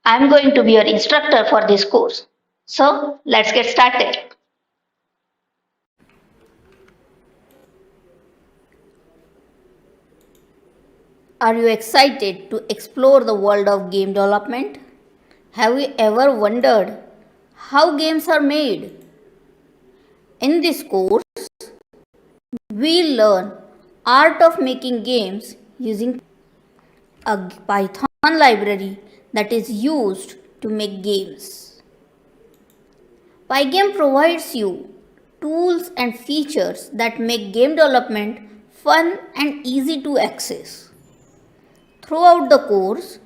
I'm going to be your instructor for this course. So let's get started. Are you excited to explore the world of game development? Have you ever wondered how games are made? In this course, we'll learn art of making games using a Python library that is used to make games. Pygame provides you tools and features that make game development fun and easy to access. Throughout the course,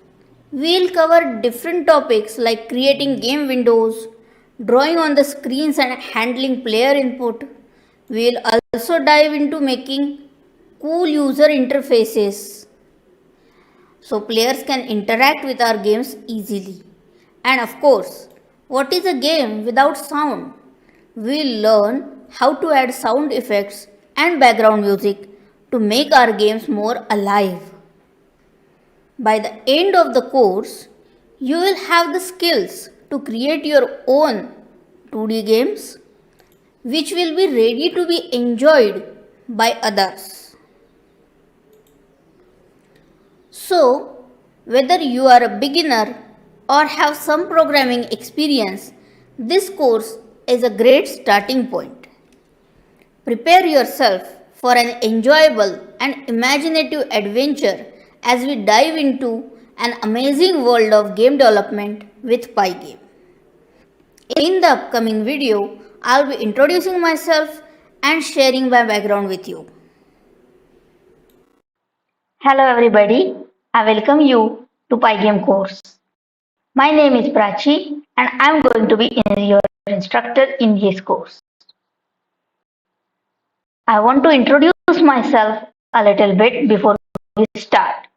we'll cover different topics like creating game windows, drawing on the screens and handling player input. We'll also dive into making cool user interfaces so players can interact with our games easily. And of course, what is a game without sound? We'll learn how to add sound effects and background music to make our games more alive. By the end of the course, you will have the skills to create your own 2D games which will be ready to be enjoyed by others. So, whether you are a beginner or have some programming experience, this course is a great starting point. Prepare yourself for an enjoyable and imaginative adventure as we dive into an amazing world of game development with Pygame. In the upcoming video, I'll be introducing myself and sharing my background with you. Hello everybody, I welcome you to Pygame course. My name is Prachi and I'm going to be your instructor in this course. I want to introduce myself a little bit before we start.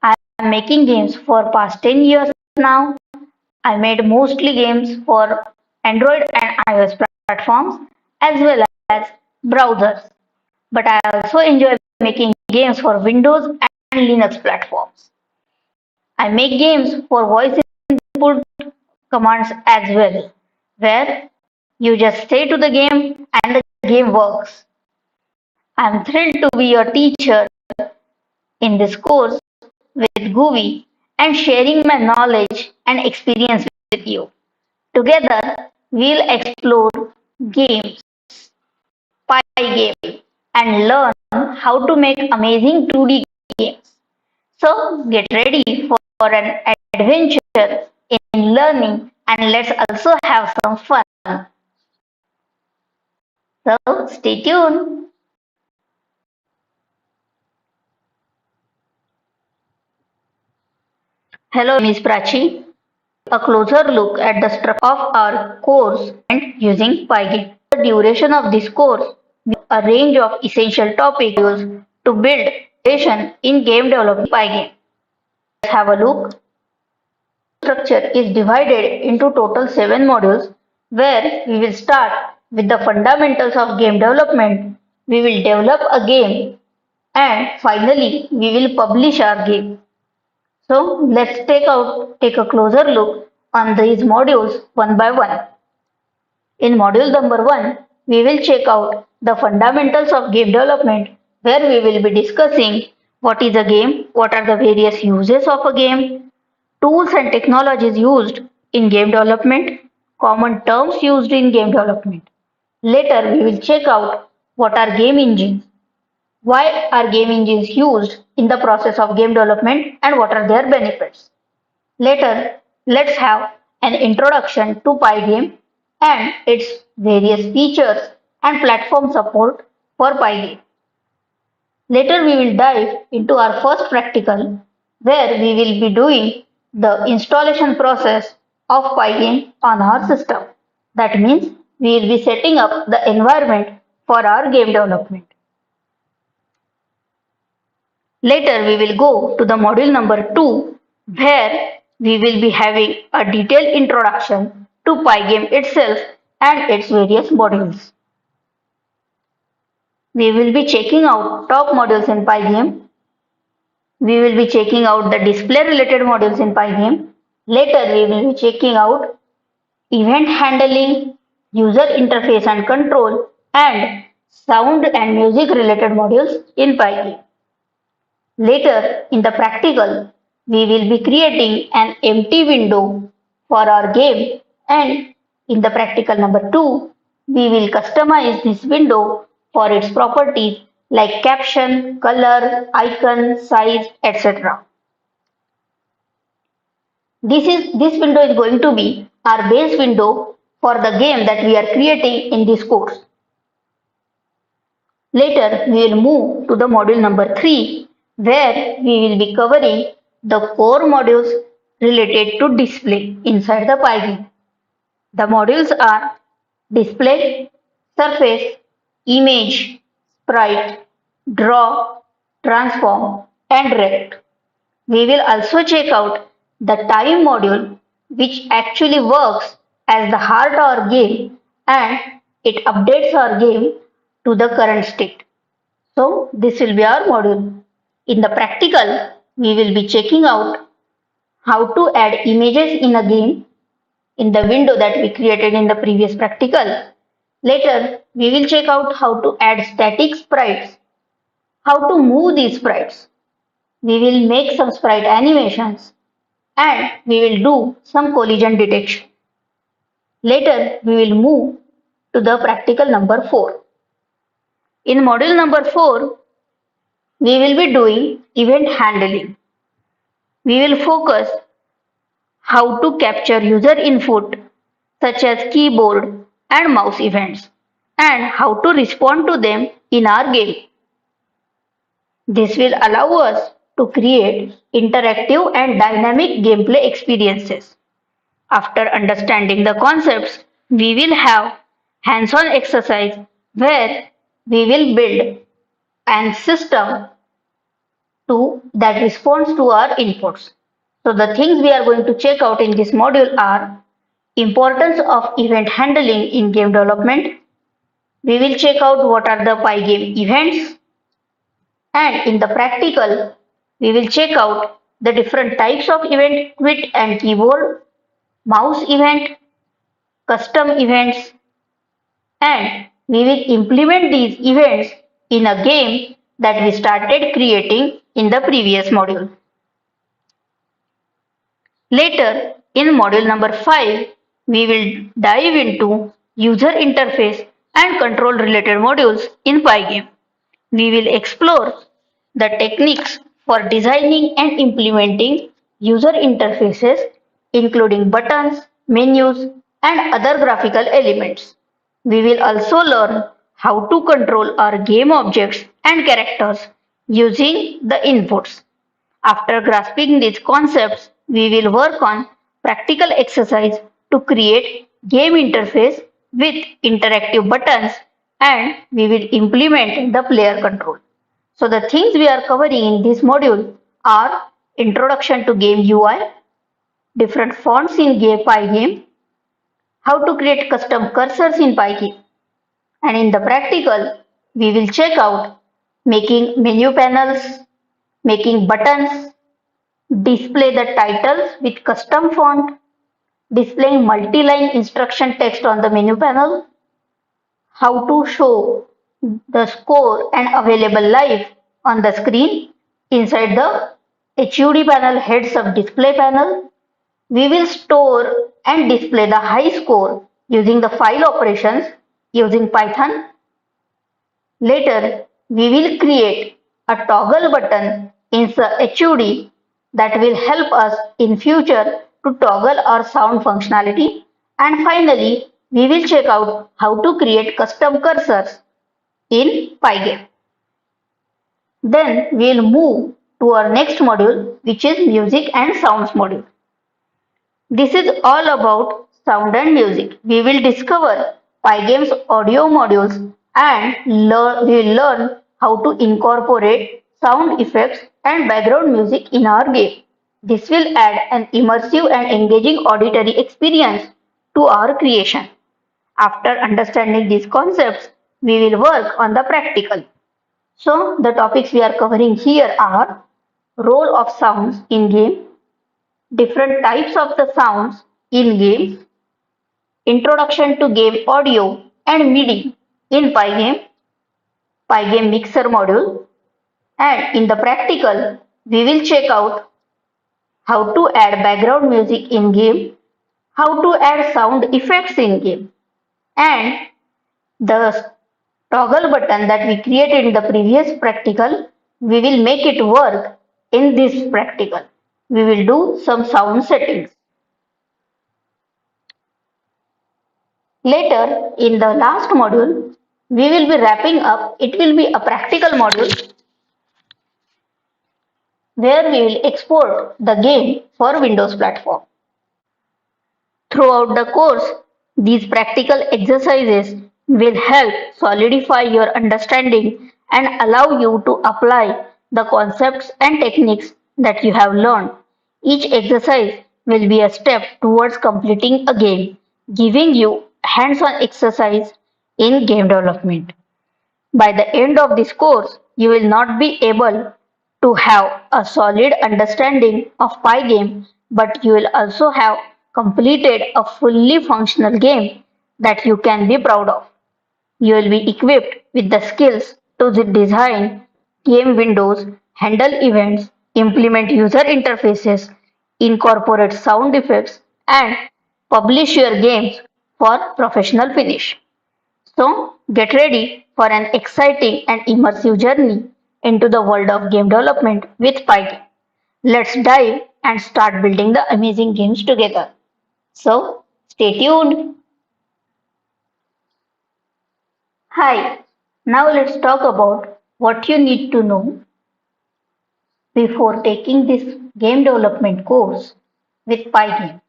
I am making games for past 10 years now. I made mostly games for Android and iOS platforms as well as browsers. But I also enjoy making games for Windows and Linux platforms. I make games for voice input commands as well, where you just say to the game and the game works. I'm thrilled to be your teacher in this course with Guvi and sharing my knowledge and experience with you. Together, we'll explore games, Pygame, and learn how to make amazing 2D games. So, get ready for an adventure in learning and let's also have some fun. So, stay tuned. Hello, Ms. Prachi. A closer look at the structure of our course and using Pygame. The duration of this course will a range of essential topics used to build foundation in game development Pygame. Let's have a look. Structure is divided into total 7 modules where we will start with the fundamentals of game development. We will develop a game and finally we will publish our game. So let's take a closer look on these modules one by one. In module number 1, we will check out the fundamentals of game development where we will be discussing what is a game, what are the various uses of a game, tools and technologies used in game development, common terms used in game development. Later, we will check out what are game engines, why are game engines used in the process of game development and what are their benefits. Later, let's have an introduction to Pygame and its various features and platform support for Pygame. Later, we will dive into our first practical where we will be doing the installation process of Pygame on our system. That means we will be setting up the environment for our game development. Later, we will go to the module number 2 where we will be having a detailed introduction to Pygame itself and its various modules. We will be checking out top modules in Pygame. We will be checking out the display related modules in Pygame. Later, we will be checking out event handling, user interface and control, and sound and music related modules in Python. Later, in the practical, we will be creating an empty window for our game, and in the practical number 2, we will customize this window for its properties like caption, color, icon, size, etc. This window is going to be our base window for the game that we are creating in this course. Later, we will move to the module number 3, where we will be covering the core modules related to display inside the Pygame. The modules are display, surface, image, sprite, draw, transform, and rect. We will also check out the time module, which actually works as the heart of our game, and it updates our game to the current state. So this will be our module. In the practical, we will be checking out how to add images in a game in the window that we created in the previous practical. Later, we will check out how to add static sprites, how to move these sprites. We will make some sprite animations, and we will do some collision detection. Later, we will move to the practical number 4. In module number 4, we will be doing event handling. We will focus how to capture user input such as keyboard and mouse events, and how to respond to them in our game. This will allow us to create interactive and dynamic gameplay experiences. After understanding the concepts, we will have hands-on exercise where we will build an system that responds to our inputs. So the things we are going to check out in this module are importance of event handling in game development. We will check out what are the Pygame events, and in the practical, we will check out the different types of event with and keyboard, mouse event, custom events, and we will implement these events in a game that we started creating in the previous module. Later, in module number 5, we will dive into user interface and control related modules in Pygame. We will explore the techniques for designing and implementing user interfaces, including buttons, menus, and other graphical elements. We will also learn how to control our game objects and characters using the inputs. After grasping these concepts, we will work on practical exercise to create game interface with interactive buttons, and we will implement the player control. So the things we are covering in this module are introduction to game UI, different fonts in Pygame, how to create custom cursors in Pygame, and in the practical, we will check out making menu panels, making buttons, display the titles with custom font, displaying multi-line instruction text on the menu panel, how to show the score and available live on the screen inside the HUD panel heads up display panel. We will store and display the high score using the file operations using Python. Later, we will create a toggle button in the HUD that will help us in future to toggle our sound functionality. And finally, we will check out how to create custom cursors in Pygame. Then we will move to our next module, which is music and sounds module. This is all about sound and music. We will discover Pygame's audio modules, and we will learn how to incorporate sound effects and background music in our game. This will add an immersive and engaging auditory experience to our creation. After understanding these concepts, we will work on the practical. So the topics we are covering here are role of sounds in game, different types of the sounds in games, introduction to game audio and MIDI in Pygame mixer module, and in the practical, we will check out how to add background music in game, how to add sound effects in game, and the toggle button that we created in the previous practical, we will make it work in this practical. We will do some sound settings. Later, in the last module, we will be wrapping up. It will be a practical module where we will export the game for Windows platform. Throughout the course, these practical exercises will help solidify your understanding and allow you to apply the concepts and techniques that you have learned. Each exercise will be a step towards completing a game, giving you hands-on exercise in game development. By the end of this course, you will not be able to have a solid understanding of Pygame, but you will also have completed a fully functional game that you can be proud of. You will be equipped with the skills to design game windows, handle events, implement user interfaces, incorporate sound effects, and publish your games for professional finish. So, get ready for an exciting and immersive journey into the world of game development with Python. Let's dive and start building the amazing games together. So, stay tuned. Hi, now let's talk about what you need to know before taking this game development course with Python.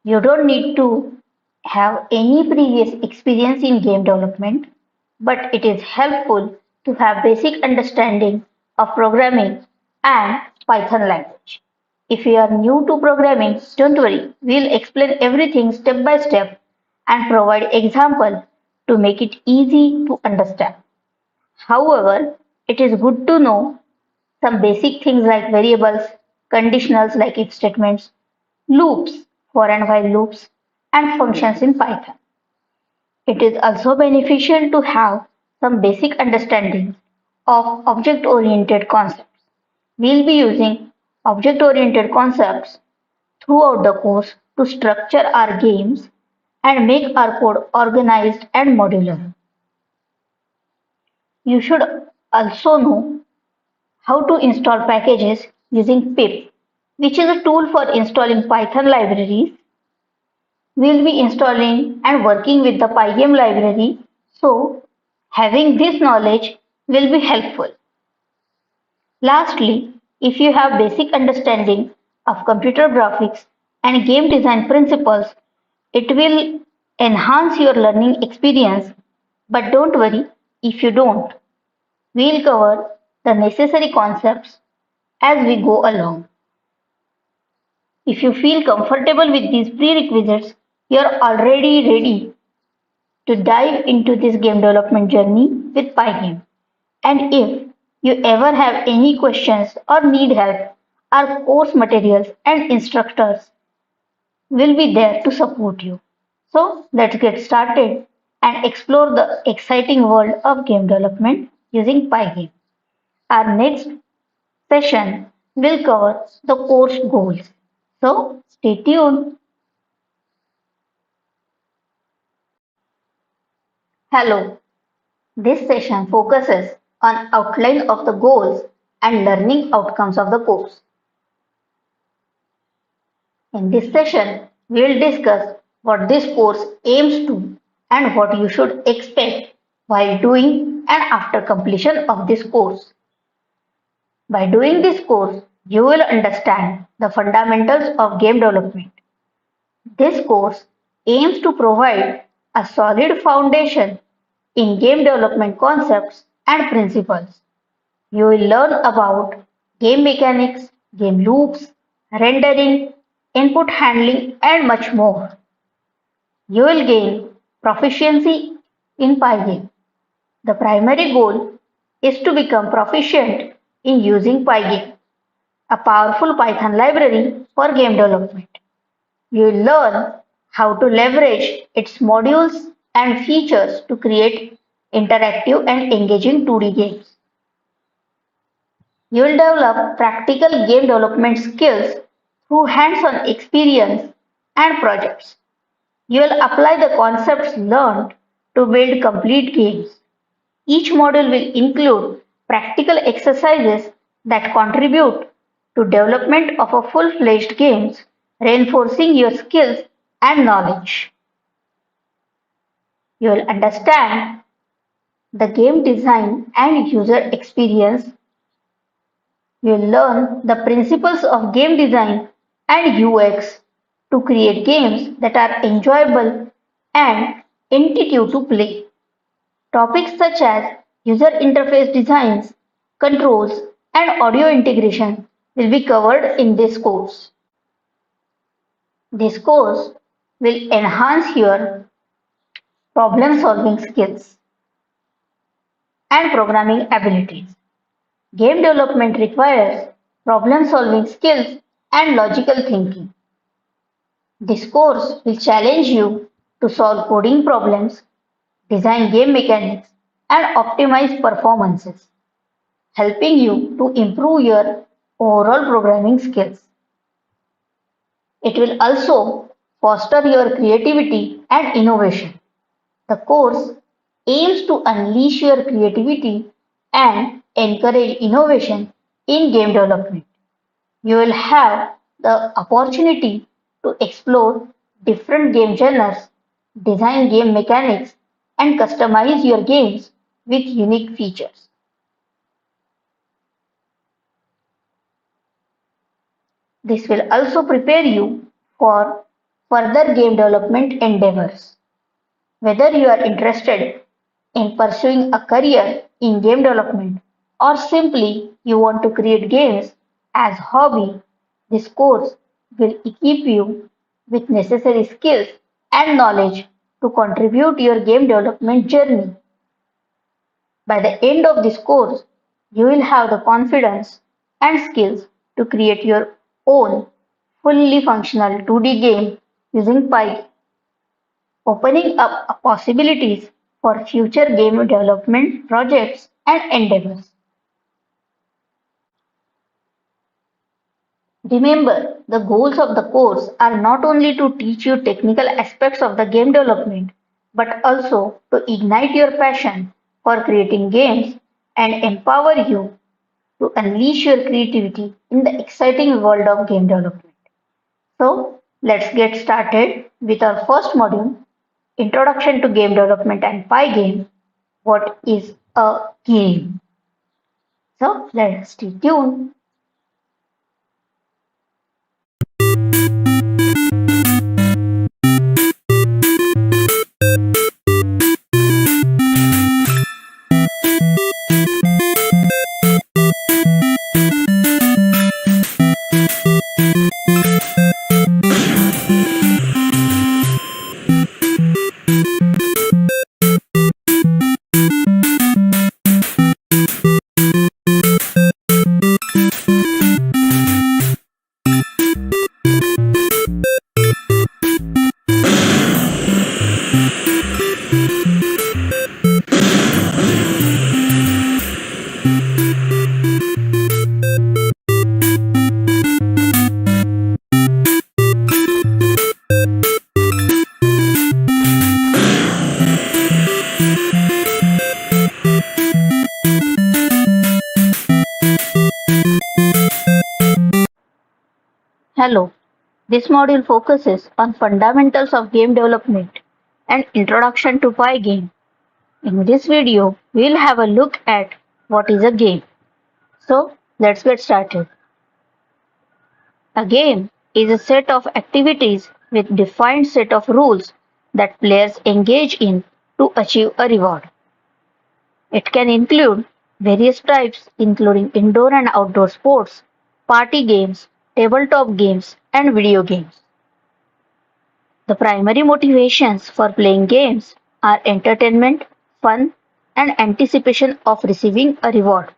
You don't need to have any previous experience in game development, but it is helpful to have basic understanding of programming and Python language. If you are new to programming, don't worry, we'll explain everything step by step and provide example to make it easy to understand. However, it is good to know some basic things like variables, conditionals like if statements, loops, for and while loops, and functions in Python. It is also beneficial to have some basic understanding of object-oriented concepts. We'll be using object-oriented concepts throughout the course to structure our games and make our code organized and modular. You should also know how to install packages using pip, which is a tool for installing Python libraries. We'll be installing and working with the Pygame library, so having this knowledge will be helpful. Lastly, if you have basic understanding of computer graphics and game design principles, it will enhance your learning experience. But don't worry if you don't. We'll cover the necessary concepts as we go along. If you feel comfortable with these prerequisites, you're already ready to dive into this game development journey with Pygame. And if you ever have any questions or need help, our course materials and instructors will be there to support you. So let's get started and explore the exciting world of game development using Pygame. Our next session will cover the course goals. So stay tuned. Hello. This session focuses on outline of the goals and learning outcomes of the course. In this session, we will discuss what this course aims to and what you should expect while doing and after completion of this course. By doing this course, you will understand the fundamentals of game development. This course aims to provide a solid foundation in game development concepts and principles. You will learn about game mechanics, game loops, rendering, input handling, and much more. You will gain proficiency in Pygame. The primary goal is to become proficient in using Pygame. a powerful Python library for game development. You will learn how to leverage its modules and features to create interactive and engaging 2D games. You will develop practical game development skills through hands-on experience and projects. You will apply the concepts learned to build complete games. Each module will include practical exercises that contribute to development of a full-fledged games, reinforcing your skills and knowledge. You will understand the game design and user experience. You will learn the principles of game design and UX to create games that are enjoyable and intuitive to play. Topics such as user interface designs, controls, and audio integration will be covered in this course. This course will enhance your problem-solving skills and programming abilities. Game development requires problem-solving skills and logical thinking. This course will challenge you to solve coding problems, design game mechanics, and optimize performances, helping you to improve your overall programming skills. It will also foster your creativity and innovation. The course aims to unleash your creativity and encourage innovation in game development. You will have the opportunity to explore different game genres, design game mechanics, and customize your games with unique features. This will also prepare you for further game development endeavors. Whether you are interested in pursuing a career in game development or simply you want to create games as hobby, this course will equip you with necessary skills and knowledge to contribute to your game development journey. By the end of this course, you will have the confidence and skills to create your own fully functional 2D game using Python, opening up possibilities for future game development projects and endeavors. Remember, the goals of the course are not only to teach you technical aspects of the game development, but also to ignite your passion for creating games and empower you to unleash your creativity in the exciting world of game development. So, let's get started with our first module, Introduction to Game Development and Pygame. What is a game? So, let's stay tuned. Hello. This module focuses on fundamentals of game development and introduction to Pygame. In this video, we'll have a look at what is a game. So, let's get started. A game is a set of activities with defined set of rules that players engage in to achieve a reward. It can include various types including indoor and outdoor sports, party games, tabletop games, and video games. The primary motivations for playing games are entertainment, fun, and anticipation of receiving a reward.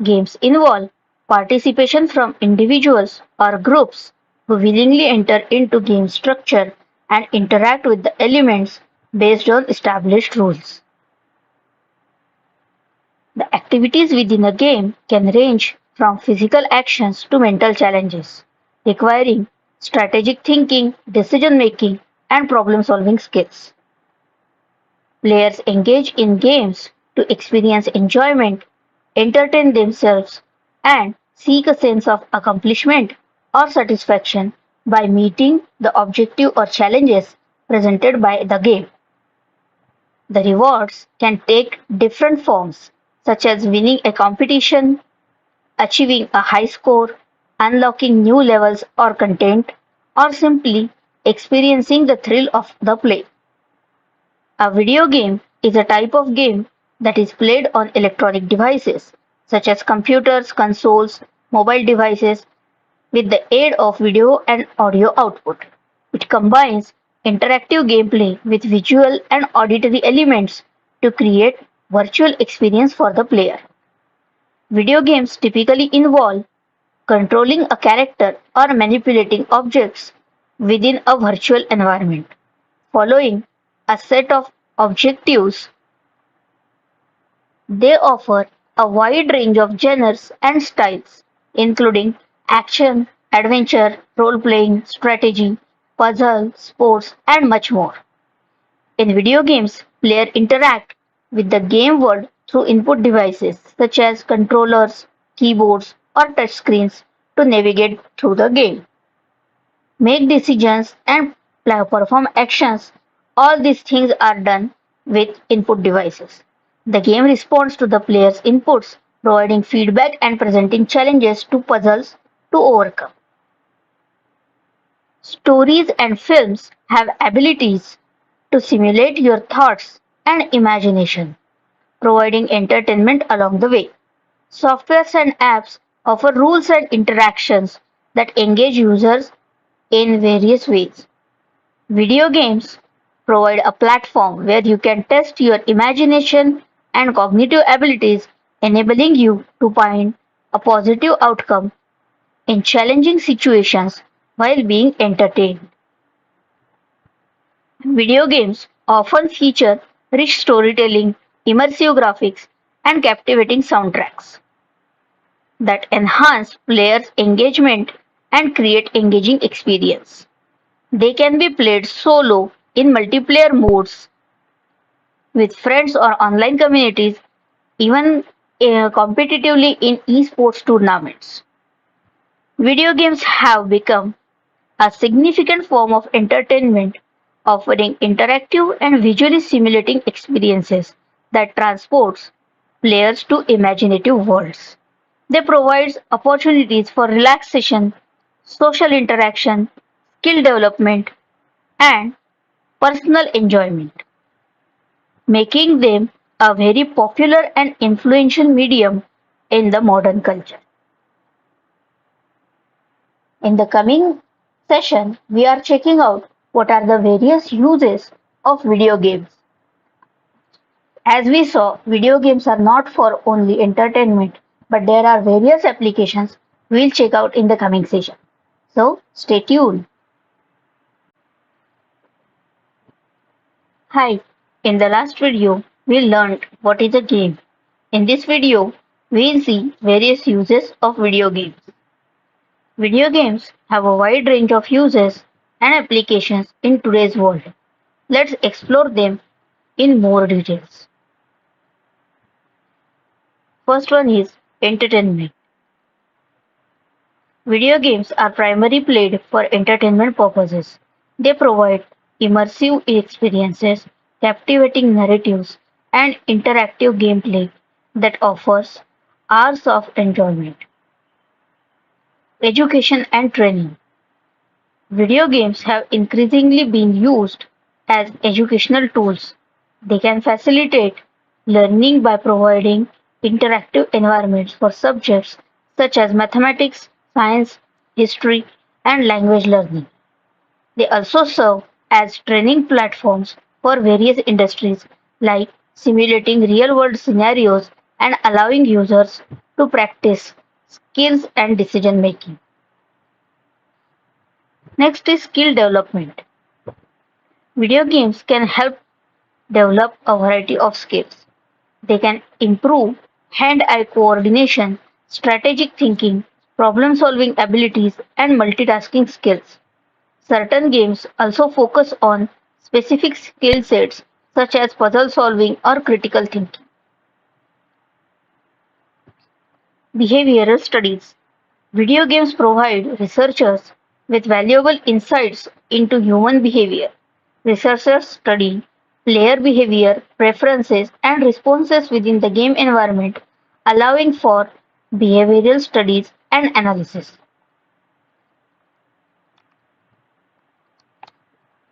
Games involve participation from individuals or groups who willingly enter into game structure and interact with the elements based on established rules. The activities within a game can range from physical actions to mental challenges, requiring strategic thinking, decision making, and problem solving skills. Players engage in games to experience enjoyment, entertain themselves, and seek a sense of accomplishment or satisfaction by meeting the objective or challenges presented by the game. The rewards can take different forms, such as winning a competition, achieving a high score, unlocking new levels or content, or simply experiencing the thrill of the play. A video game is a type of game that is played on electronic devices, such as computers, consoles, mobile devices, with the aid of video and audio output. It combines interactive gameplay with visual and auditory elements to create virtual experience for the player. Video games typically involve controlling a character or manipulating objects within a virtual environment, following a set of objectives. They offer a wide range of genres and styles, including action, adventure, role-playing, strategy, puzzle, sports, and much more. In video games, players interact with the game world through input devices such as controllers, keyboards, or touchscreens to navigate through the game, make decisions, and perform actions. All these things are done with input devices. The game responds to the player's inputs, providing feedback and presenting challenges to puzzles to overcome. Stories and films have abilities to simulate your thoughts and imagination, providing entertainment along the way. Softwares and apps offer rules and interactions that engage users in various ways. Video games provide a platform where you can test your imagination and cognitive abilities, enabling you to find a positive outcome in challenging situations while being entertained. Video games often feature rich storytelling, immersive graphics, and captivating soundtracks that enhance players' engagement and create engaging experience. They can be played solo in multiplayer modes with friends or online communities, even competitively in esports tournaments. Video games have become a significant form of entertainment, offering interactive and visually stimulating experiences that transports players to imaginative worlds. They provide opportunities for relaxation, social interaction, skill development, and personal enjoyment, making them a very popular and influential medium in the modern culture. In the coming session, we are checking out what are the various uses of video games. As we saw, video games are not for only entertainment, but there are various applications we'll check out in the coming session. So stay tuned. Hi, in the last video, we learned what is a game. In this video, we'll see various uses of video games. Video games have a wide range of uses and applications in today's world. Let's explore them in more details. First one is entertainment. Video games are primarily played for entertainment purposes. They provide immersive experiences, captivating narratives, and interactive gameplay that offers hours of enjoyment. Education and training. Video games have increasingly been used as educational tools. They can facilitate learning by providing interactive environments for subjects such as mathematics, science, history, and language learning. They also serve as training platforms for various industries, like simulating real-world scenarios and allowing users to practice skills and decision making. Next is skill development. Video games can help develop a variety of skills. They can improve hand-eye coordination, strategic thinking, problem-solving abilities, and multitasking skills. Certain games also focus on specific skill sets such as puzzle solving or critical thinking. Behavioral studies. Video games provide researchers with valuable insights into human behavior. Researchers study player behavior, preferences, and responses within the game environment, allowing for behavioral studies and analysis.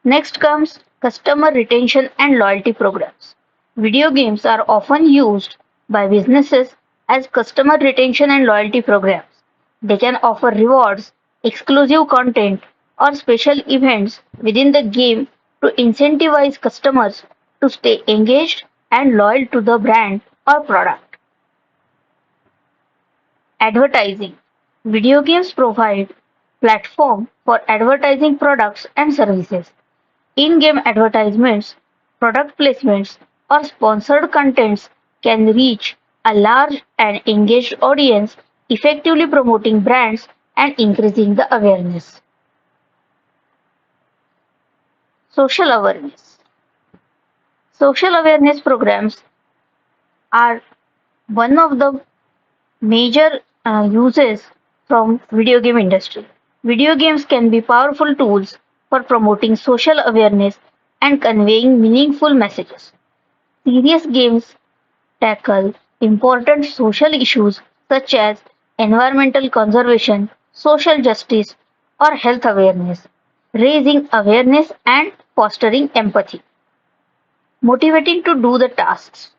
Next comes customer retention and loyalty programs. Video games are often used by businesses as customer retention and loyalty programs. They can offer rewards, exclusive content, or special events within the game to incentivize customers to stay engaged and loyal to the brand or product. Advertising. Video games provide platform for advertising products and services. In-game advertisements, product placements, or sponsored contents can reach a large and engaged audience, effectively promoting brands and increasing the awareness. Social awareness. Social awareness programs are one of the major uses from video game industry. Video games can be powerful tools for promoting social awareness and conveying meaningful messages. Serious games tackle important social issues such as environmental conservation, social justice, or health awareness, raising awareness and fostering empathy. Motivating to do the tasks.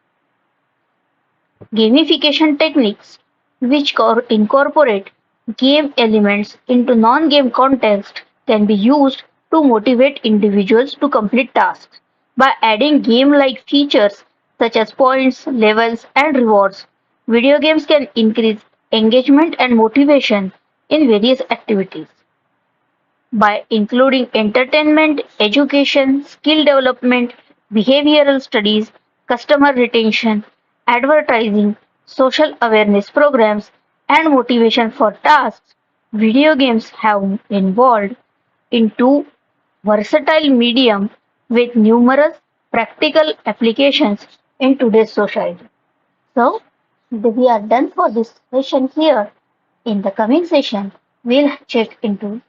Gamification techniques, which incorporate game elements into non-game context, can be used to motivate individuals to complete tasks. By adding game-like features such as points, levels, and rewards, video games can increase engagement and motivation in various activities. By including entertainment, education, skill development, behavioral studies, customer retention, advertising, social awareness programs, and motivation for tasks, video games have evolved into versatile medium with numerous practical applications in today's society. So, we are done for this session here. In the coming session, we'll check into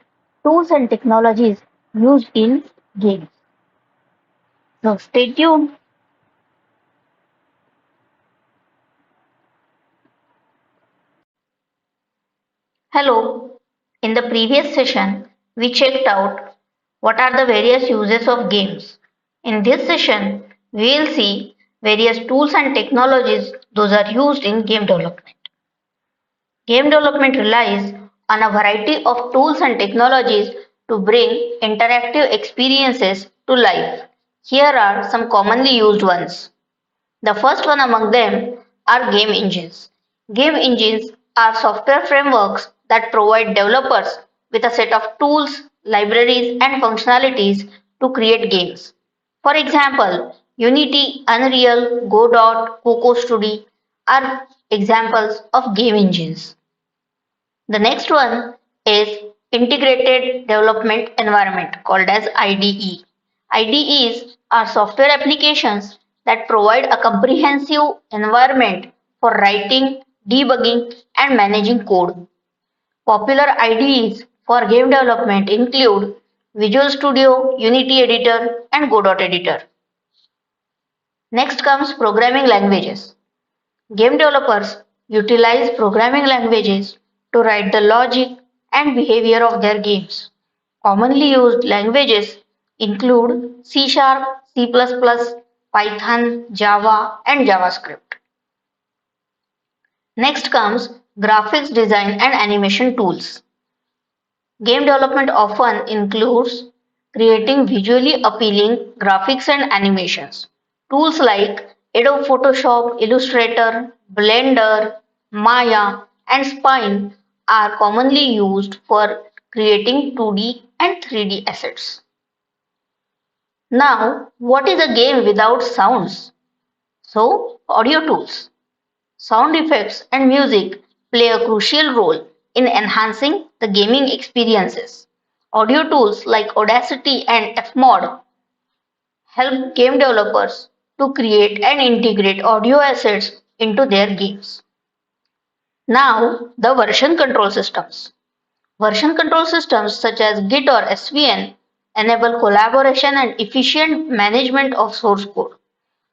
tools and technologies used in games. So stay tuned. Hello. In the previous session, we checked out what are the various uses of games. In this session, we will see various tools and technologies those are used in game development. Game development relies on a variety of tools and technologies to bring interactive experiences to life. Here are some commonly used ones. The first one among them are game engines. Game engines are software frameworks that provide developers with a set of tools, libraries, and functionalities to create games. For example, Unity, Unreal, Godot, Coco Studio are examples of game engines. The next one is Integrated Development Environment called as IDE. IDEs are software applications that provide a comprehensive environment for writing, debugging, and managing code. Popular IDEs for game development include Visual Studio, Unity Editor, and Godot Editor. Next comes programming languages. Game developers utilize programming languages to write the logic and behavior of their games. Commonly used languages include C Sharp, C++, Python, Java, and JavaScript. Next comes graphics design and animation tools. Game development often includes creating visually appealing graphics and animations. Tools like Adobe Photoshop, Illustrator, Blender, Maya, and spine are commonly used for creating 2D and 3D assets. Now, what is a game without sounds? So, audio tools, sound effects, and music play a crucial role in enhancing the gaming experiences. Audio tools like Audacity and Fmod help game developers to create and integrate audio assets into their games. Now, the version control systems. Version control systems such as Git or SVN enable collaboration and efficient management of source code,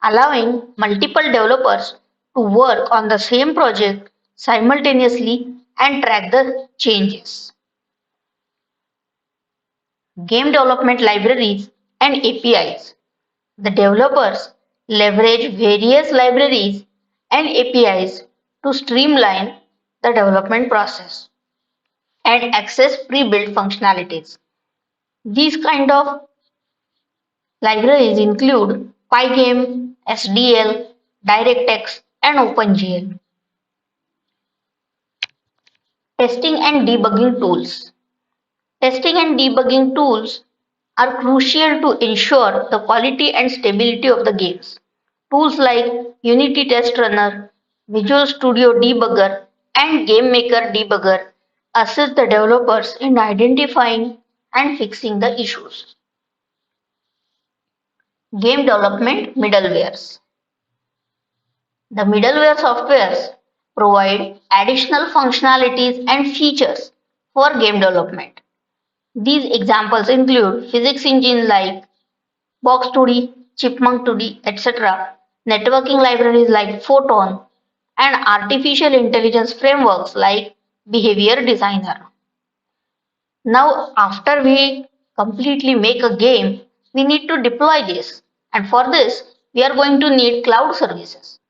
allowing multiple developers to work on the same project simultaneously and track the changes. Game development libraries and APIs. The developers leverage various libraries and APIs to streamline the development process and access pre-built functionalities. These kind of libraries include Pygame, SDL, DirectX, and OpenGL. Testing and debugging tools. Testing and debugging tools are crucial to ensure the quality and stability of the games. Tools like Unity Test Runner, Visual Studio Debugger, and GameMaker Debugger assist the developers in identifying and fixing the issues. Game development middlewares. The middleware softwares provide additional functionalities and features for game development. These examples include physics engines like Box2D, Chipmunk2D, etc., networking libraries like Photon, and artificial intelligence frameworks like Behavior Designer. Now, after we completely make a game, we need to deploy this, and for this, we are going to need cloud services.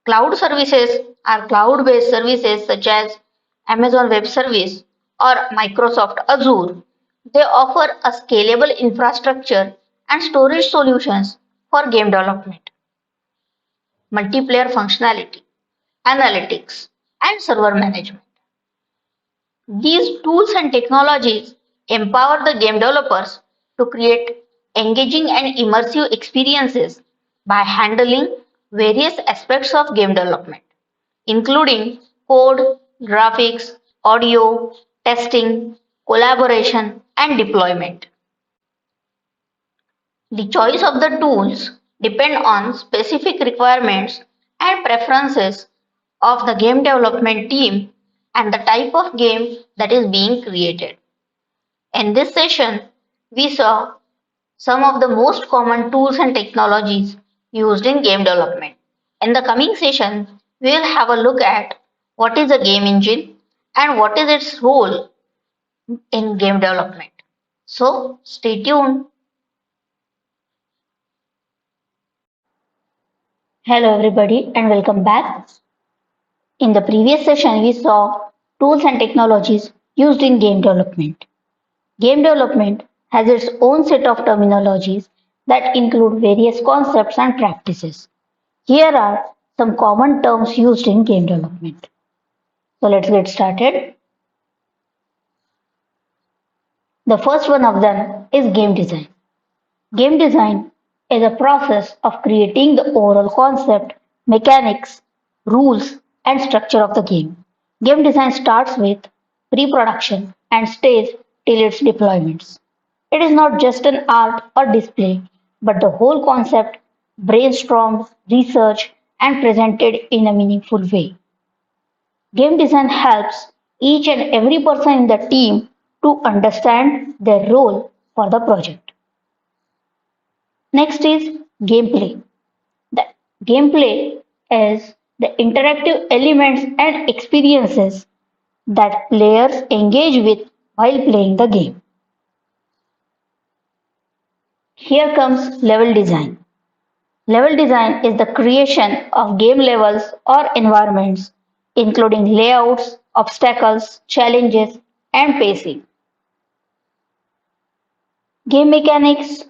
Cloud services are cloud-based services such as Amazon Web Service or Microsoft Azure. They offer a scalable infrastructure and storage solutions for game development, multiplayer functionality, analytics, and server management. These tools and technologies empower the game developers to create engaging and immersive experiences by handling various aspects of game development, including code, graphics, audio, testing, collaboration, and deployment. The choice of the tools depend on specific requirements and preferences of the game development team and the type of game that is being created. In this session, we saw some of the most common tools and technologies used in game development. In the coming session, we will have a look at what is a game engine and what is its role in game development. So, stay tuned. Hello everybody and welcome back. In the previous session, we saw tools and technologies used in game development. Game development has its own set of terminologies that include various concepts and practices. Here are some common terms used in game development. So let's get started. The first one of them is game design. Game design is a process of creating the overall concept, mechanics, rules, and structure of the game. Game design starts with pre-production and stays till its deployments. It is not just an art or display, but the whole concept brainstormed, researched, and presented in a meaningful way. Game design helps each and every person in the team to understand their role for the project. Next is gameplay. The gameplay is the interactive elements and experiences that players engage with while playing the game. Here comes level design. Level design is the creation of game levels or environments, including layouts, obstacles, challenges, and pacing. Game mechanics,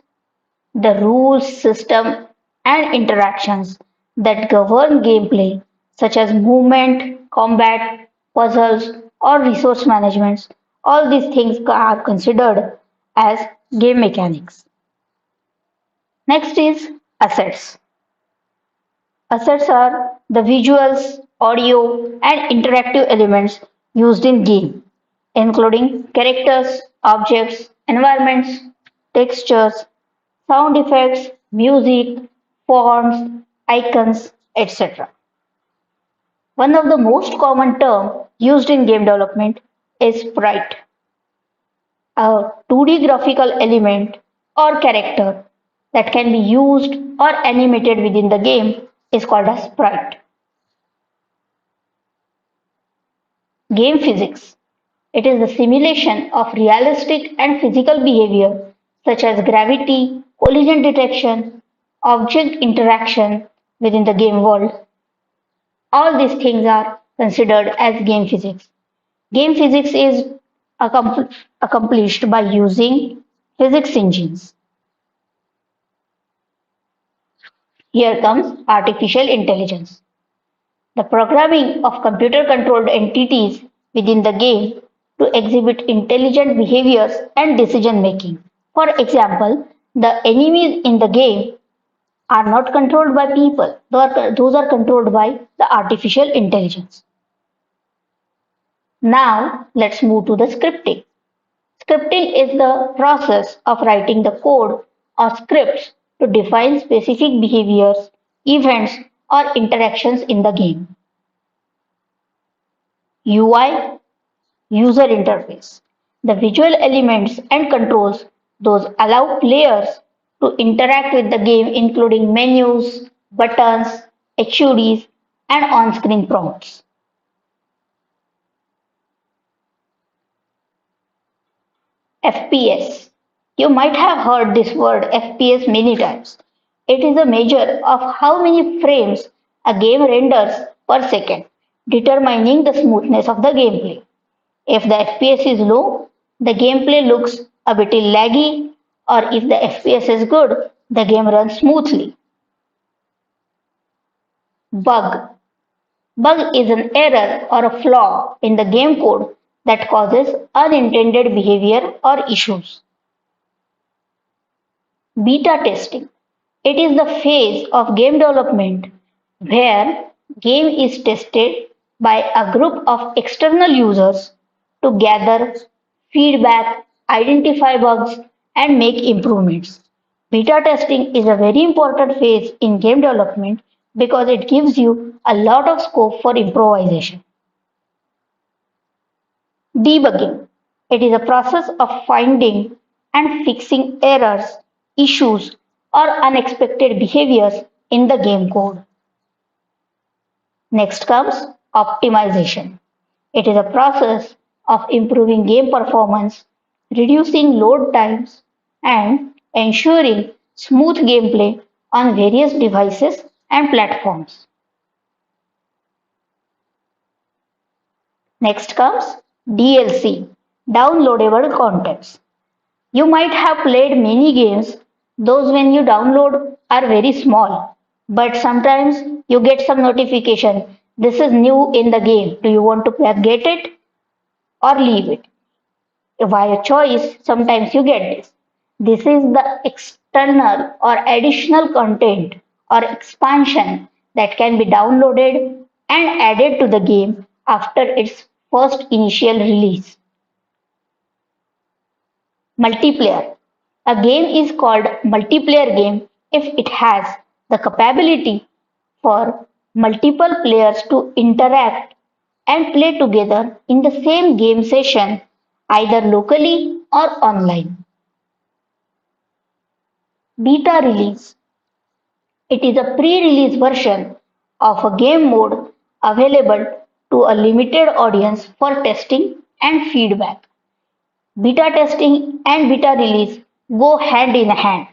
the rules, system, and interactions that govern gameplay, such as movement, combat, puzzles, or resource management. All these things are considered as game mechanics. Next is assets. Assets are the visuals, audio, and interactive elements used in game, including characters, objects, environments, textures, sound effects, music, fonts, icons, etc. One of the most common terms used in game development is sprite, a 2D graphical element or character that can be used or animated within the game is called a sprite. Game physics. It is the simulation of realistic and physical behavior such as gravity, collision detection, object interaction within the game world. All these things are considered as game physics. Game physics is accomplished by using physics engines. Here comes artificial intelligence, the programming of computer controlled entities within the game to exhibit intelligent behaviors and decision making. For example, the enemies in the game are not controlled by people, those are controlled by the artificial intelligence. Now, let's move to the scripting. Scripting is the process of writing the code or scripts to define specific behaviors, events, or interactions in the game. UI, user interface. The visual elements and controls those allow players to interact with the game, including menus, buttons, HUDs, and on-screen prompts. FPS. You might have heard this word FPS many times. It is a measure of how many frames a game renders per second, determining the smoothness of the gameplay. If the FPS is low, the gameplay looks a bit laggy, or if the FPS is good, the game runs smoothly. Bug. Bug is an error or a flaw in the game code that causes unintended behavior or issues. Beta testing. It is the phase of game development where game is tested by a group of external users to gather feedback, identify bugs, and make improvements. Beta testing is a very important phase in game development because it gives you a lot of scope for improvisation. Debugging. It is a process of finding and fixing errors, issues, or unexpected behaviors in the game code. Next comes optimization. It is a process of improving game performance, reducing load times, and ensuring smooth gameplay on various devices and platforms. Next comes DLC, downloadable contents. You might have played many games, those when you download are very small, but sometimes you get some notification. This is new in the game. Do you want to get it or leave it? Via choice, sometimes you get this. This is the external or additional content or expansion that can be downloaded and added to the game after its first initial release. Multiplayer. A game is called multiplayer game if it has the capability for multiple players to interact and play together in the same game session, either locally or online. Beta release. It is a pre-release version of a game mode available to a limited audience for testing and feedback. Beta testing and beta release go hand in hand.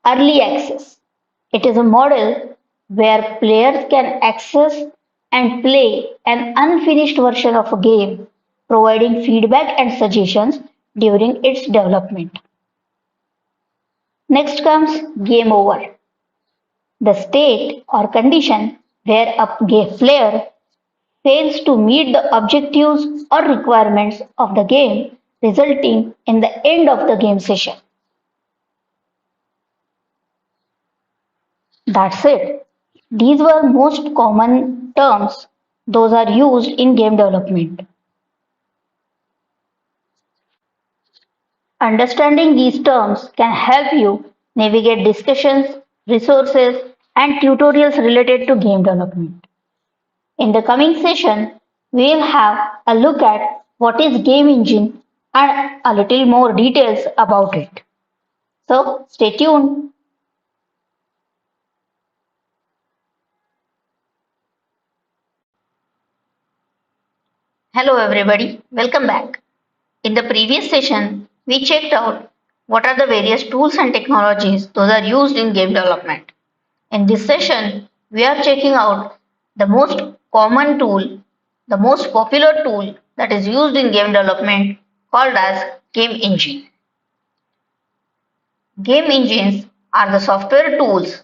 Early access. It is a model where players can access and play an unfinished version of a game, providing feedback and suggestions during its development. Next comes game over, the state or condition where a player fails to meet the objectives or requirements of the game, resulting in the end of the game session. That's it. These were most common terms those are used in game development. Understanding these terms can help you navigate discussions, resources, and tutorials related to game development. In the coming session, we'll have a look at what is game engine and a little more details about it. So stay tuned. Hello everybody, welcome back. In the previous session, we checked out what are the various tools and technologies those are used in game development. In this session, we are checking out the most common tool, the most popular tool that is used in game development called as game engine. Game engines are the software tools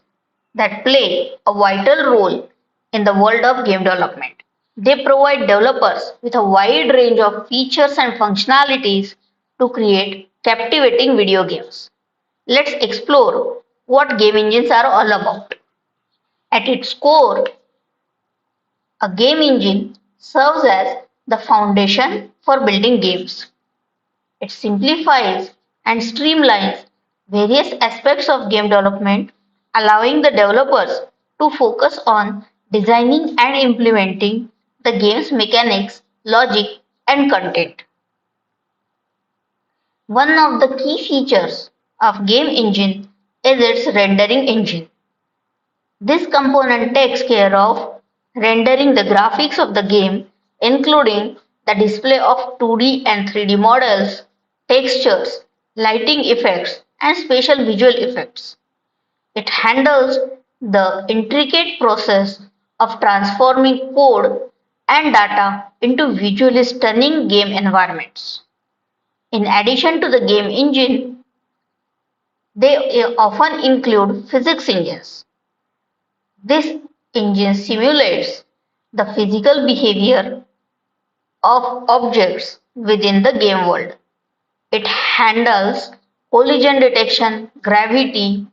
that play a vital role in the world of game development. They provide developers with a wide range of features and functionalities to create captivating video games. Let's explore what game engines are all about. At its core, a game engine serves as the foundation for building games. It simplifies and streamlines various aspects of game development, allowing the developers to focus on designing and implementing the game's mechanics, logic, and content. One of the key features of game engine is its rendering engine. This component takes care of rendering the graphics of the game, including the display of 2D and 3D models, textures, lighting effects, and special visual effects. It handles the intricate process of transforming code and data into visually stunning game environments. In addition to the game engine, they often include physics engines. This engine simulates the physical behavior of objects within the game world. It handles collision detection, gravity,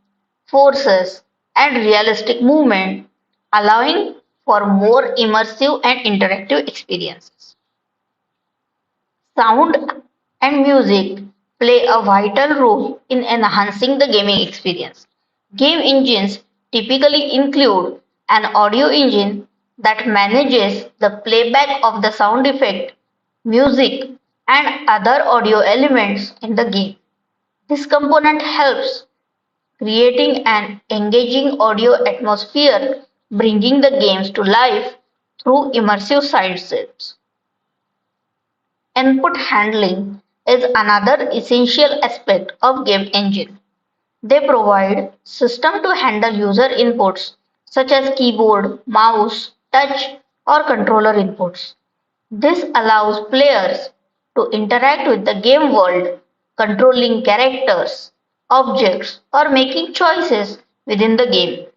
forces, and realistic movement, allowing for more immersive and interactive experiences. Sound and music play a vital role in enhancing the gaming experience. Game engines typically include an audio engine that manages the playback of the sound effect, music, and other audio elements in the game. This component helps creating an engaging audio atmosphere, bringing the games to life through immersive soundscapes. Input handling is another essential aspect of game engine. They provide system to handle user inputs such as keyboard, mouse, touch or controller inputs. This allows players to interact with the game world, controlling characters, objects or making choices within the game.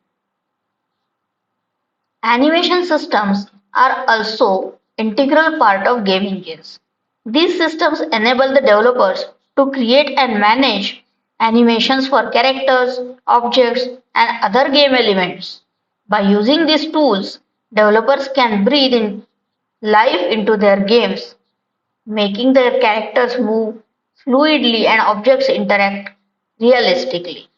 Animation systems are also integral part of game engines. These systems enable the developers to create and manage animations for characters, objects, and other game elements. By using these tools, developers can breathe in life into their games, making their characters move fluidly and objects interact realistically.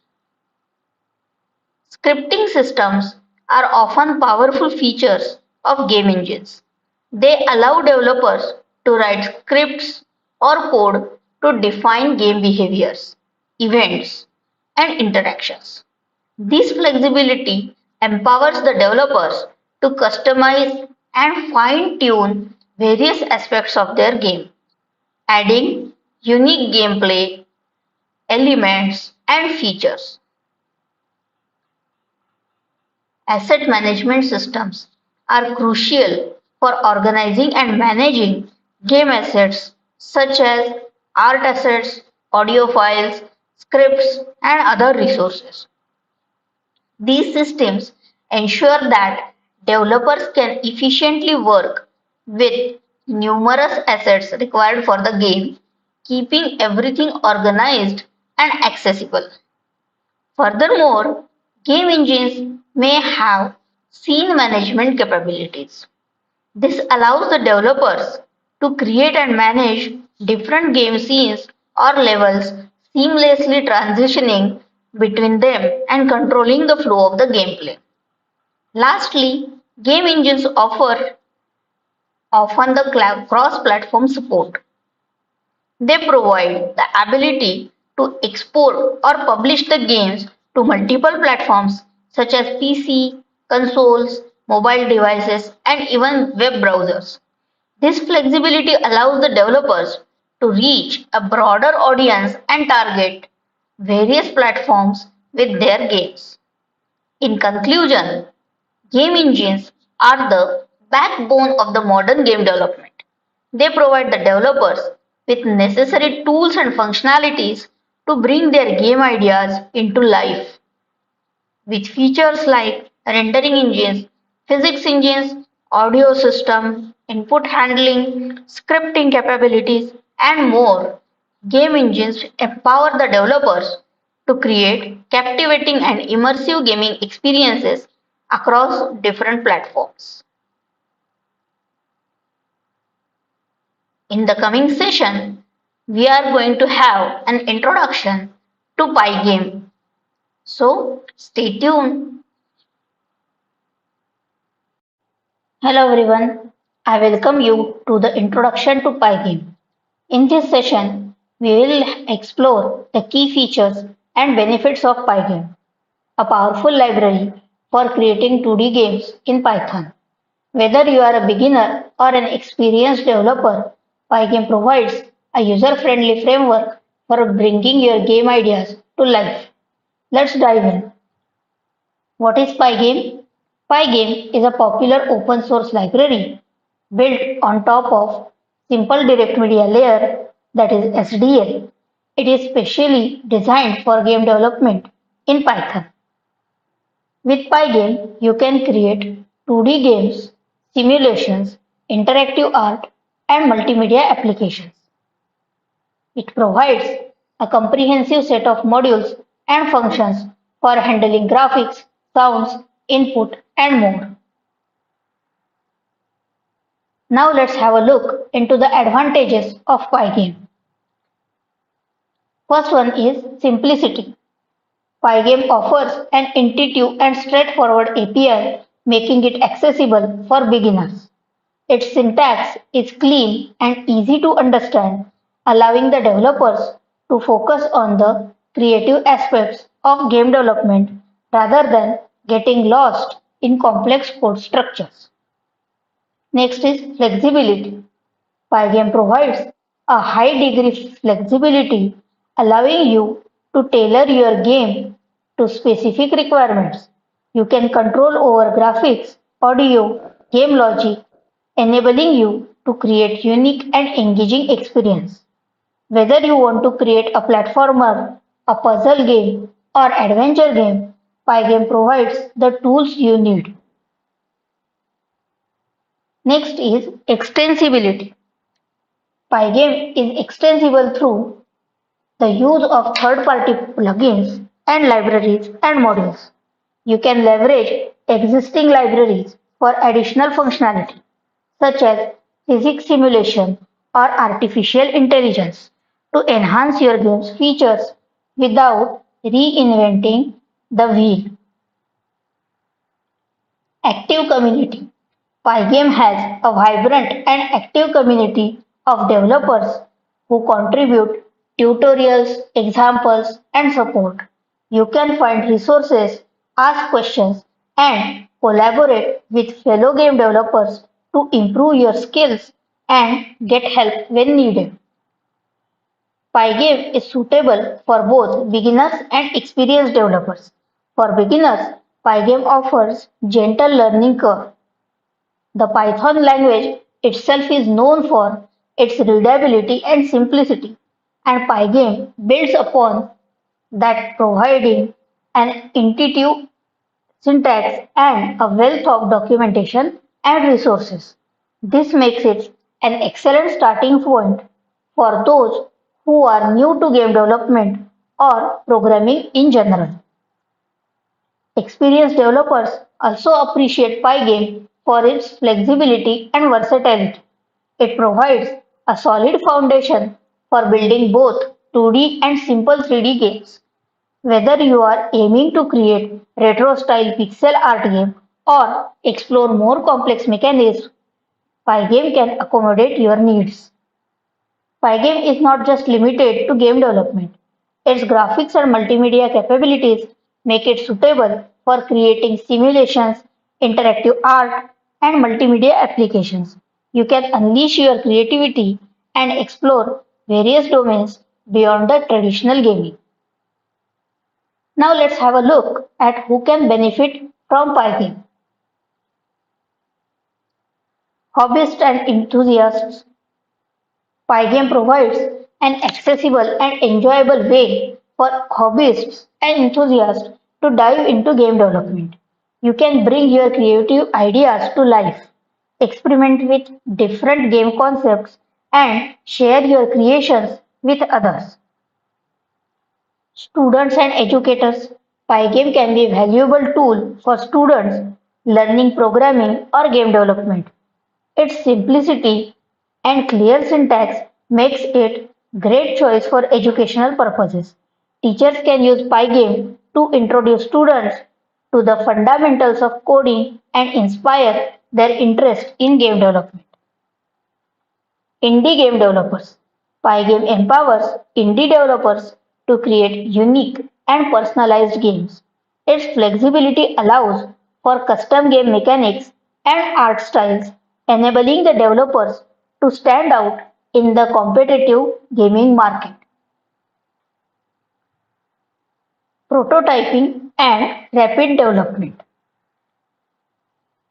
Scripting systems are often powerful features of game engines. They allow developers to write scripts or code to define game behaviors, events, and interactions. This flexibility empowers the developers to customize and fine tune various aspects of their game, adding unique gameplay elements and features. Asset management systems are crucial for organizing and managing game assets such as art assets, audio files, scripts, and other resources. These systems ensure that developers can efficiently work with numerous assets required for the game, keeping everything organized and accessible. Furthermore, game engines may have scene management capabilities. This allows the developers to create and manage different game scenes or levels, seamlessly transitioning between them and controlling the flow of the gameplay. Lastly, game engines offer often the cross-platform support. They provide the ability to export or publish the games to multiple platforms such as PC, consoles, mobile devices, and even web browsers. This flexibility allows the developers to reach a broader audience and target various platforms with their games. In conclusion, game engines are the backbone of the modern game development. They provide the developers with necessary tools and functionalities to bring their game ideas into life. With features like rendering engines, physics engines, audio system, input handling, scripting capabilities, and more, game engines empower the developers to create captivating and immersive gaming experiences across different platforms. In the coming session, we are going to have an introduction to Pygame. So, stay tuned. Hello everyone, I welcome you to the introduction to Pygame. In this session, we will explore the key features and benefits of Pygame, a powerful library for creating 2D games in Python. Whether you are a beginner or an experienced developer, Pygame provides a user-friendly framework for bringing your game ideas to life. Let's dive in. What is Pygame? Pygame is a popular open source library built on top of simple direct media layer, that is SDL. It is specially designed for game development in Python. With Pygame, you can create 2D games, simulations, interactive art, and multimedia applications. It provides a comprehensive set of modules and functions for handling graphics, sounds, input, and more. Now let's have a look into the advantages of Pygame. First one is simplicity. Pygame offers an intuitive and straightforward API, making it accessible for beginners. Its syntax is clean and easy to understand, allowing the developers to focus on the creative aspects of game development rather than getting lost in complex code structures. Next is flexibility. Pygame provides a high degree of flexibility, allowing you to tailor your game to specific requirements. You can control over graphics, audio, game logic, enabling you to create unique and engaging experience. Whether you want to create a platformer, a puzzle game, or adventure game, Pygame provides the tools you need. Next is extensibility. Pygame is extensible through the use of third-party plugins and libraries and modules. You can leverage existing libraries for additional functionality, such as physics simulation or artificial intelligence, to enhance your game's features without reinventing the wheel. Active community. Pygame has a vibrant and active community of developers who contribute tutorials, examples, and support. You can find resources, ask questions, and collaborate with fellow game developers to improve your skills and get help when needed. Pygame is suitable for both beginners and experienced developers. For beginners, Pygame offers gentle learning curve. The Python language itself is known for its readability and simplicity, and Pygame builds upon that, providing an intuitive syntax and a wealth of documentation and resources. This makes it an excellent starting point for those who are new to game development or programming in general. Experienced developers also appreciate Pygame for its flexibility and versatility. It provides a solid foundation for building both 2D and simple 3D games. Whether you are aiming to create retro-style pixel art game or explore more complex mechanisms, Pygame can accommodate your needs. Pygame is not just limited to game development. Its graphics and multimedia capabilities make it suitable for creating simulations, interactive art, and multimedia applications. You can unleash your creativity and explore various domains beyond the traditional gaming. Now let's have a look at who can benefit from Pygame. Hobbyists and enthusiasts. Pygame provides an accessible and enjoyable way for hobbyists and enthusiasts to dive into game development. You can bring your creative ideas to life, experiment with different game concepts, and share your creations with others. Students and educators. Pygame can be a valuable tool for students learning programming or game development. Its simplicity and clear syntax makes it great choice for educational purposes. Teachers can use Pygame to introduce students to the fundamentals of coding and inspire their interest in game development. Indie game developers. Pygame empowers indie developers to create unique and personalized games. Its flexibility allows for custom game mechanics and art styles, enabling the developers to stand out in the competitive gaming market. Prototyping and rapid development.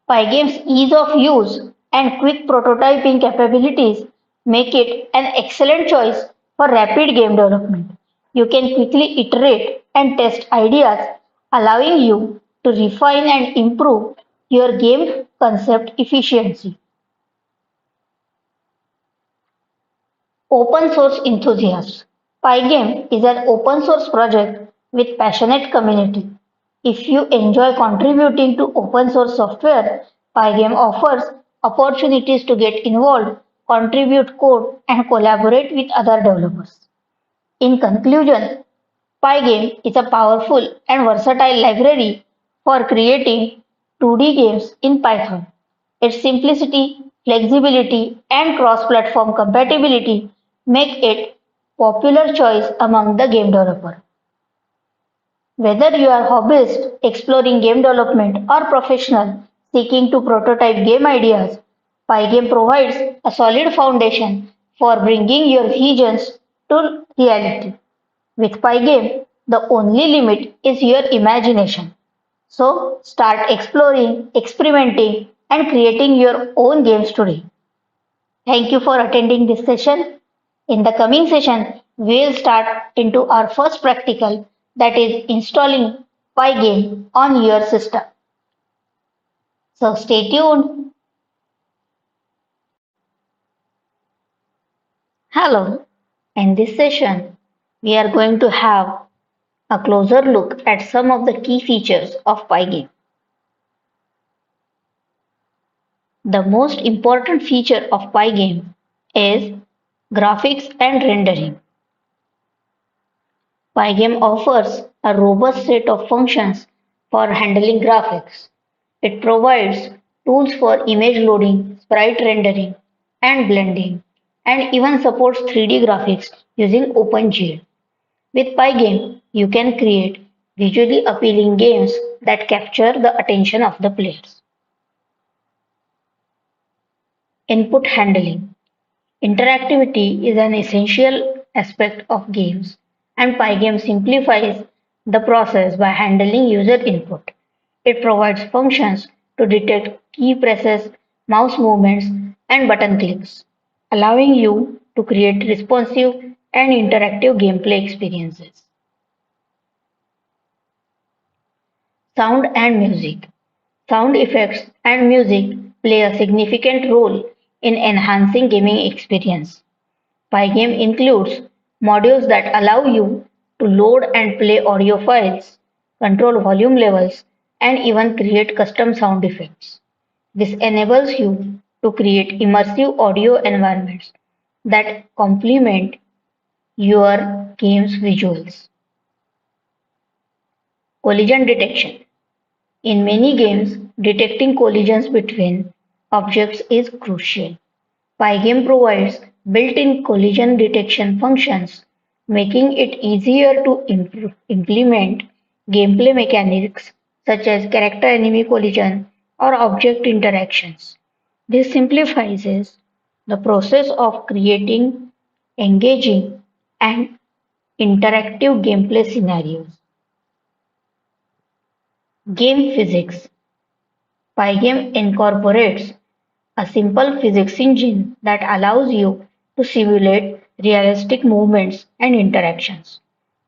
Pygame's ease of use and quick prototyping capabilities make it an excellent choice for rapid game development. You can quickly iterate and test ideas, allowing you to refine and improve your game concept efficiency. Open source enthusiasts. Pygame is an open source project with passionate community. If you enjoy contributing to open source software, Pygame offers opportunities to get involved, contribute code, and collaborate with other developers. In conclusion, Pygame is a powerful and versatile library for creating 2D games in Python. Its simplicity, flexibility, and cross-platform compatibility make it popular choice among the game developer. Whether you are hobbyist exploring game development or professional seeking to prototype game ideas, Pygame provides a solid foundation for bringing your visions to reality. With Pygame, the only limit is your imagination. So start exploring, experimenting, and creating your own games today. Thank you for attending this session. In the coming session, we'll start into our first practical, that is installing Pygame on your system. So stay tuned. Hello. In this session, we are going to have a closer look at some of the key features of Pygame. The most important feature of Pygame is graphics and rendering. Pygame offers a robust set of functions for handling graphics. It provides tools for image loading, sprite rendering, and blending, and even supports 3D graphics using OpenGL. With Pygame, you can create visually appealing games that capture the attention of the players. Input handling. Interactivity is an essential aspect of games, and Pygame simplifies the process by handling user input. It provides functions to detect key presses, mouse movements, and button clicks, allowing you to create responsive and interactive gameplay experiences. Sound and music. Sound effects and music play a significant role in enhancing gaming experience. Pygame includes modules that allow you to load and play audio files, control volume levels, and even create custom sound effects. This enables you to create immersive audio environments that complement your game's visuals. Collision detection. In many games, detecting collisions between objects is crucial. Pygame provides built-in collision detection functions, making it easier to implement gameplay mechanics such as character-enemy collision or object interactions. This simplifies the process of creating engaging and interactive gameplay scenarios. Game physics. Pygame incorporates a simple physics engine that allows you to simulate realistic movements and interactions.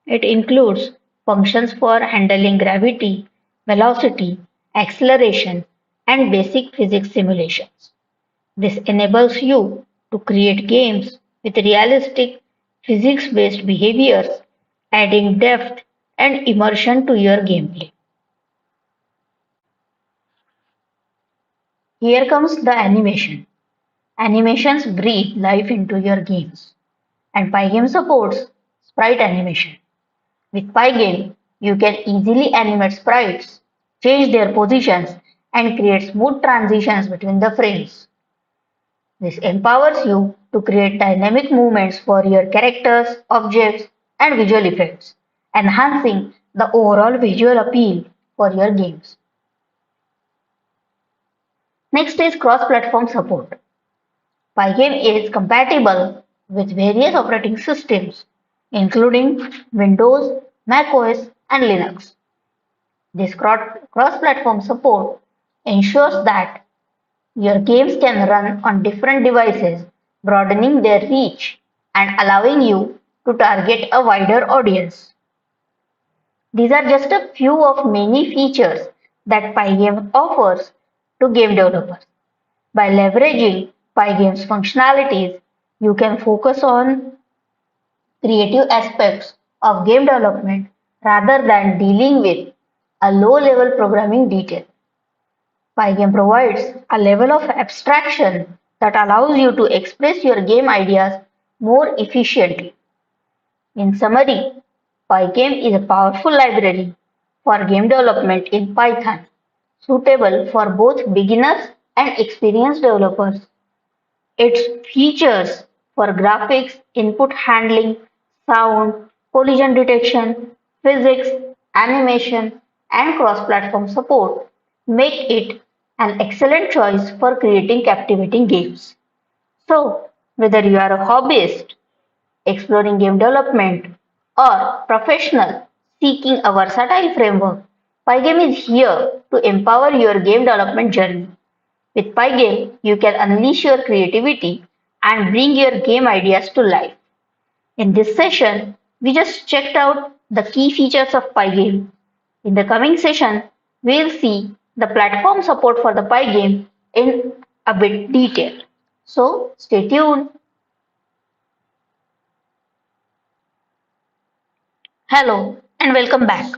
It includes functions for handling gravity, velocity, acceleration, and basic physics simulations. This enables you to create games with realistic physics-based behaviors, adding depth and immersion to your gameplay. Here comes the animation. Animations breathe life into your games, and Pygame supports sprite animation. With Pygame, you can easily animate sprites, change their positions, and create smooth transitions between the frames. This empowers you to create dynamic movements for your characters, objects, and visual effects, enhancing the overall visual appeal for your games. Next is cross-platform support. Pygame is compatible with various operating systems, including Windows, macOS, and Linux. This cross-platform support ensures that your games can run on different devices, broadening their reach and allowing you to target a wider audience. These are just a few of many features that Pygame offers to game developers. By leveraging Pygame's functionalities, you can focus on creative aspects of game development rather than dealing with a low-level programming detail. Pygame provides a level of abstraction that allows you to express your game ideas more efficiently. In summary, Pygame is a powerful library for game development in Python, suitable for both beginners and experienced developers. Its features for graphics, input handling, sound, collision detection, physics, animation, and cross-platform support make it an excellent choice for creating captivating games. So, whether you are a hobbyist exploring game development or professional seeking a versatile framework, Pygame is here to empower your game development journey. With Pygame, you can unleash your creativity and bring your game ideas to life. In this session, we just checked out the key features of Pygame. In the coming session, we'll see the platform support for the Pygame in a bit detail. So stay tuned. Hello and welcome back.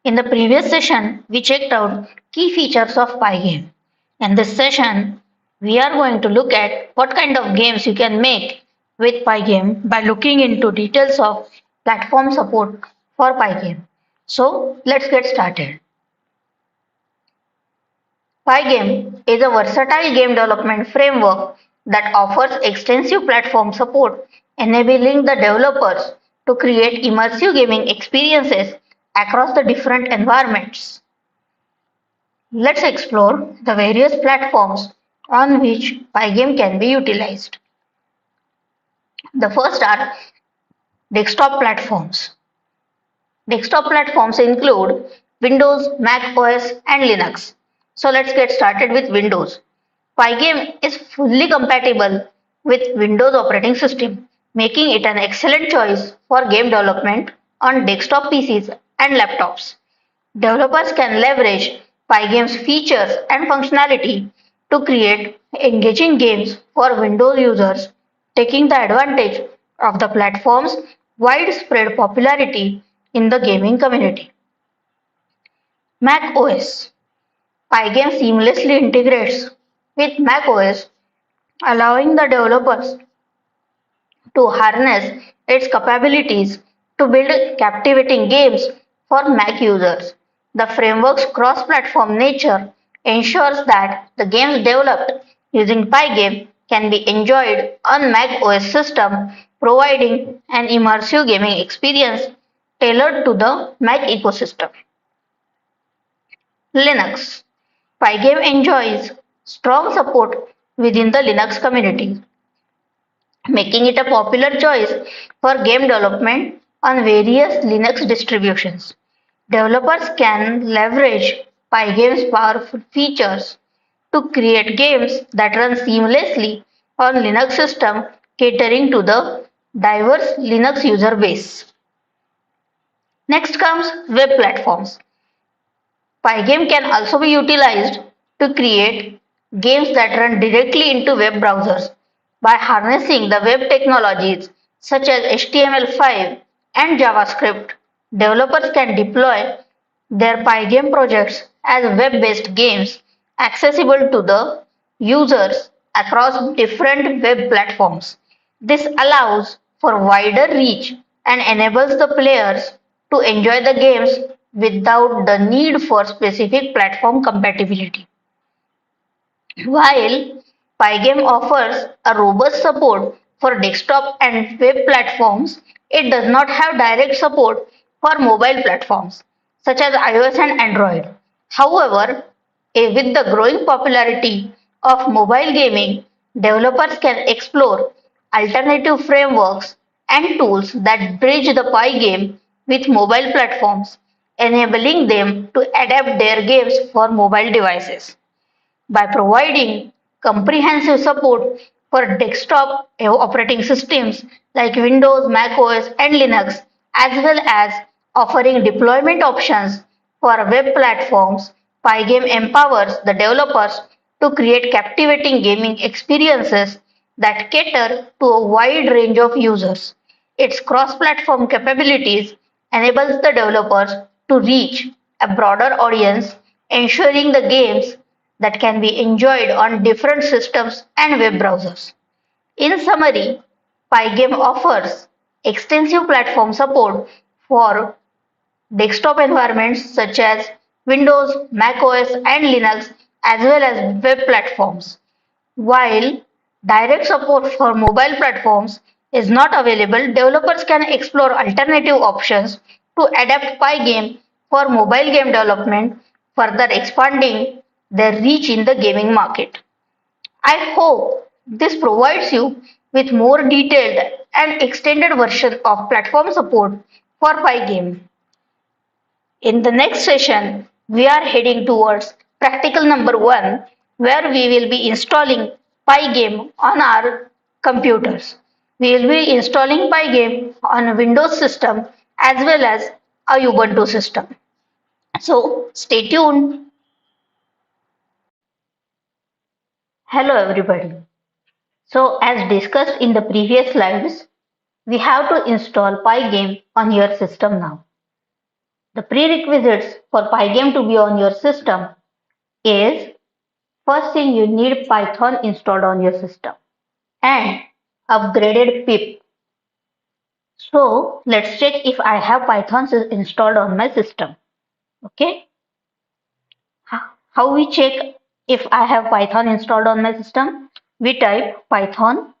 In the previous session, we checked out key features of Pygame. In this session, we are going to look at what kind of games you can make with Pygame by looking into details of platform support for Pygame. So let's get started. Pygame is a versatile game development framework that offers extensive platform support, enabling the developers to create immersive gaming experiences across the different environments. Let's explore the various platforms on which Pygame can be utilized. The first are desktop platforms. Desktop platforms include Windows, Mac OS, and Linux. So let's get started with Windows. Pygame is fully compatible with Windows operating system, making it an excellent choice for game development on desktop PCs and laptops. Developers can leverage Pygame's features and functionality to create engaging games for Windows users, taking the advantage of the platform's widespread popularity in the gaming community. Mac OS Pygame seamlessly integrates with Mac OS, allowing the developers to harness its capabilities to build captivating games for Mac users. The framework's cross-platform nature ensures that the games developed using Pygame can be enjoyed on Mac OS system, providing an immersive gaming experience tailored to the Mac ecosystem. Linux Pygame enjoys strong support within the Linux community, making it a popular choice for game development on various Linux distributions. Developers can leverage Pygame's powerful features to create games that run seamlessly on Linux system, catering to the diverse Linux user base. Next comes web platforms. Pygame can also be utilized to create games that run directly into web browsers by harnessing the web technologies such as HTML5 and JavaScript. Developers can deploy their Pygame projects as web-based games accessible to the users across different web platforms. This allows for wider reach and enables the players to enjoy the games without the need for specific platform compatibility. While Pygame offers a robust support for desktop and web platforms, it does not have direct support for mobile platforms such as iOS and Android. However, with the growing popularity of mobile gaming, developers can explore alternative frameworks and tools that bridge the Pygame with mobile platforms, enabling them to adapt their games for mobile devices. By providing comprehensive support for desktop operating systems like Windows, Mac OS, and Linux, as well as offering deployment options for web platforms, Pygame empowers the developers to create captivating gaming experiences that cater to a wide range of users. Its cross-platform capabilities enables the developers to reach a broader audience, ensuring the games that can be enjoyed on different systems and web browsers. In summary, Pygame offers extensive platform support for desktop environments such as Windows, Mac OS, and Linux, as well as web platforms. While direct support for mobile platforms is not available, developers can explore alternative options to adapt Pygame for mobile game development, further expanding their reach in the gaming market. I hope this provides you with more detailed and extended version of platform support for Pygame. In the next session, we are heading towards practical number 1, where we will be installing Pygame on our computers. We will be installing Pygame on a Windows system as well as a Ubuntu system. So stay tuned. Hello everybody. So as discussed in the previous slides, we have to install Pygame on your system now. The prerequisites for Pygame to be on your system is, first thing, you need Python installed on your system and upgraded pip. So let's check if I have Python installed on my system. Okay. How we check if I have Python installed on my system? We type Python,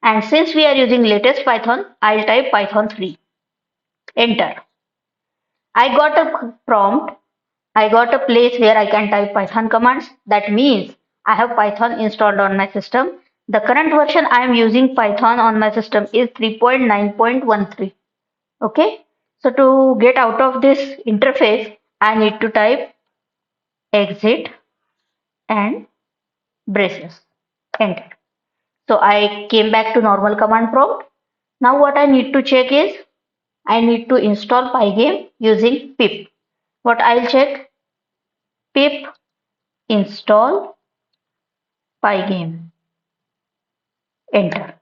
and since we are using latest Python, I'll type Python 3. Enter. I got a prompt. I got a place where I can type Python commands. That means I have Python installed on my system. The current version I am using Python on my system is 3.9.13. Okay. So to get out of this interface, I need to type exit and braces. Enter. So I came back to normal command prompt. Now what I need to check is I need to install Pygame using pip. What I'll check? Pip install Pygame. Enter.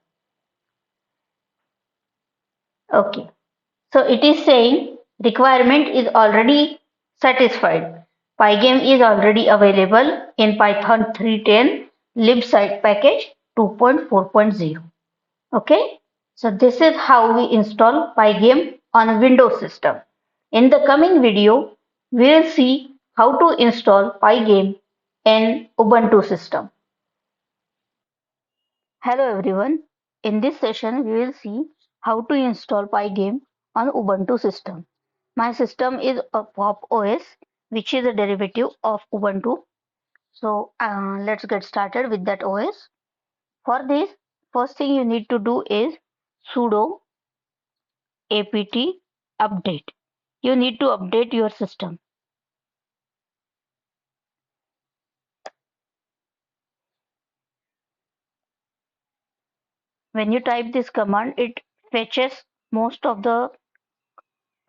Okay. So it is saying requirement is already satisfied. Pygame is already available in Python 3.10 libsite package 2.4.0. Okay. So this is how we install Pygame on a Windows system. In the coming video, we will see how to install Pygame in Ubuntu system. Hello everyone. In this session, we will see how to install Pygame on Ubuntu system. My system is a Pop OS, which is a derivative of Ubuntu. So let's get started with that OS. For this, first thing you need to do is sudo apt update. You need to update your system. When you type this command, it fetches most of the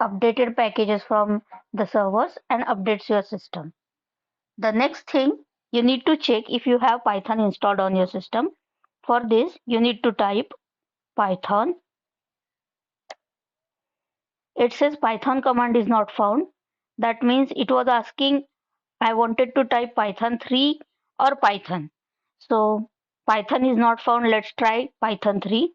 updated packages from the servers and updates your system. The next thing, you need to check if you have Python installed on your system. For this, you need to type Python. It says Python command is not found. That means it was asking I wanted to type Python 3 or Python. So Python is not found. Let's try Python 3.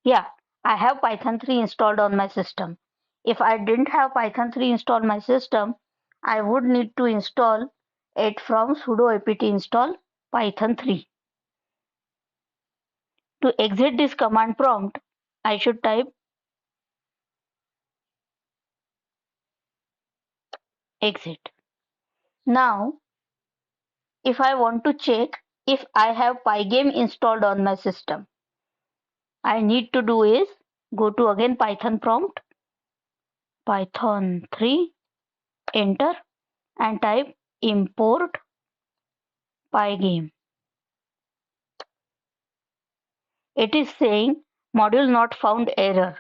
Yeah, I have Python 3 installed on my system. If I didn't have Python 3 installed on my system, I would need to install it from sudo apt install Python 3. To exit this command prompt, I should type exit. Now, if I want to check if I have Pygame installed on my system, I need to do is go to again Python prompt, Python 3, enter and type import Pygame. It is saying module not found error.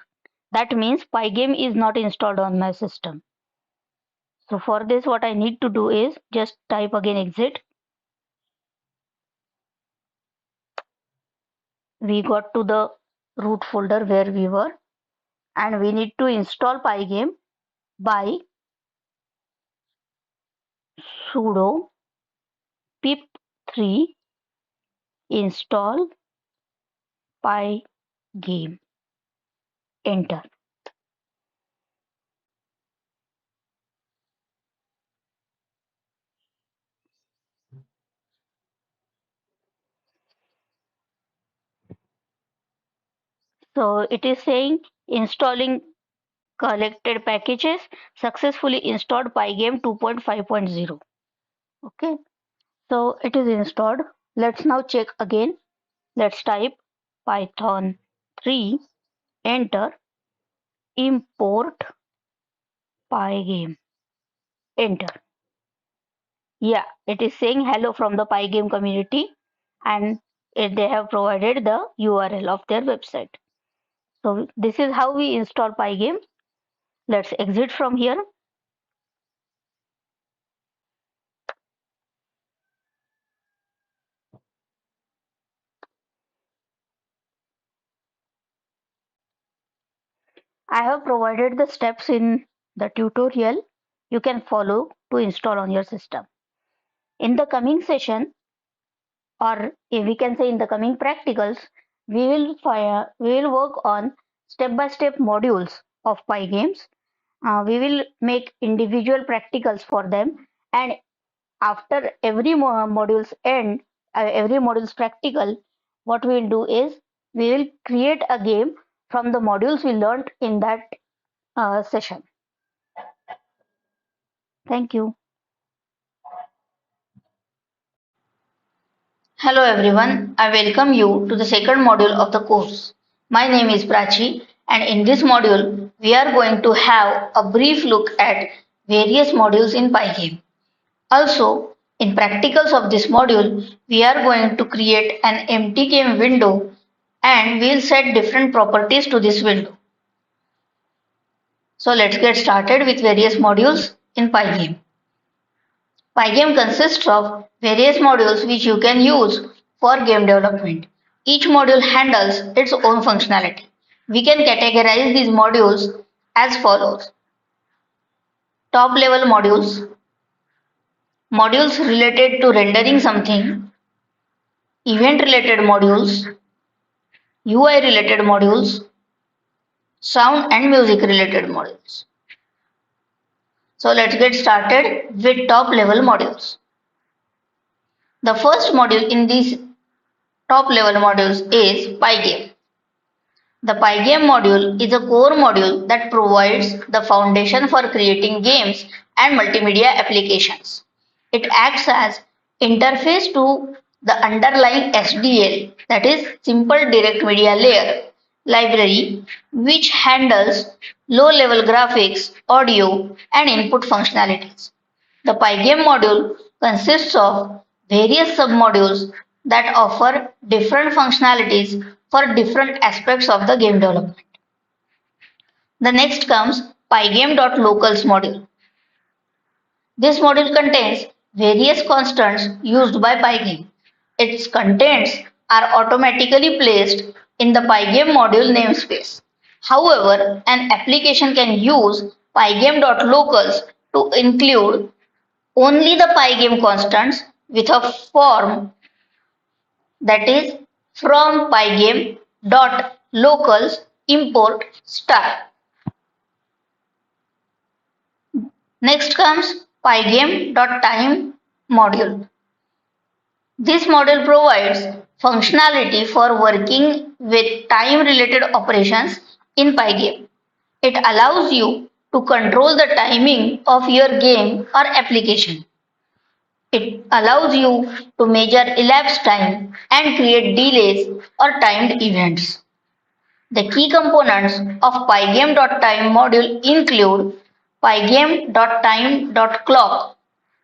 That means Pygame is not installed on my system. So for this, what I need to do is just type again exit. We got to the root folder where we were, and we need to install Pygame by sudo pip3 install Pygame. Enter. So it is saying installing collected packages successfully installed Pygame 2.5.0. Okay, so it is installed. Let's now check again. Let's type Python 3, enter, import Pygame, enter. Yeah, it is saying hello from the Pygame community, and they have provided the URL of their website. So this is how we install Pygame. Let's exit from here. I have provided the steps in the tutorial you can follow to install on your system. In the coming session, or if we can say in the coming practicals, we will work on step-by-step modules of Pygames. We will make individual practicals for them, and after every module's end, every module's practical, what we will do is we will create a game from the modules we learned in that session. Thank you. Hello everyone, I welcome you to the second module of the course. My name is Prachi, and in this module we are going to have a brief look at various modules in Pygame. Also, in practicals of this module, we are going to create an empty game window and we'll set different properties to this window. So let's get started with various modules in Pygame. Pygame consists of various modules which you can use for game development. Each module handles its own functionality. We can categorize these modules as follows. Top level modules, modules related to rendering something, event related modules, UI related modules, sound and music related modules. So let's get started with top level modules. The first module in these top level modules is Pygame. The Pygame module is a core module that provides the foundation for creating games and multimedia applications. It acts as interface to the underlying SDL, that is Simple Direct Media Layer library, which handles low-level graphics, audio, and input functionalities. The Pygame module consists of various submodules that offer different functionalities for different aspects of the game development. The next comes Pygame.locals module. This module contains various constants used by Pygame. Its contents are automatically placed in the Pygame module namespace. However, an application can use Pygame.locals to include only the Pygame constants with a form, that is from Pygame.locals import star. Next comes Pygame.time module. This module provides functionality for working with time-related operations in Pygame. It allows you to control the timing of your game or application. It allows you to measure elapsed time and create delays or timed events. The key components of Pygame.time module include Pygame.time.clock.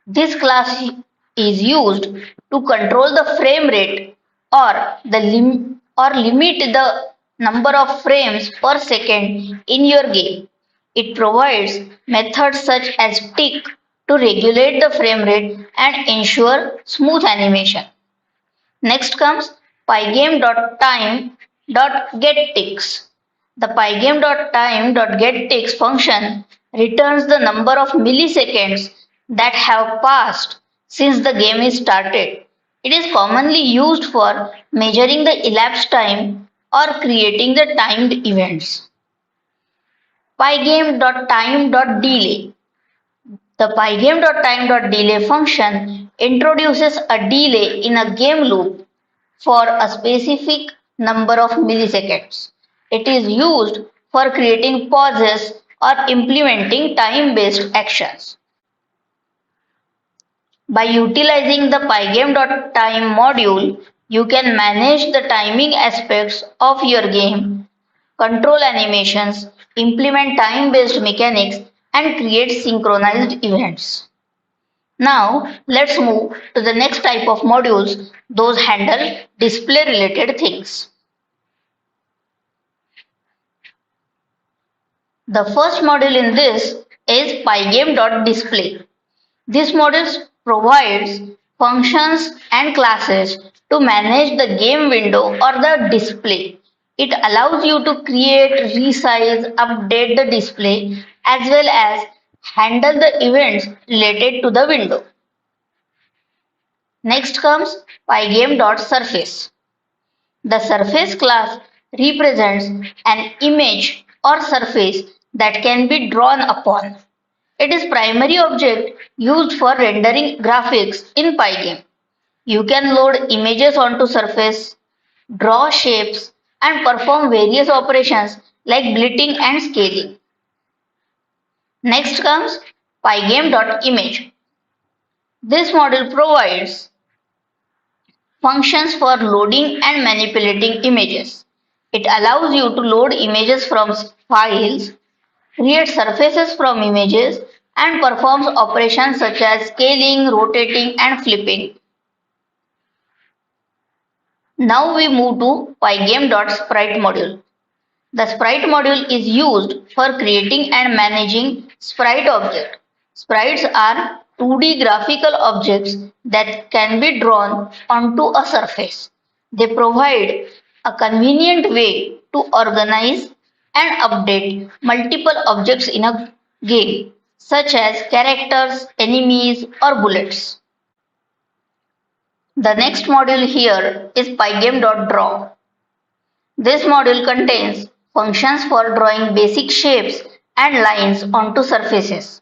This class is used to control the frame rate or limit the number of frames per second in your game. It provides methods such as tick to regulate the frame rate and ensure smooth animation. Next comes Pygame.time.getTicks. The Pygame.time.getTicks function returns the number of milliseconds that have passed since the game is started. It is commonly used for measuring the elapsed time or creating the timed events. Pygame.time.delay. The Pygame.time.delay function introduces a delay in a game loop for a specific number of milliseconds. It is used for creating pauses or implementing time-based actions. By utilizing the Pygame.time module, you can manage the timing aspects of your game, control animations, implement time-based mechanics, and create synchronized events. Now, let's move to the next type of modules, those handle display related things. The first module in this is Pygame.display. This module provides functions and classes to manage the game window or the display. It allows you to create, resize, update the display as well as handle the events related to the window. Next comes Pygame.surface. The surface class represents an image or surface that can be drawn upon. It is primary object used for rendering graphics in Pygame. You can load images onto surface, draw shapes, and perform various operations like blitting and scaling. Next comes Pygame.image. This module provides functions for loading and manipulating images. It allows you to load images from files, create surfaces from images, and performs operations such as scaling, rotating, and flipping. Now we move to Pygame.sprite module. The sprite module is used for creating and managing sprite objects. Sprites are 2D graphical objects that can be drawn onto a surface. They provide a convenient way to organize and update multiple objects in a game, such as characters, enemies, or bullets. The next module here is pygame.draw. This module contains functions for drawing basic shapes and lines onto surfaces.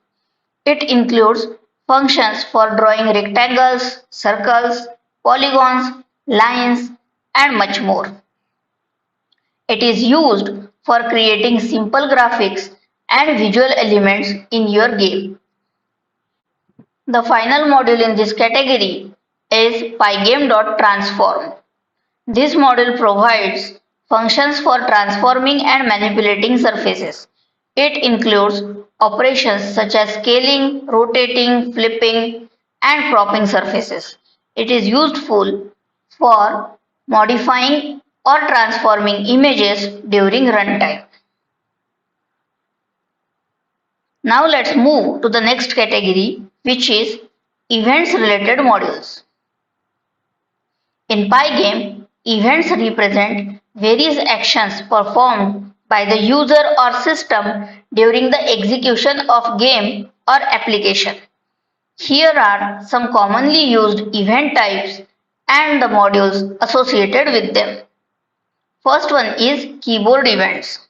It includes functions for drawing rectangles, circles, polygons, lines, and much more. It is used for creating simple graphics and visual elements in your game. The final module in this category is pygame.transform. This module provides functions for transforming and manipulating surfaces. It includes operations such as scaling, rotating, flipping, and cropping surfaces. It is useful for modifying or transforming images during runtime. Now let's move to the next category, which is events related modules. In Pygame, events represent various actions performed by the user or system during the execution of game or application. Here are some commonly used event types and the modules associated with them. First one is keyboard events.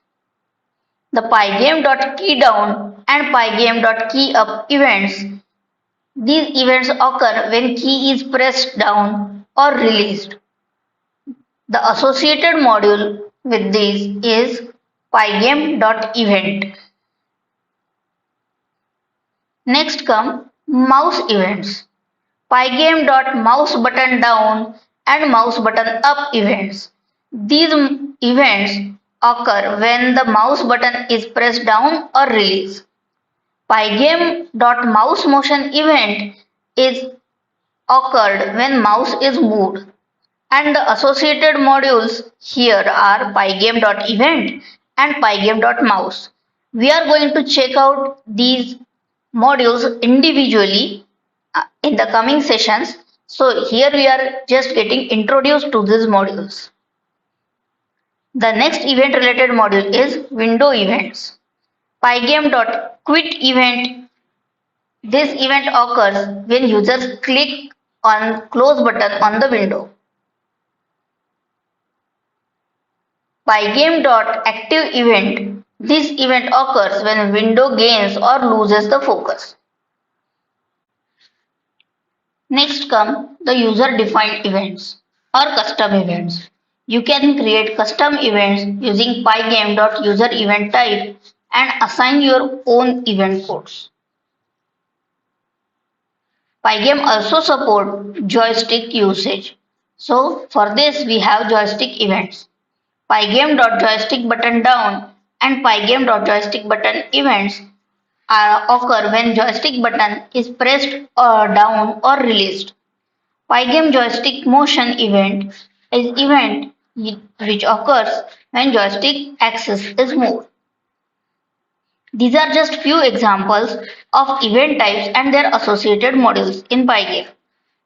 The pygame.keyDown and pygame.keyUp events. These events occur when key is pressed down or released. The associated module with these is pygame.event. Next come mouse events. Pygame.mouse button down and mouse button up events. These events occur when the mouse button is pressed down or released. Pygame.mouse motion event is occurred when mouse is moved. And the associated modules here are pygame.event and pygame.mouse. We are going to check out these modules individually in the coming sessions. So here we are just getting introduced to these modules. The next event related module is window events. Pygame.quit event. This event occurs when users click on close button on the window. Pygame.active event. This event occurs when window gains or loses the focus. Next come the user defined events or custom events. You can create custom events using pygame.userEventType and assign your own event codes. Pygame also supports joystick usage. So for this we have joystick events. Pygame.joystick button down and pygame.joystick button events occur when joystick button is pressed down or released. Pygame joystick motion event is event which occurs when joystick axis is moved. These are just few examples of event types and their associated modules in Pygame.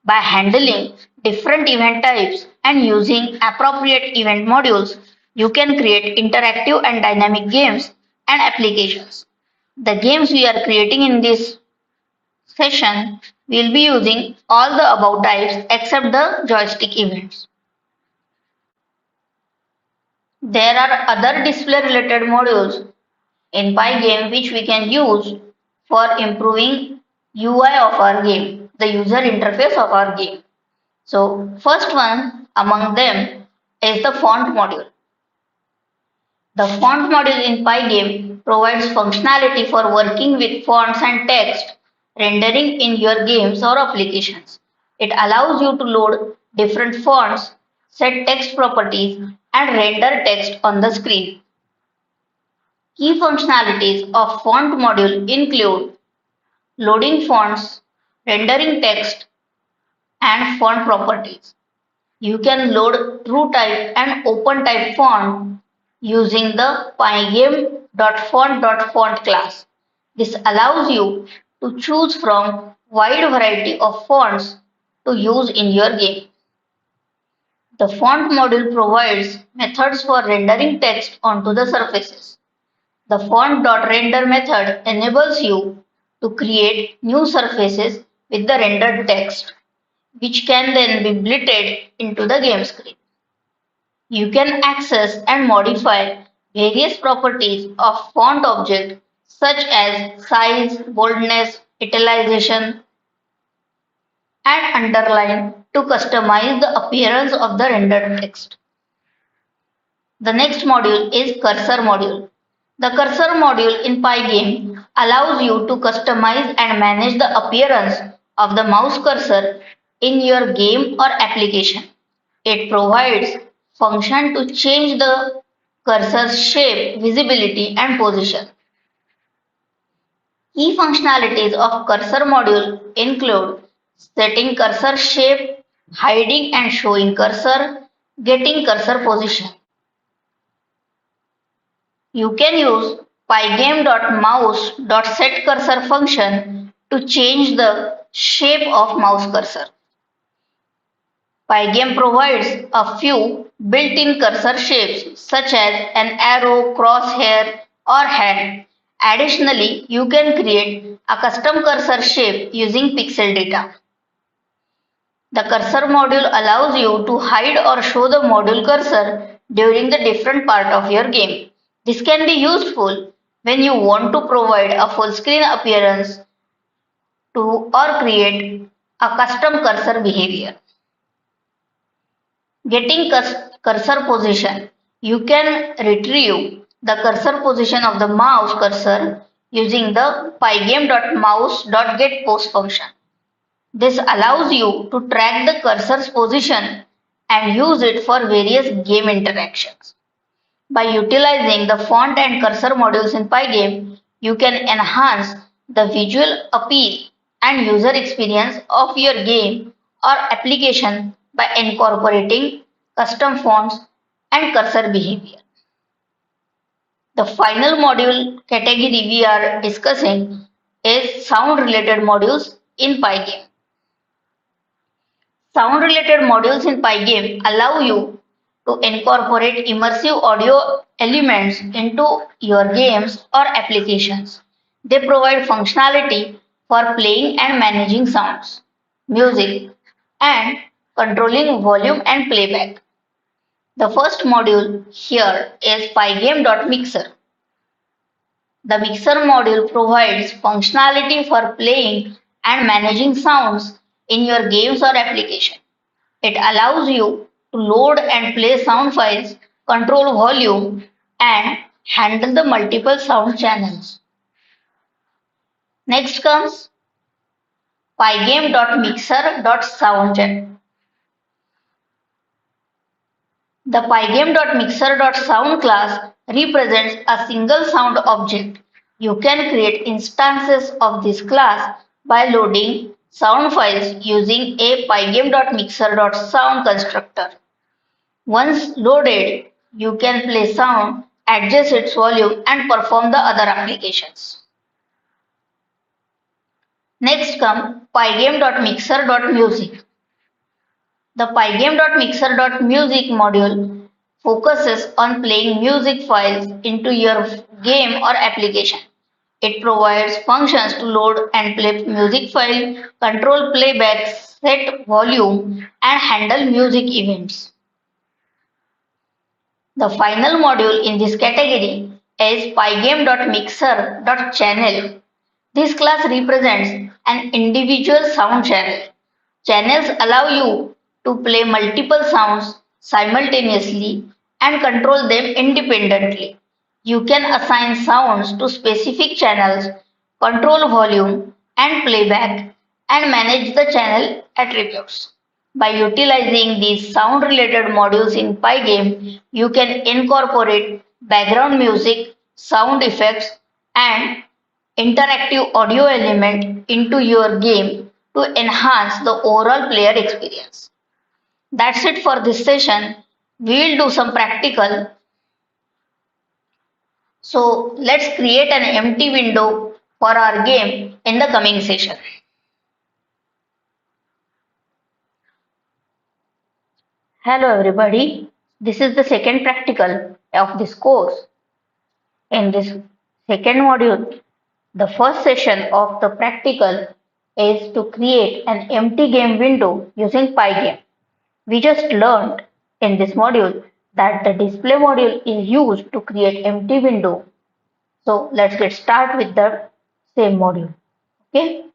By handling different event types and using appropriate event modules, you can create interactive and dynamic games and applications. The games we are creating in this session will be using all the above types except the joystick events. There are other display related modules in Pygame which we can use for improving UI of our game, the user interface of our game. So first one among them is the font module. The font module in Pygame provides functionality for working with fonts and text rendering in your games or applications. It allows you to load different fonts, set text properties, and render text on the screen. Key functionalities of font module include loading fonts, rendering text, and font properties. You can load true type and open type font using the pygame.font.font class. This allows you to choose from wide variety of fonts to use in your game. The font module provides methods for rendering text onto the surfaces. The font.render method enables you to create new surfaces with the rendered text, which can then be blitted into the game screen. You can access and modify various properties of font object such as size, boldness, italicization, and underline to customize the appearance of the rendered text. The next module is Cursor module. The Cursor module in Pygame allows you to customize and manage the appearance of the mouse cursor in your game or application. It provides function to change the cursor's shape, visibility, and position. Key functionalities of Cursor module include setting cursor shape, hiding and showing cursor, getting cursor position. You can use pygame.mouse.setCursor function to change the shape of mouse cursor. Pygame provides a few built-in cursor shapes such as an arrow, crosshair, or hand. Additionally, you can create a custom cursor shape using pixel data. The cursor module allows you to hide or show the module cursor during the different part of your game. This can be useful when you want to provide a full screen appearance to or create a custom cursor behavior. Getting cursor position. You can retrieve the cursor position of the mouse cursor using the pygame.mouse.getPost function. This allows you to track the cursor's position and use it for various game interactions. By utilizing the font and cursor modules in Pygame, you can enhance the visual appeal and user experience of your game or application by incorporating custom fonts and cursor behavior. The final module category we are discussing is sound related modules in Pygame. Sound related modules in Pygame allow you to incorporate immersive audio elements into your games or applications. They provide functionality for playing and managing sounds, music, and controlling volume and playback. The first module here is Pygame.mixer. The mixer module provides functionality for playing and managing sounds in your games or application. It allows you to load and play sound files, control volume, and handle the multiple sound channels. Next comes pygame.mixer.sound. The pygame.mixer.sound class represents a single sound object. You can create instances of this class by loading sound files using a pygame.mixer.sound constructor. Once loaded, you can play sound, adjust its volume, and perform the other applications. Next comes pygame.mixer.music. The pygame.mixer.music module focuses on playing music files into your game or application. It provides functions to load and play music file, control playback, set volume, and handle music events. The final module in this category is pygame.mixer.channel. This class represents an individual sound channel. Channels allow you to play multiple sounds simultaneously and control them independently. You can assign sounds to specific channels, control volume and playback, and manage the channel attributes. By utilizing these sound related modules in Pygame, you can incorporate background music, sound effects, and interactive audio element into your game to enhance the overall player experience. That's it for this session. We'll do some practical So let's create an empty window for our game in the coming session. Hello everybody, this is the second practical of this course. In this second module, the first session of the practical is to create an empty game window using Pygame. We just learned in this module that the display module is used to create empty window. So let's get started with the same module. Okay.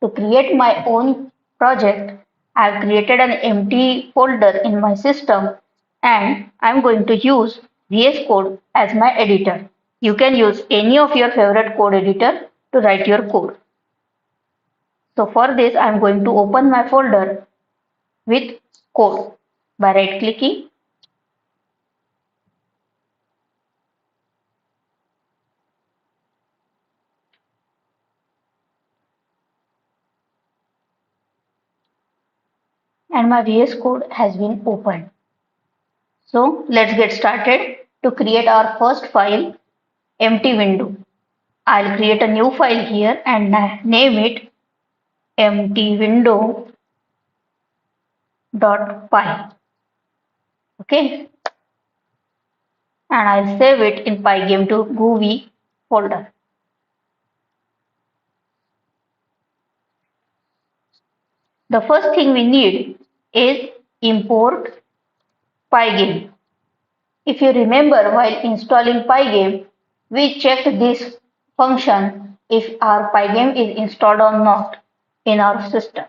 To create my own project, I've created an empty folder in my system and I'm going to use VS Code as my editor. You can use any of your favorite code editor to write your code. So for this, I'm going to open my folder with code by right clicking and my VS Code has been opened. So let's get started to create our first file, empty window. I'll create a new file here and name it empty window.py. Okay, and I'll save it in Pygame to Groovy folder. The first thing we need is import Pygame. If you remember, while installing Pygame, we checked this function if our Pygame is installed or not in our system.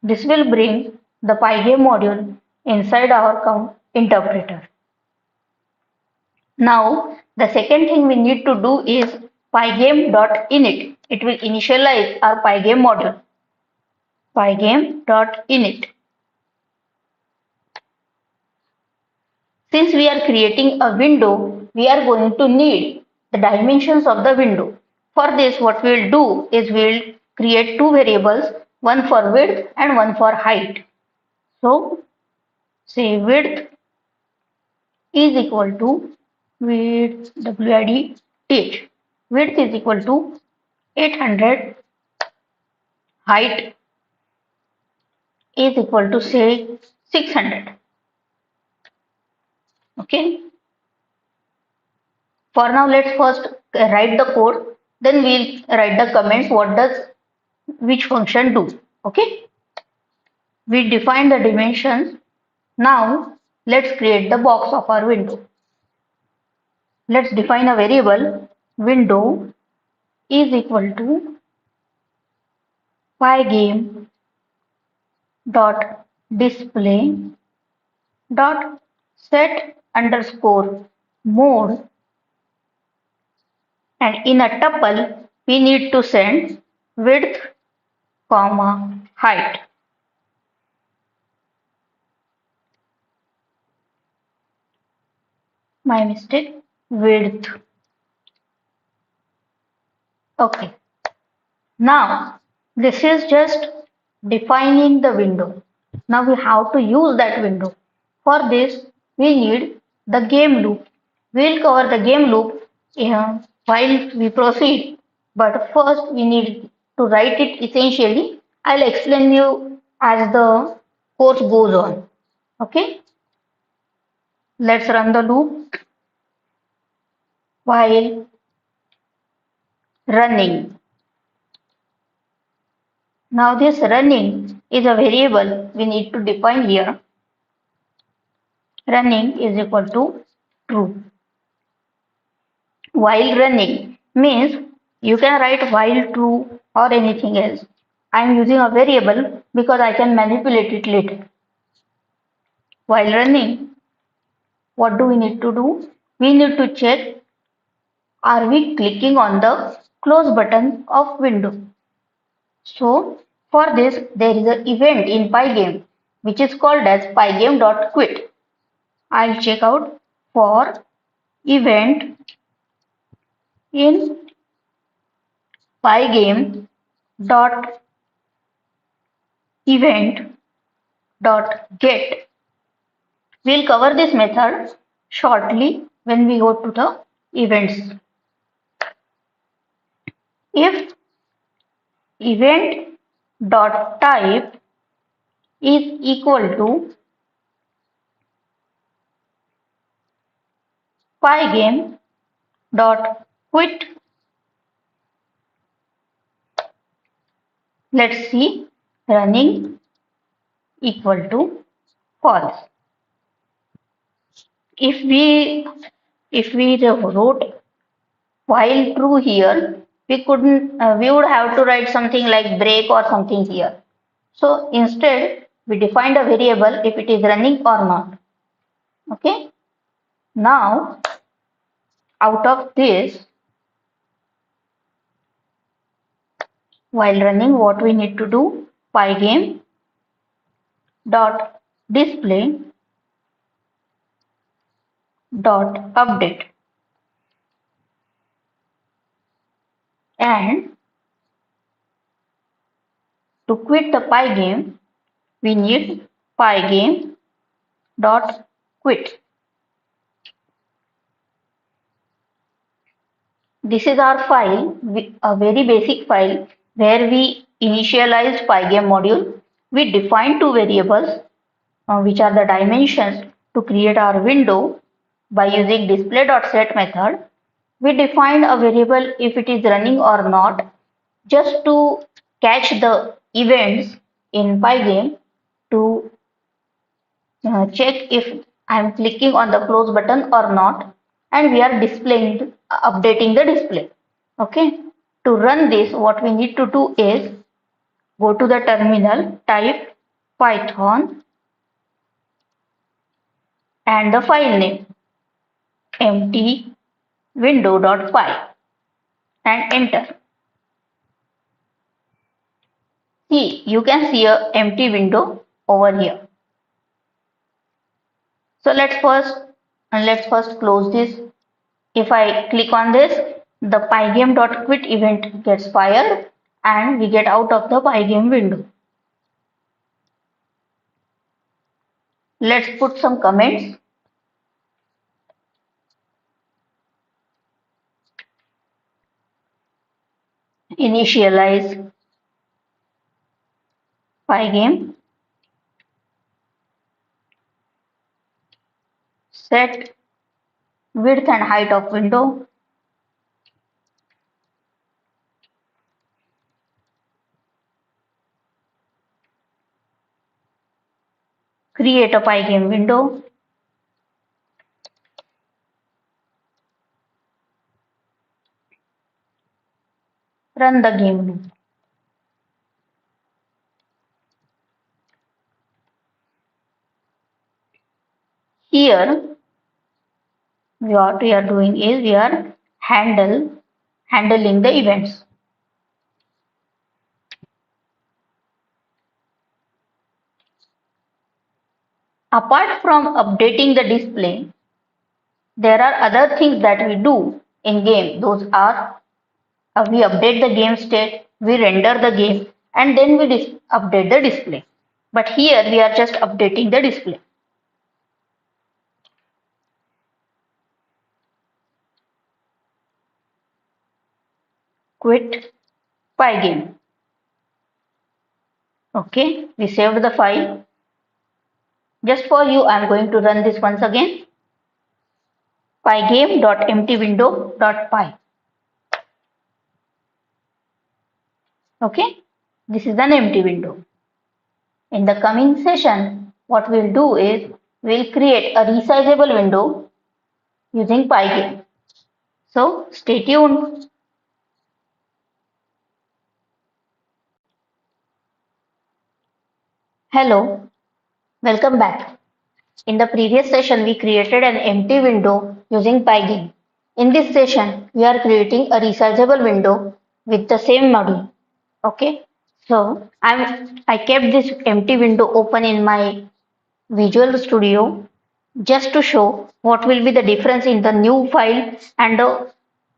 This will bring the Pygame module inside our interpreter. Now, the second thing we need to do is pygame.init. It will initialize our Pygame module. Pygame.init. Since we are creating a window, we are going to need the dimensions of the window. For this, what we will do is we will create two variables, one for width and one for height. So, say width is equal to width width width is equal to 800, height is equal to say 600. Okay, for now let's first write the code, then we'll write the comments what does which function do. Okay, we define the dimensions. Now let's create the box of our window. Let's define a variable window is equal to pygame dot display dot set underscore mode, and in a tuple we need to send width comma height. My mistake, width. Okay, now this is just defining the window. Now we have to use that window. For this we need the game loop. We'll cover the game loop while we proceed, but first we need to write it essentially. I'll explain you as the course goes on. Okay, let's run the loop while running. Now this running is a variable we need to define here. Running is equal to true. While running means you can write while true or anything else. I am using a variable because I can manipulate it later. While running, what do we need to do? We need to check, are we clicking on the close button of window. So for this there is an event in Pygame which is called as pygame.quit. I'll check out for event in pygame dot event dot get. We'll cover this method shortly when we go to the events. If event dot type is equal to pygame dot quit, let's see, running equal to false. If we wrote while true here, we would have to write something like break or something here. So instead we defined a variable if it is running or not. Okay. Now out of this, while running, what we need to do, pygame dot display dot update, and to quit the pygame we need pygame dot quit. This is our file, a very basic file where we initialize pygame module. We define two variables which are the dimensions to create our window by using display.set method. We define a variable if it is running or not just to catch the events in Pygame to check if I am clicking on the close button or not, and we are displaying, updating the display. Okay. To run this, what we need to do is go to the terminal, type Python and the file name empty window.py and enter. See, you can see a empty window over here. So let's first close this. If I click on this, the pygame.quit event gets fired and we get out of the pygame window. Let's put some comments. Initialize pygame, set width and height of window, create a pygame window, run the game loop. Here, what we are doing is we are handling the events. Apart from updating the display, there are other things that we do in game. Those are we update the game state, we render the game, and then we update the display. But here we are just updating the display. Quit pygame. Okay, we saved the file. Just for you, I am going to run this once again. Pygame.emptywindow.py. Okay, this is an empty window. In the coming session, what we'll do is we'll create a resizable window using Pygame. So stay tuned. Hello, welcome back. In the previous session, we created an empty window using Pygame. In this session, we are creating a resizable window with the same module. Okay, so I kept this empty window open in my Visual Studio just to show what will be the difference in the new file and the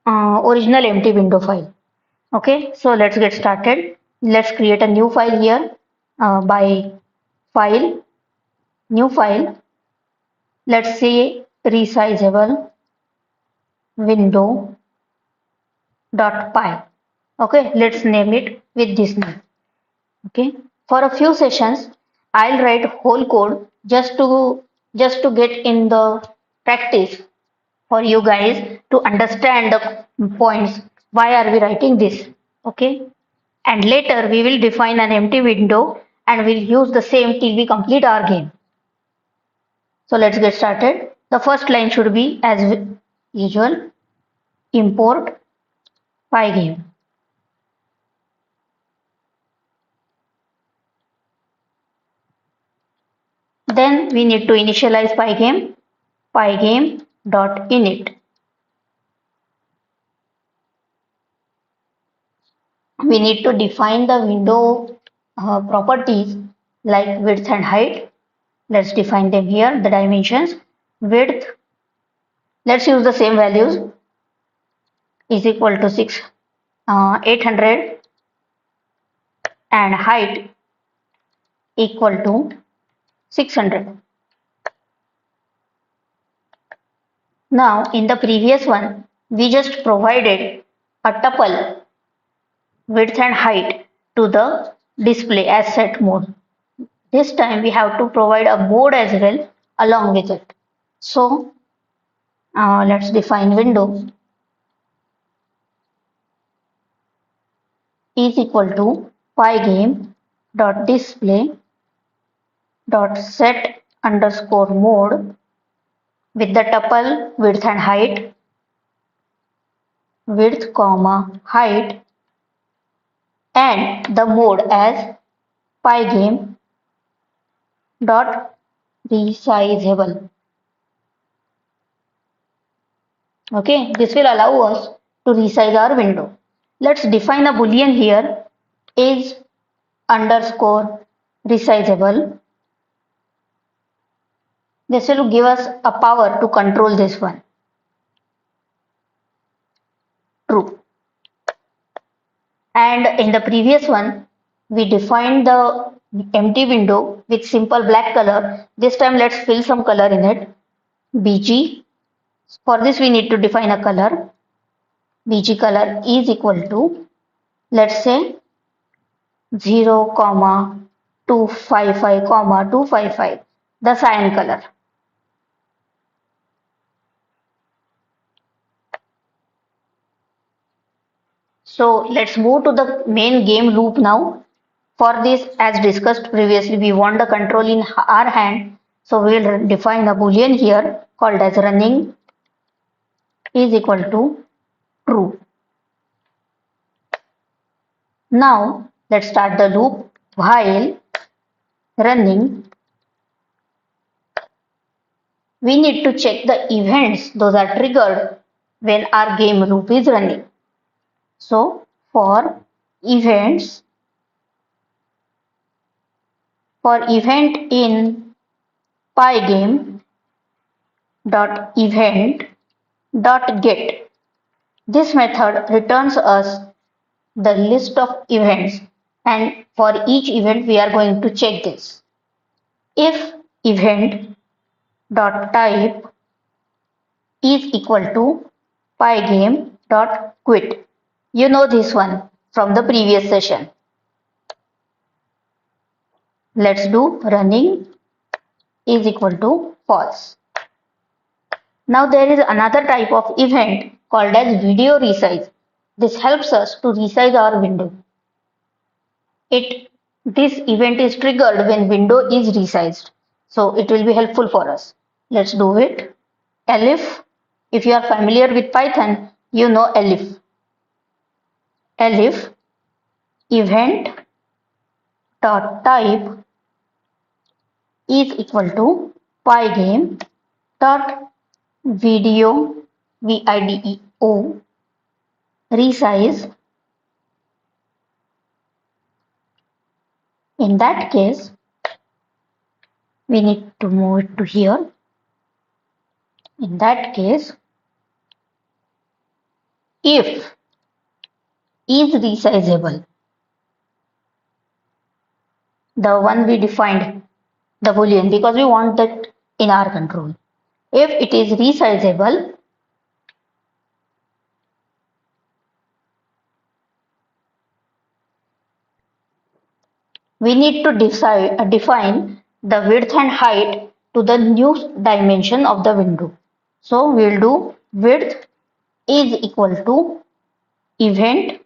original empty window file. Okay, so let's get started. Let's create a new file here by file, new file. Let's say resizable. window dot py. Okay, let's name it with this name. Okay, for a few sessions, I'll write whole code just to get in the practice for you guys to understand the points. Why are we writing this? Okay, and later we will define an empty window and we'll use the same till we complete our game. So let's get started. The first line should be as usual import pygame. Then we need to initialize pygame.init. We need to define the window properties like width and height. Let's define them here. The dimensions, width, let's use the same values, is equal to 800, and height equal to 600. Now in the previous one, we just provided a tuple width and height to the display as set mode. This time we have to provide a mode as well along with it. So let's define window is equal to pygame dot display dot set underscore mode with the tuple width and height, width comma height, and the mode as pygame dot resizable. Okay, this will allow us to resize our window. Let's define a boolean here is underscore resizable. This will give us a power to control this one. True. And in the previous one, we defined the empty window with simple black color. This time let's fill some color in it. BG. For this we need to define a color. BG color is equal to, let's say 0, 255, 255, the cyan color. So let's move to the main game loop now. For this, as discussed previously, we want the control in our hand. So we will define a boolean here called as running is equal to true. Now let's start the loop. While running, we need to check the events those are triggered when our game loop is running. So for events, for event in pygame dot event dot get, this method returns us the list of events, and for each event we are going to check this. If event dot type is equal to pygame dot quit. You know this one from the previous session. Let's do running is equal to false. Now there is another type of event called as video resize. This helps us to resize our window. This event is triggered when window is resized. So it will be helpful for us. Let's do it. Elif. If you are familiar with Python, you know elif. Elif event dot type is equal to pygame dot video video resize. In that case, we need to move it to here. In that case, if is resizable, the one we defined, the boolean, because we want that in our control. If it is resizable, we need to define the width and height to the new dimension of the window. So we'll do width is equal to event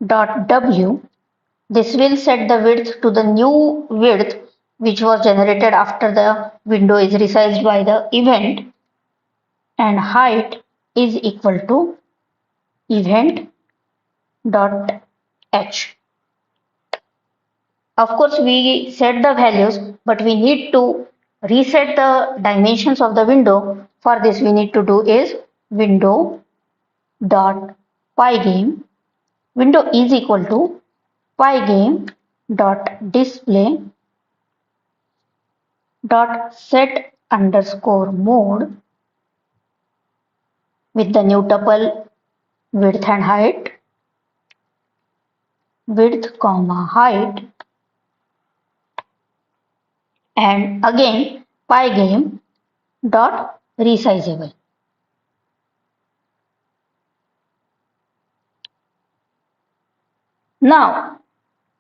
dot w. This will set the width to the new width which was generated after the window is resized by the event, and height is equal to event dot h. Of course, we set the values, but we need to reset the dimensions of the window. For this, we need to do is window dot pygame. Window is equal to pygame dot display dot set underscore mode with the new tuple width and height, width comma height, and again pygame dot resizable. Now,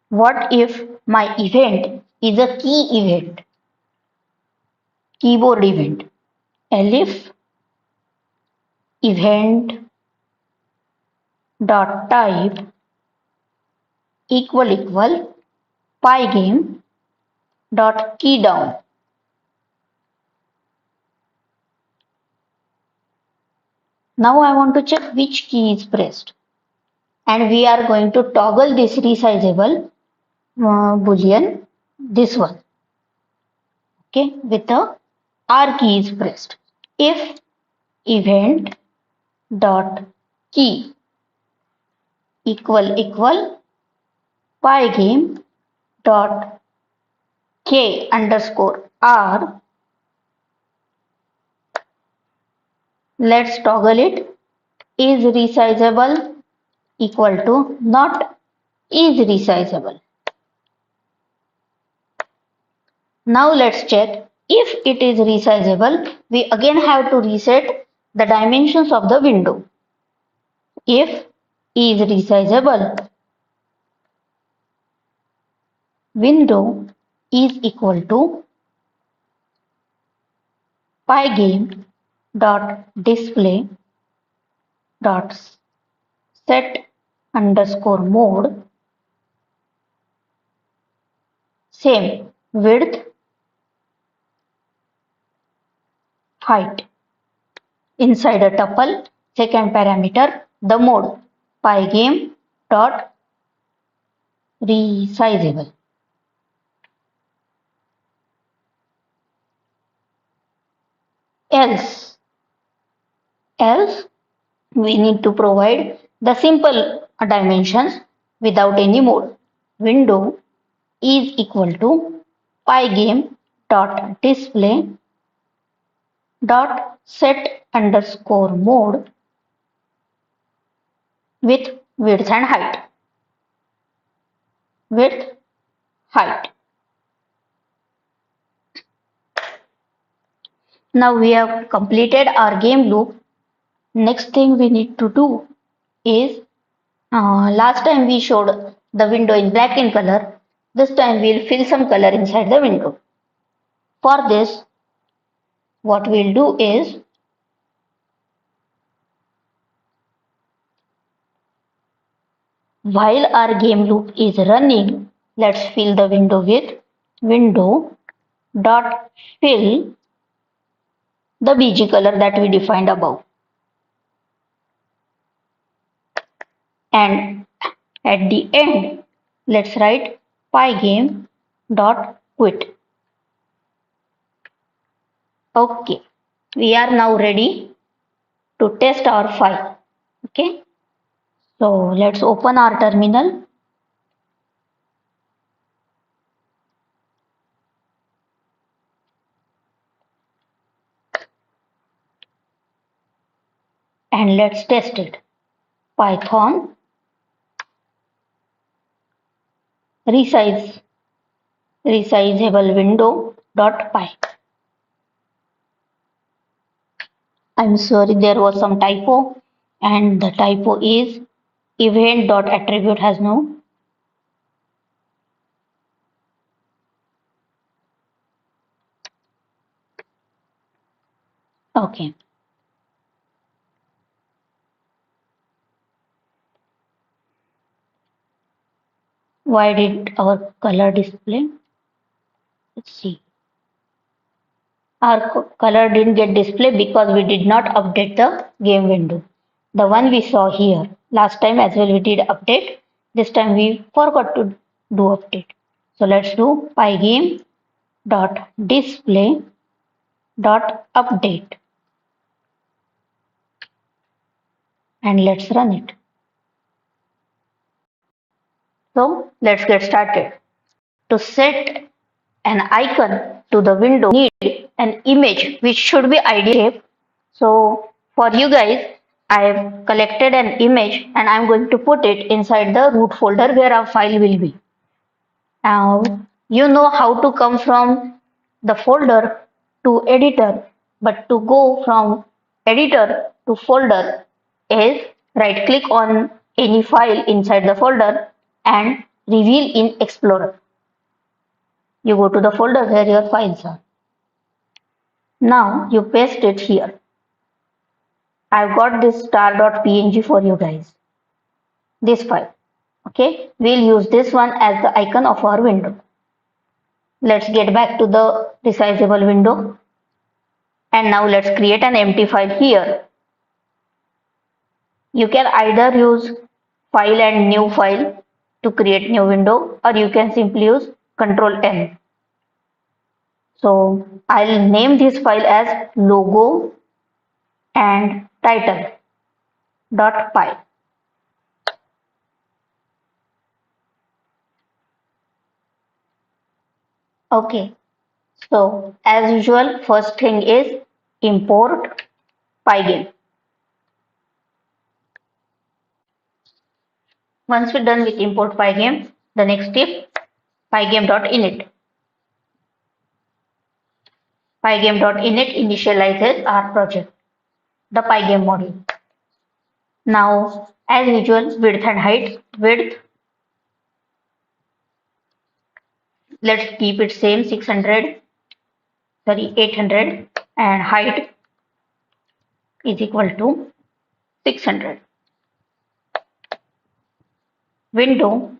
what if my event is a key event, keyboard event? Elif event dot type equal pygame dot key down. Now I want to check which key is pressed, and we are going to toggle this resizable boolean, this one, okay, with the R key is pressed. If event dot key equal pygame dot k underscore r, let's toggle it, is resizable equal to not is resizable. Now let's check if it is resizable. We again have to reset the dimensions of the window. If is resizable, window is equal to pygame dot display dot set underscore mode, same width, height. Inside a tuple, second parameter, the mode pygame dot resizable. Else we need to provide the simple dimensions without any mode. Window is equal to pygame dot display dot set underscore mode with width and height. Width, height. Now we have completed our game loop. Next thing we need to do is, last time we showed the window in black in color. This time we'll fill some color inside the window. For this, what we'll do is, while our game loop is running, let's fill the window with window dot fill the BG color that we defined above. And at the end, let's write pygame dot quit. Okay, we are now ready to test our file. Okay, so let's open our terminal. And let's test it. Python resizable window dot py. I'm sorry, there was some typo, and the typo is event dot attribute has no Okay. Why did our color display? Let's see. Our color didn't get displayed because we did not update the game window. The one we saw here. Last time as well we did update. This time we forgot to do update. So let's do pygame dot display dot update and let's run it. So let's get started. To set an icon to the window, we need an image which should be ideal shape. So for you guys, I have collected an image and I'm going to put it inside the root folder where our file will be. Now you know how to come from the folder to editor, but to go from editor to folder is right click on any file inside the folder and reveal in Explorer. You go to the folder where your files are. Now you paste it here. I've got this star.png for you guys. This file. Okay, we'll use this one as the icon of our window. Let's get back to the resizable window. And now let's create an empty file here. You can either use file and new file to create new window or you can simply use Control N. So I'll name this file as logo and title.py. Okay, so as usual, first thing is import Pygame. Once we're done with import Pygame, the next step pygame.init. Pygame.init initializes our project, the Pygame module. Now, as usual, width and height. Width, let's keep it same 800, and height is equal to 600. Window,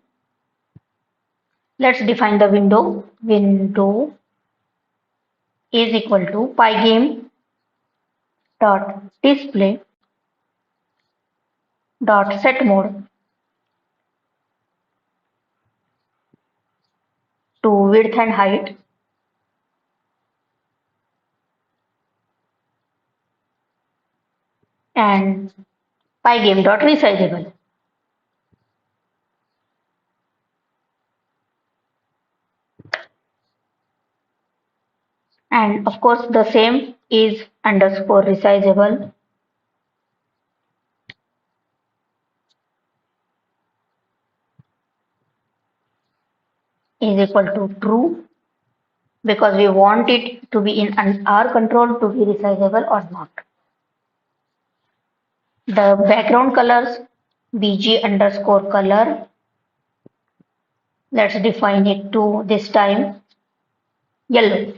let's define the window. Window is equal to pygame dot display dot set mode to width and height and pygame dot resizable. And of course the same is underscore resizable is equal to true because we want it to be in our control to be resizable or not. The background colors bg underscore color, let's define it to this time yellow.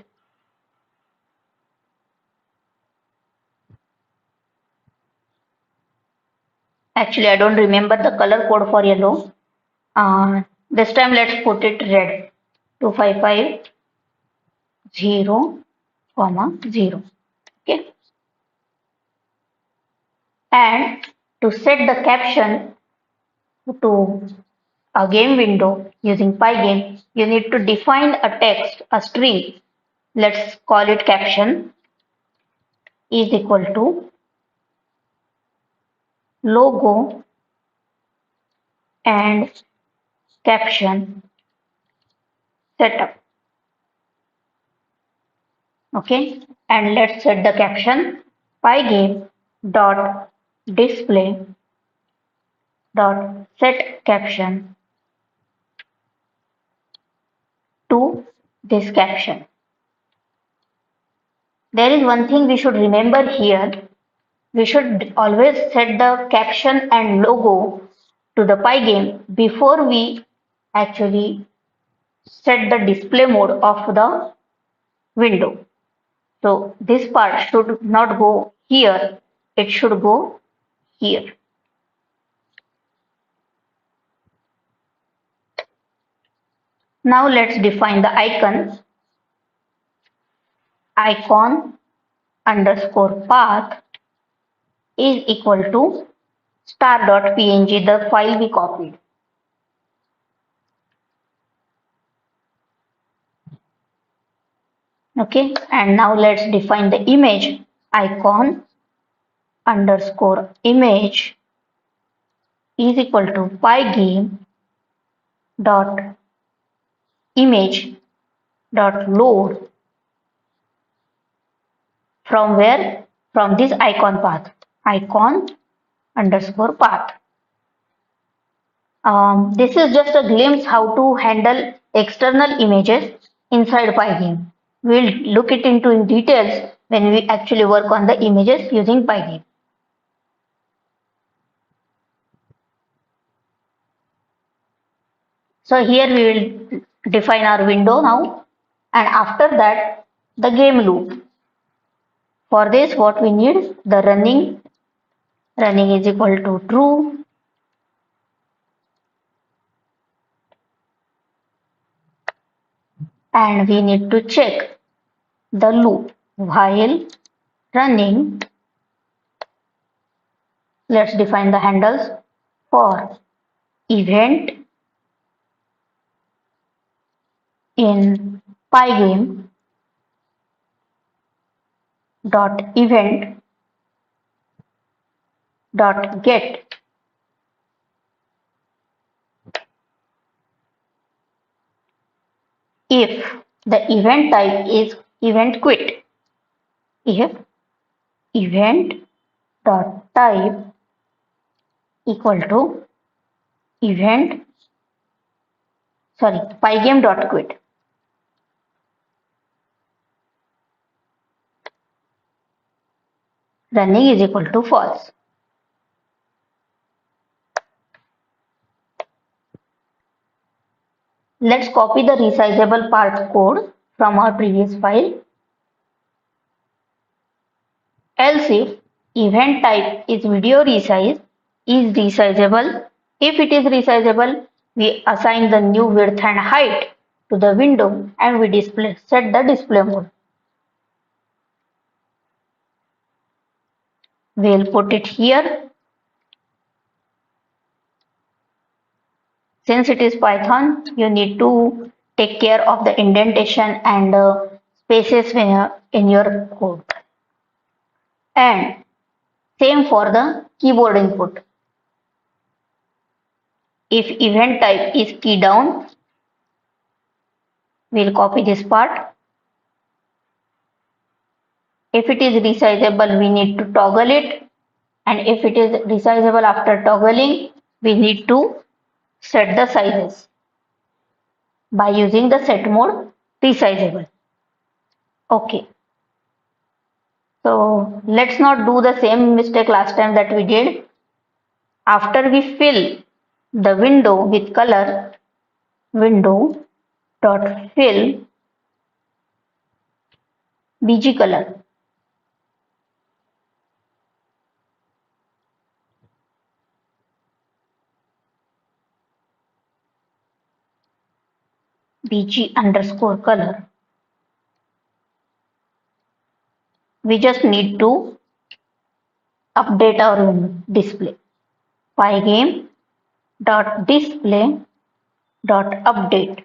Actually I don't remember the color code for yellow. This time let's put it red. 2550, 0. Okay. And to set the caption to a game window using Pygame, you need to define a text, a string. Let's call it caption is equal to logo and caption setup. Okay, and let's set the caption pygame dot display dot set caption to this caption. There is one thing we should remember here. We should always set the caption and logo to the Pygame before we actually set the display mode of the window. So this part should not go here, it should go here. Now let's define the icons. Icon underscore path is equal to star.png, the file we copied. Okay, and now let's define the image. Icon underscore image is equal to pygame dot image dot load from where? From this icon path. Icon underscore path. This is just a glimpse how to handle external images inside Pygame. We'll look it into in details when we actually work on the images using Pygame. So here we will define our window now, and after that the game loop. For this what we need, the running is equal to true, and we need to check the loop while running. Let's define the handles for event in Pygame dot event dot get if the event type is event quit. If event dot type equal to event pygame dot quit. Running is equal to false. Let's copy the resizable part code from our previous file. Else if event type is video resize is resizable. If it is resizable, we assign the new width and height to the window and we set the display mode. We'll put it here. Since it is Python, you need to take care of the indentation and spaces in your code. And same for the keyboard input. If event type is key down, we'll copy this part. If it is resizable, we need to toggle it. And if it is resizable after toggling, we need to set the sizes by using the set mode resizable. Okay. So let's not do the same mistake last time that we did. After we fill the window with color, window dot fill bg color. Bg underscore color. We just need to update our display. Pygame dot display dot update,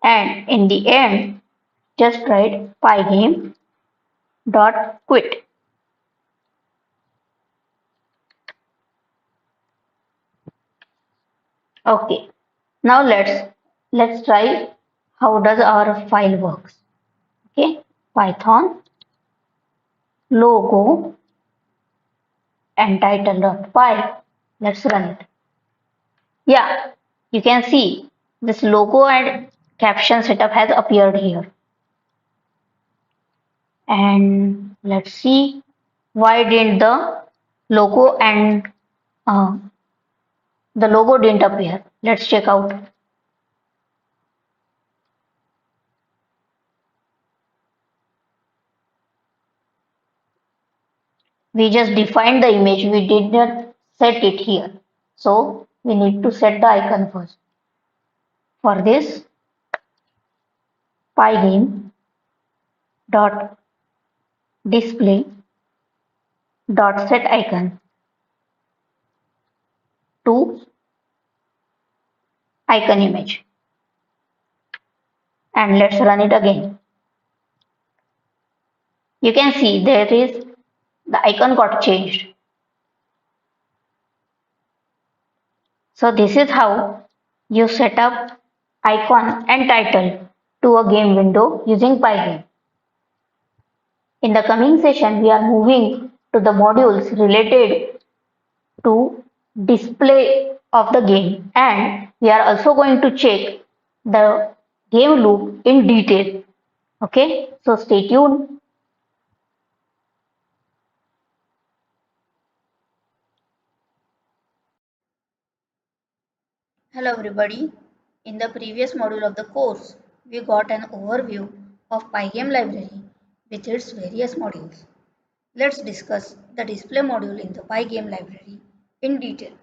and in the end just write pygame dot quit. Okay, now let's try how does our file works. Okay, Python logo and title.py. Let's run it. Yeah, you can see this logo and caption setup has appeared here. And let's see why didn't the logo and the logo didn't appear. Let's check out. We just defined the image, we did not set it here. So we need to set the icon first. For this, pygame dot display dot set icon to icon image, and let's run it again. You can see there is the icon got changed. So this is how you set up icon and title to a game window using Pygame. In the coming session, we are moving to the modules related to display of the game, and we are also going to check the game loop in detail. Okay, so stay tuned. Hello everybody. In the previous module of the course, we got an overview of Pygame library with its various modules. Let's discuss the display module in the Pygame library in detail.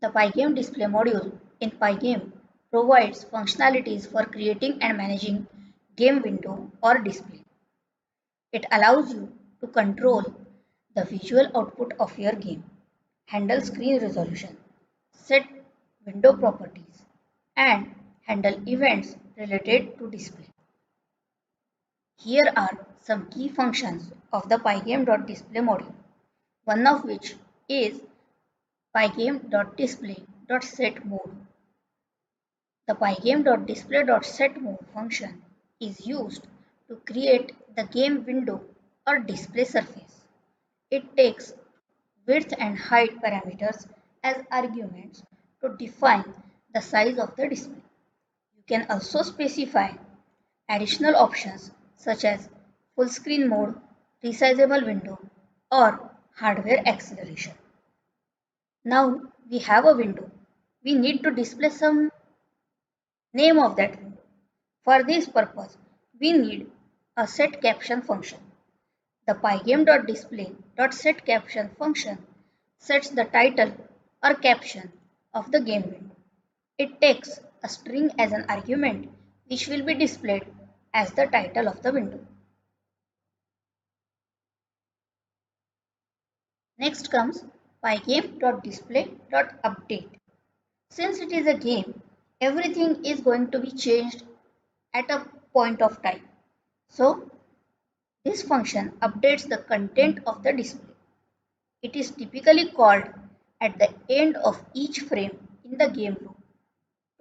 The Pygame display module in Pygame provides functionalities for creating and managing game window or display. It allows you to control the visual output of your game, handle screen resolution, set window properties, and handle events related to display. Here are some key functions of the pygame.display module, one of which is pygame.display.setMode. The pygame.display.setMode function is used to create the game window or display surface. It takes width and height parameters as arguments to define the size of the display. You can also specify additional options such as full screen mode, resizable window, or hardware acceleration. Now we have a window. We need to display some name of that window. For this purpose, we need a setCaption function. The pygame.display.setCaption function sets the title or caption of the game window. It takes a string as an argument which will be displayed as the title of the window. Next comes pygame.display.update. Since it is a game, everything is going to be changed at a point of time. So this function updates the content of the display. It is typically called at the end of each frame in the game loop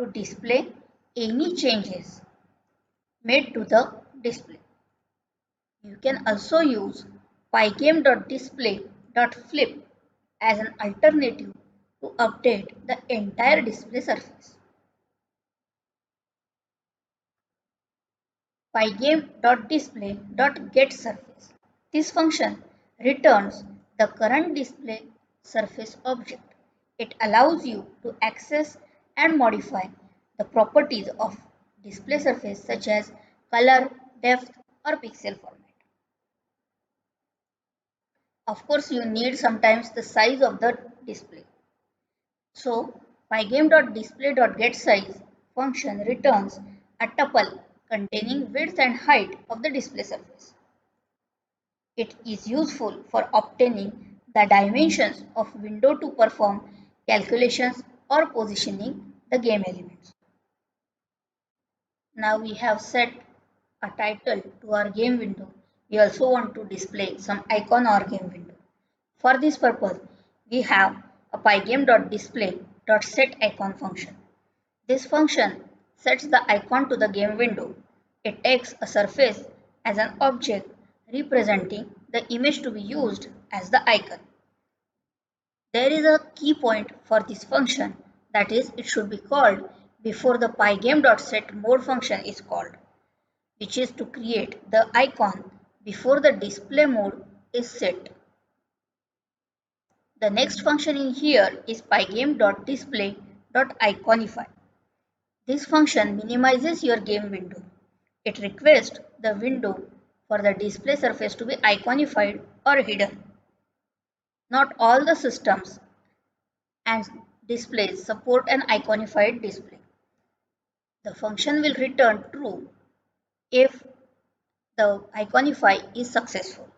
to display any changes made to the display. You can also use pygame.display.flip as an alternative to update the entire display surface. Pygame.display.getSurface. This function returns the current display surface object. It allows you to access and modify the properties of display surface such as color, depth, or pixel format. Of course, you need sometimes the size of the display. So, pygame.display.getSize function returns a tuple containing width and height of the display surface. It is useful for obtaining the dimensions of window to perform calculations or positioning the game elements. Now we have set a title to our game window. We also want to display some icon or game window. For this purpose, we have a pygame.display.setIcon function. This function sets the icon to the game window. It takes a surface as an object representing the image to be used as the icon. There is a key point for this function, that is, it should be called before the pygame.setMode function is called, which is to create the icon before the display mode is set. The next function in here is pygame.display.iconify. This function minimizes your game window. It requests the window for the display surface to be iconified or hidden. Not all the systems and displays support an iconified display. The function will return true if the iconify is successful.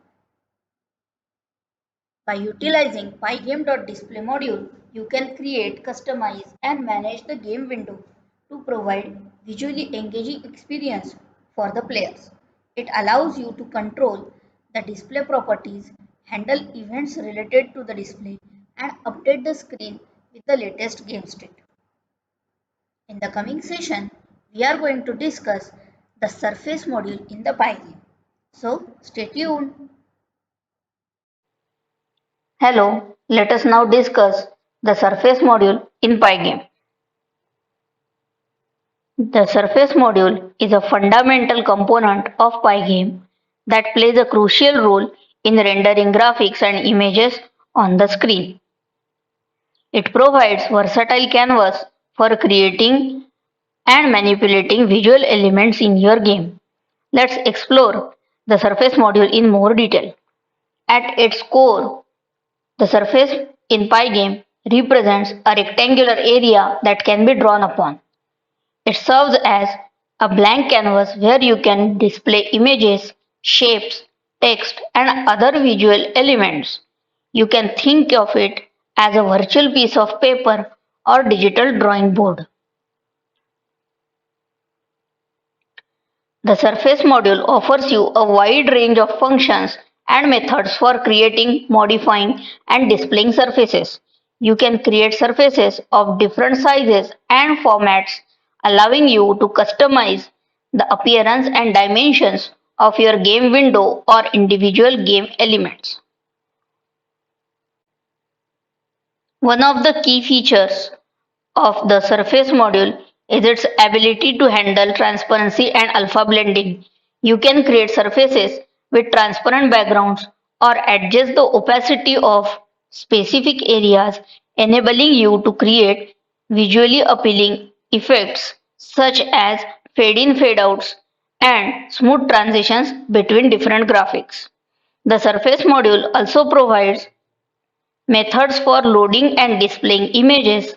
By utilizing Pygame.display module, you can create, customize, and manage the game window to provide visually engaging experience for the players. It allows you to control the display properties, handle events related to the display, and update the screen with the latest game state. In the coming session, we are going to discuss the surface module in the Pygame. So, stay tuned. Hello, let us now discuss the surface module in Pygame. The surface module is a fundamental component of Pygame that plays a crucial role in rendering graphics and images on the screen. It provides versatile canvas for creating and manipulating visual elements in your game. Let's explore the surface module in more detail. At its core, the surface in Pygame represents a rectangular area that can be drawn upon. It serves as a blank canvas where you can display images, shapes, text, and other visual elements. You can think of it as a virtual piece of paper or digital drawing board. The Surface module offers you a wide range of functions and methods for creating, modifying, and displaying surfaces. You can create surfaces of different sizes and formats, allowing you to customize the appearance and dimensions of your game window or individual game elements. One of the key features of the Surface module is its ability to handle transparency and alpha blending. You can create surfaces with transparent backgrounds or adjust the opacity of specific areas, enabling you to create visually appealing effects such as fade in, fade outs, and smooth transitions between different graphics. The Surface module also provides methods for loading and displaying images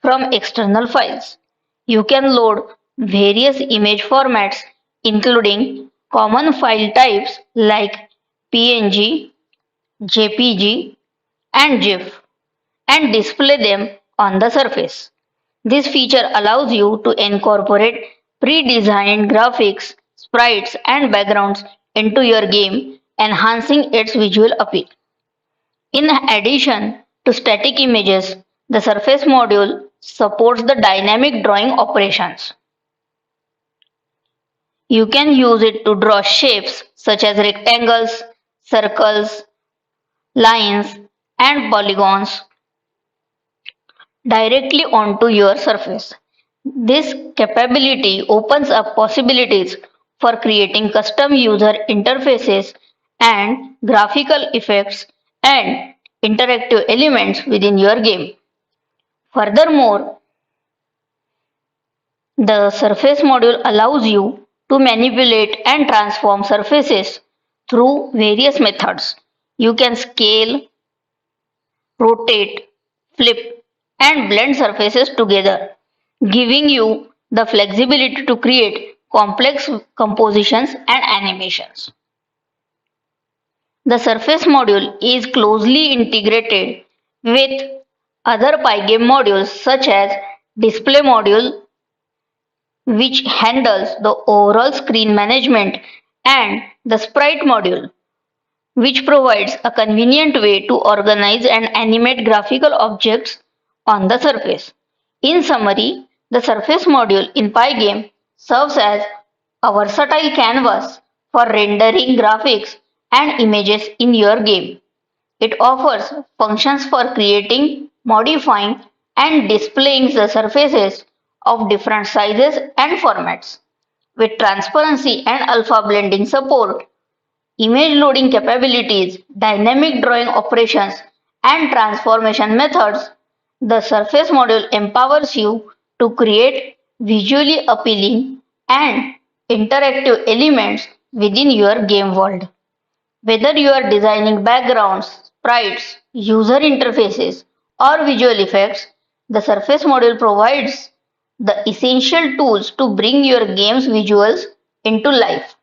from external files. You can load various image formats, including common file types like PNG, JPG, and GIF, and display them on the surface. This feature allows you to incorporate pre-designed graphics, sprites, and backgrounds into your game, enhancing its visual appeal. In addition to static images, the Surface module supports the dynamic drawing operations. You can use it to draw shapes such as rectangles, circles, lines, and polygons directly onto your surface. This capability opens up possibilities for creating custom user interfaces and graphical effects and interactive elements within your game. Furthermore, the Surface module allows you to manipulate and transform surfaces through various methods. You can scale, rotate, flip, and blend surfaces together, giving you the flexibility to create complex compositions and animations. The Surface module is closely integrated with other Pygame modules such as Display module, which handles the overall screen management, and the Sprite module, which provides a convenient way to organize and animate graphical objects on the surface. In summary, the Surface module in Pygame serves as a versatile canvas for rendering graphics and images in your game. It offers functions for creating, modifying, and displaying the surfaces of different sizes and formats. With transparency and alpha blending support, image loading capabilities, dynamic drawing operations, and transformation methods, the Surface module empowers you to create visually appealing and interactive elements within your game world. Whether you are designing backgrounds, sprites, user interfaces, or visual effects, the Surface module provides the essential tools to bring your game's visuals into life.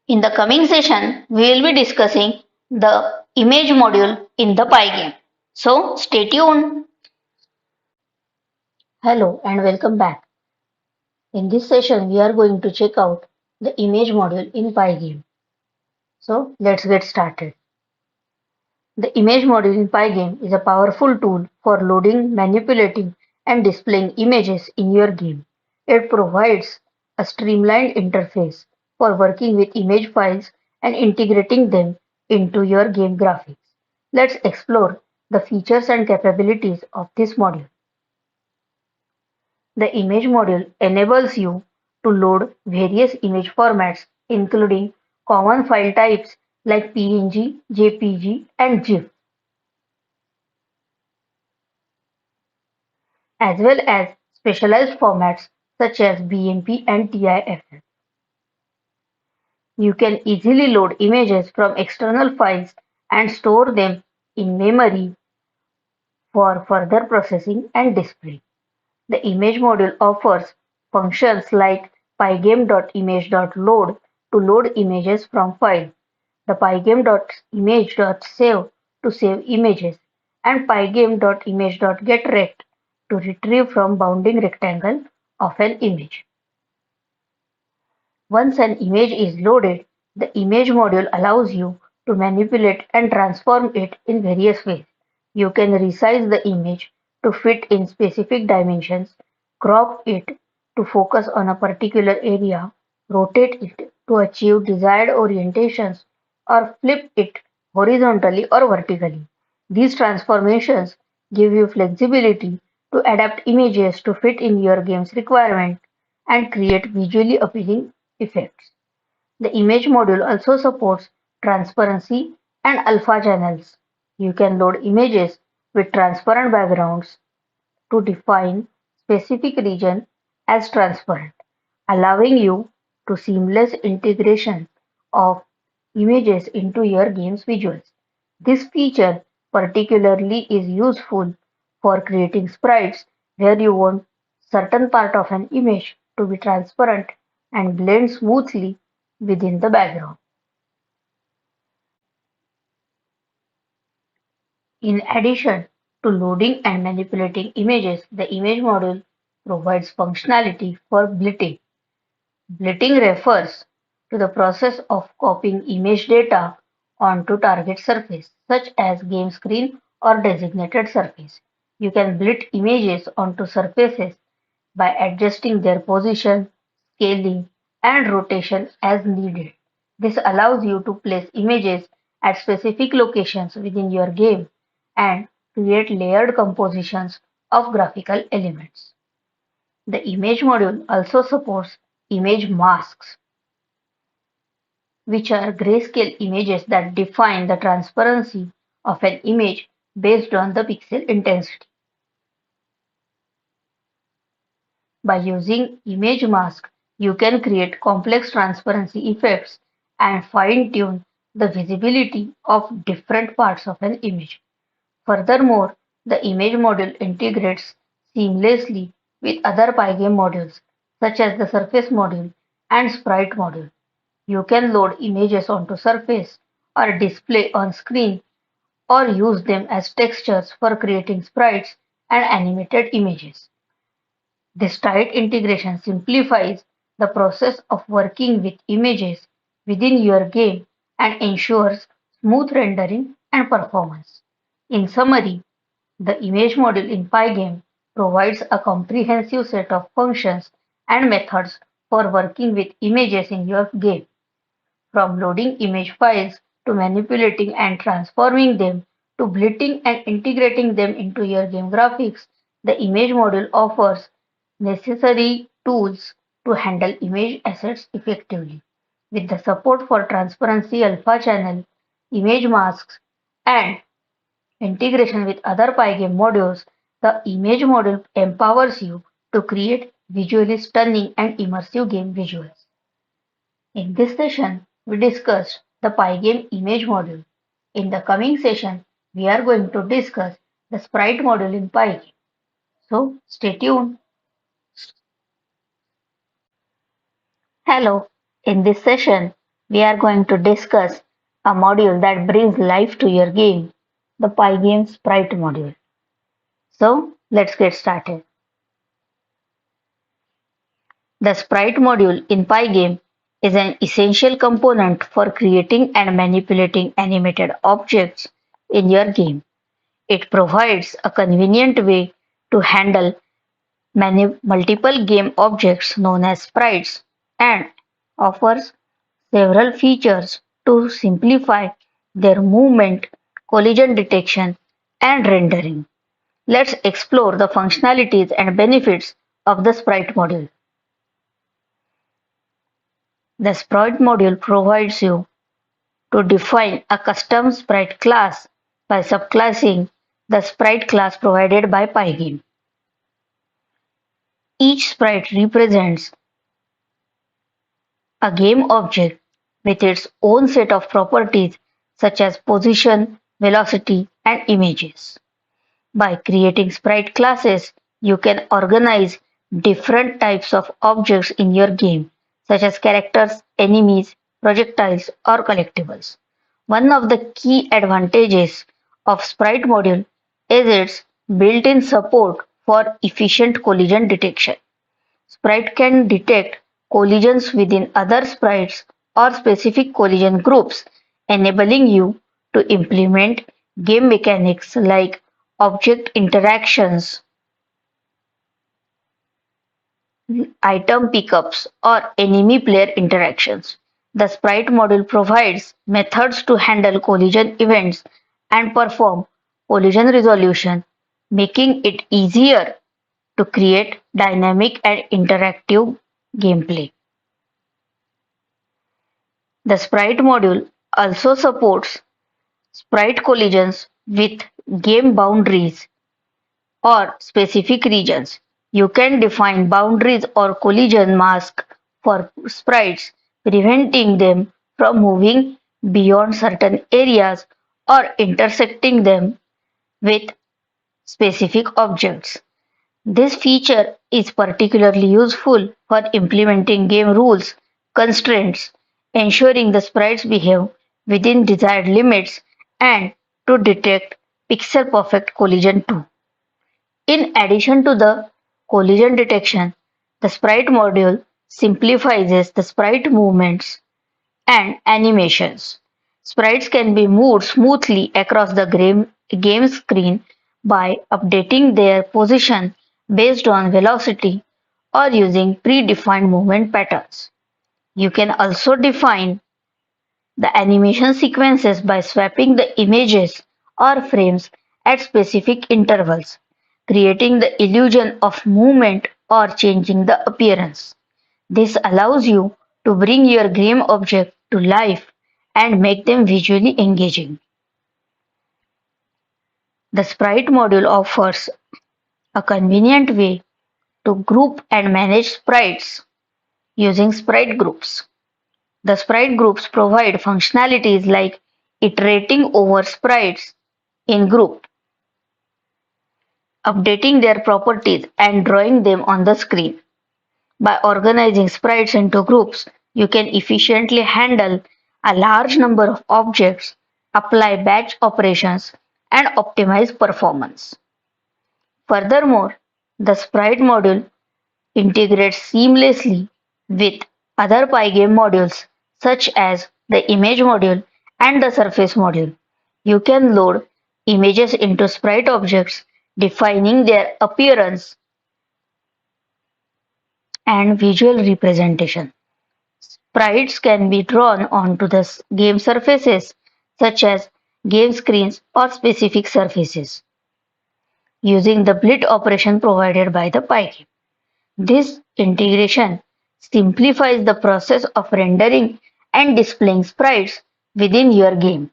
In the coming session, we will be discussing the image module in the Pygame. So stay tuned. Hello and welcome back. In this session, we are going to check out the image module in Pygame. So let's get started. The image module in Pygame is a powerful tool for loading, manipulating, and displaying images in your game. It provides a streamlined interface for working with image files and integrating them into your game graphics. Let's explore the features and capabilities of this module. The image module enables you to load various image formats, including common file types like PNG, JPG, and GIF, as well as specialized formats such as BMP and TIFF. You can easily load images from external files and store them in memory for further processing and display. The image module offers functions like pygame.image.load to load images from files, the pygame.image.save to save images, and pygame.image.getRect to retrieve from bounding rectangle of an image. Once an image is loaded, the image module allows you to manipulate and transform it in various ways. You can resize the image to fit in specific dimensions, crop it to focus on a particular area, rotate it to achieve desired orientations, or flip it horizontally or vertically. These transformations give you flexibility to adapt images to fit in your game's requirement and create visually appealing effects. The image module also supports transparency and alpha channels. You can load images with transparent backgrounds to define specific region as transparent, allowing you to seamless integration of images into your game's visuals. This feature particularly is useful for creating sprites where you want certain part of an image to be transparent and blend smoothly within the background. In addition to loading and manipulating images, the image module provides functionality for blitting. Blitting refers to the process of copying image data onto target surface, such as game screen or designated surface. You can blit images onto surfaces by adjusting their position, scaling, and rotation as needed. This allows you to place images at specific locations within your game and create layered compositions of graphical elements. The image module also supports image masks, which are grayscale images that define the transparency of an image based on the pixel intensity. By using image mask, you can create complex transparency effects and fine-tune the visibility of different parts of an image. Furthermore, the image module integrates seamlessly with other Pygame modules such as the Surface module and Sprite module. You can load images onto surface or display on screen or use them as textures for creating sprites and animated images. This tight integration simplifies the process of working with images within your game and ensures smooth rendering and performance. In summary, the image module in Pygame provides a comprehensive set of functions and methods for working with images in your game. From loading image files to manipulating and transforming them to blitting and integrating them into your game graphics, the image module offers necessary tools to handle image assets effectively. With the support for transparency alpha channel, image masks, and integration with other Pygame modules, the image module empowers you to create visually stunning and immersive game visuals. In this session, we discussed the Pygame image module. In the coming session, we are going to discuss the sprite module in Pygame. So, stay tuned. Hello. In this session, we are going to discuss a module that brings life to your game, the Pygame sprite module. So, let's get started. The sprite module in Pygame is an essential component for creating and manipulating animated objects in your game. It provides a convenient way to handle multiple game objects known as sprites and offers several features to simplify their movement, collision detection, and rendering. Let's explore the functionalities and benefits of the sprite module. The sprite module provides you to define a custom sprite class by subclassing the sprite class provided by Pygame. Each sprite represents a game object with its own set of properties such as position, velocity, and images. By creating sprite classes, you can organize different types of objects in your game, such as characters, enemies, projectiles, or collectibles. One of the key advantages of Sprite module is its built-in support for efficient collision detection. Sprite can detect collisions within other sprites or specific collision groups, enabling you to implement game mechanics like object interactions, item pickups, or enemy-player interactions. The sprite module provides methods to handle collision events and perform collision resolution, making it easier to create dynamic and interactive gameplay. The sprite module also supports sprite collisions with game boundaries or specific regions. You can define boundaries or collision masks for sprites, preventing them from moving beyond certain areas or intersecting them with specific objects. This feature is particularly useful for implementing game rules constraints, ensuring the sprites behave within desired limits, and to detect pixel-perfect collision too. In addition to the collision detection, the sprite module simplifies the sprite movements and animations. Sprites can be moved smoothly across the game screen by updating their position based on velocity or using predefined movement patterns. You can also define the animation sequences by swapping the images or frames at specific intervals, creating the illusion of movement or changing the appearance. This allows you to bring your game object to life and make them visually engaging. The Sprite module offers a convenient way to group and manage sprites using sprite groups. The sprite groups provide functionalities like iterating over sprites in group, updating their properties, and drawing them on the screen. By organizing sprites into groups, you can efficiently handle a large number of objects, apply batch operations, and optimize performance. Furthermore, the sprite module integrates seamlessly with other Pygame modules such as the image module and the surface module. You can load images into sprite objects, defining their appearance and visual representation. Sprites can be drawn onto the game surfaces such as game screens or specific surfaces using the blit operation provided by the Pygame. This integration simplifies the process of rendering and displaying sprites within your game.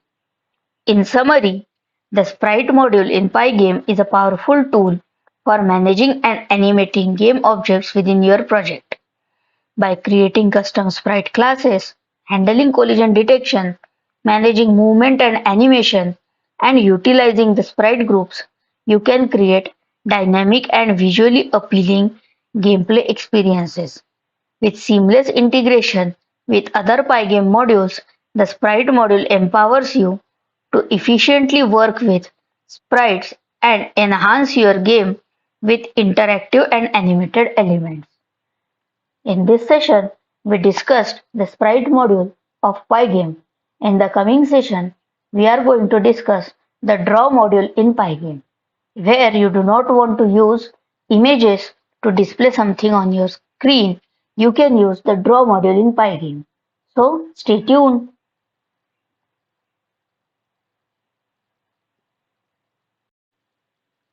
In summary, the sprite module in Pygame is a powerful tool for managing and animating game objects within your project. by creating custom sprite classes, handling collision detection, managing movement and animation, and utilizing the sprite groups. You can create dynamic and visually appealing gameplay experiences. With seamless integration with other Pygame modules, the Sprite module empowers you to efficiently work with sprites and enhance your game with interactive and animated elements. In this session, we discussed the sprite module of Pygame. In the coming session, we are going to discuss the draw module in Pygame, where you do not want to use images to display something on your screen. You can use the draw module in Pygame. So stay tuned.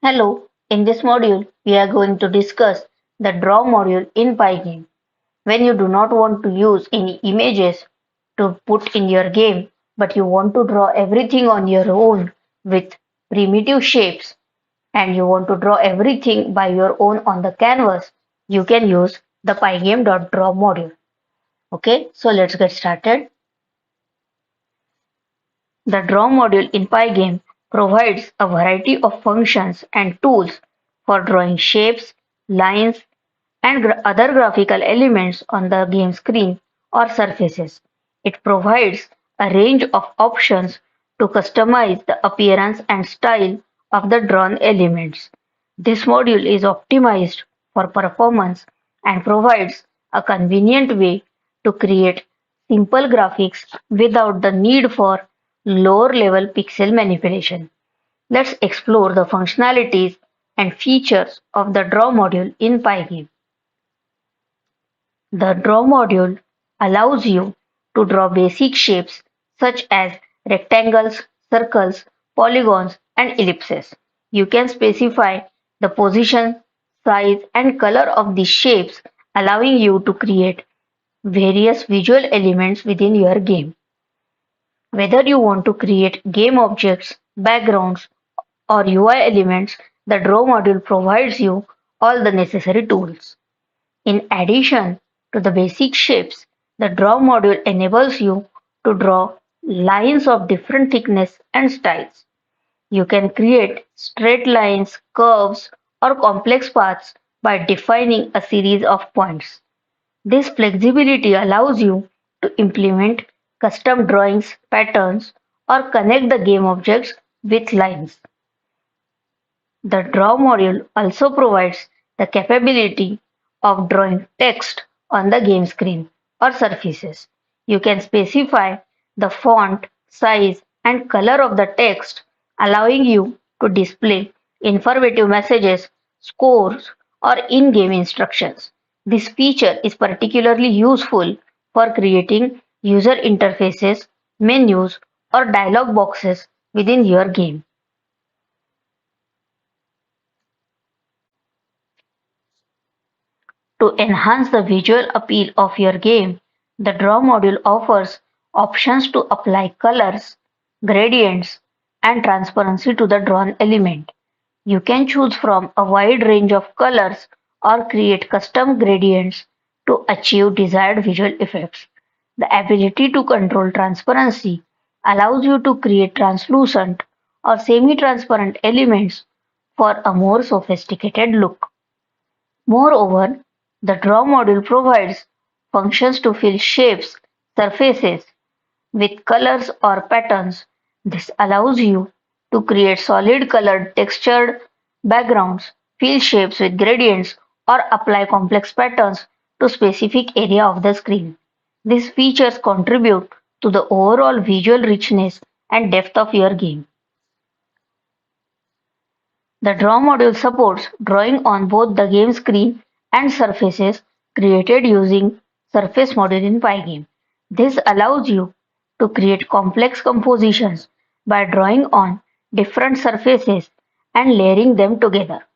Hello, in this module, we are going to discuss the draw module in Pygame. When you do not want to use any images to put in your game, but you want to draw everything on your own with primitive shapes, and you want to draw everything by your own on the canvas, you can use the pygame.draw module. Okay, so let's get started. The draw module in Pygame provides a variety of functions and tools for drawing shapes, lines, and other graphical elements on the game screen or surfaces. It provides a range of options to customize the appearance and style of the drawn elements. This module is optimized for performance and provides a convenient way to create simple graphics without the need for lower level pixel manipulation. Let's explore the functionalities and features of the draw module in Pygame. The draw module allows you to draw basic shapes such as rectangles, circles, polygons, and ellipses. You can specify the position, size, and color of these shapes, allowing you to create various visual elements within your game. Whether you want to create game objects, backgrounds, or UI elements, the draw module provides you all the necessary tools. In addition to the basic shapes, the draw module enables you to draw lines of different thickness and styles. You can create straight lines, curves, or complex paths by defining a series of points. This flexibility allows you to implement custom drawings, patterns, or connect the game objects with lines. The Draw module also provides the capability of drawing text on the game screen or surfaces. You can specify the font, size, and color of the text, allowing you to display informative messages, scores, or in-game instructions. This feature is particularly useful for creating user interfaces, menus, or dialog boxes within your game. To enhance the visual appeal of your game, the Draw module offers options to apply colors, gradients, and transparency to the drawn element. You can choose from a wide range of colors or create custom gradients to achieve desired visual effects. The ability to control transparency allows you to create translucent or semi-transparent elements for a more sophisticated look. Moreover, the Draw module provides functions to fill shapes, surfaces with colors or patterns. This allows you to create solid colored textured backgrounds, fill shapes with gradients, or apply complex patterns to specific area of the screen. These features contribute to the overall visual richness and depth of your game. The Draw module supports drawing on both the game screen and surfaces created using Surface module in Pygame. This allows you to create complex compositions by drawing on different surfaces and layering them together.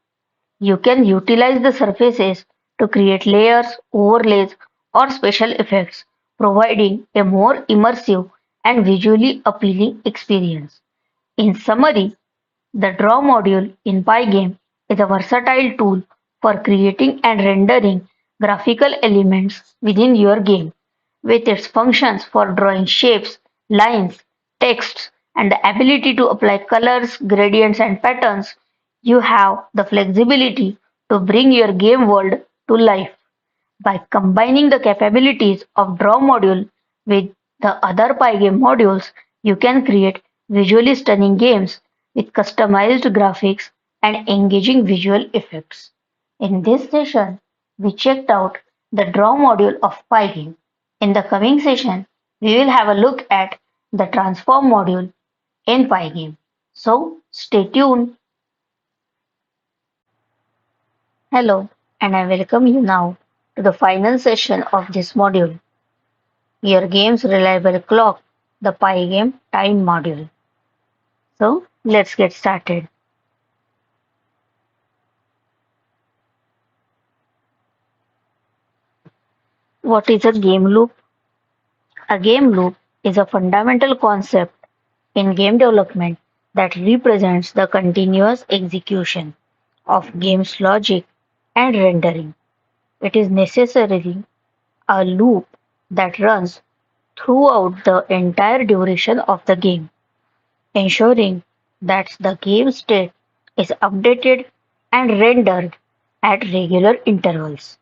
You can utilize the surfaces to create layers, overlays, or special effects, providing a more immersive and visually appealing experience. In summary, the Draw module in Pygame is a versatile tool for creating and rendering graphical elements within your game, with its functions for drawing shapes, lines, texts, and the ability to apply colors, gradients, and patterns. You have the flexibility to bring your game world to life. By combining the capabilities of Draw module with the other Pygame modules, you can create visually stunning games with customized graphics and engaging visual effects. In this session, we checked out the Draw module of Pygame. In the coming session, we will have a look at the Transform module in Pygame. So, stay tuned. Hello, and I welcome you now to the final session of this module. Your game's reliable clock, the Pygame time module. So let's get started. What is a game loop? A game loop is a fundamental concept in game development that represents the continuous execution of game's logic and rendering. It is necessarily a loop that runs throughout the entire duration of the game, ensuring that the game state is updated and rendered at regular intervals.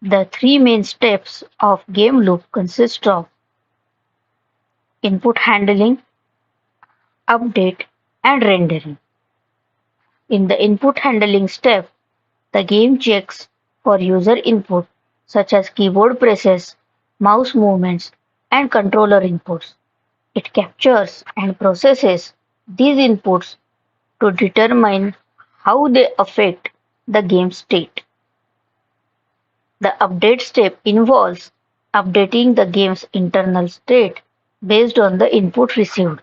The three main steps of game loop consist of input handling, update, and rendering. In the input handling step, the game checks for user input such as keyboard presses, mouse movements, and controller inputs. It captures and processes these inputs to determine how they affect the game state. The update step involves updating the game's internal state based on the input received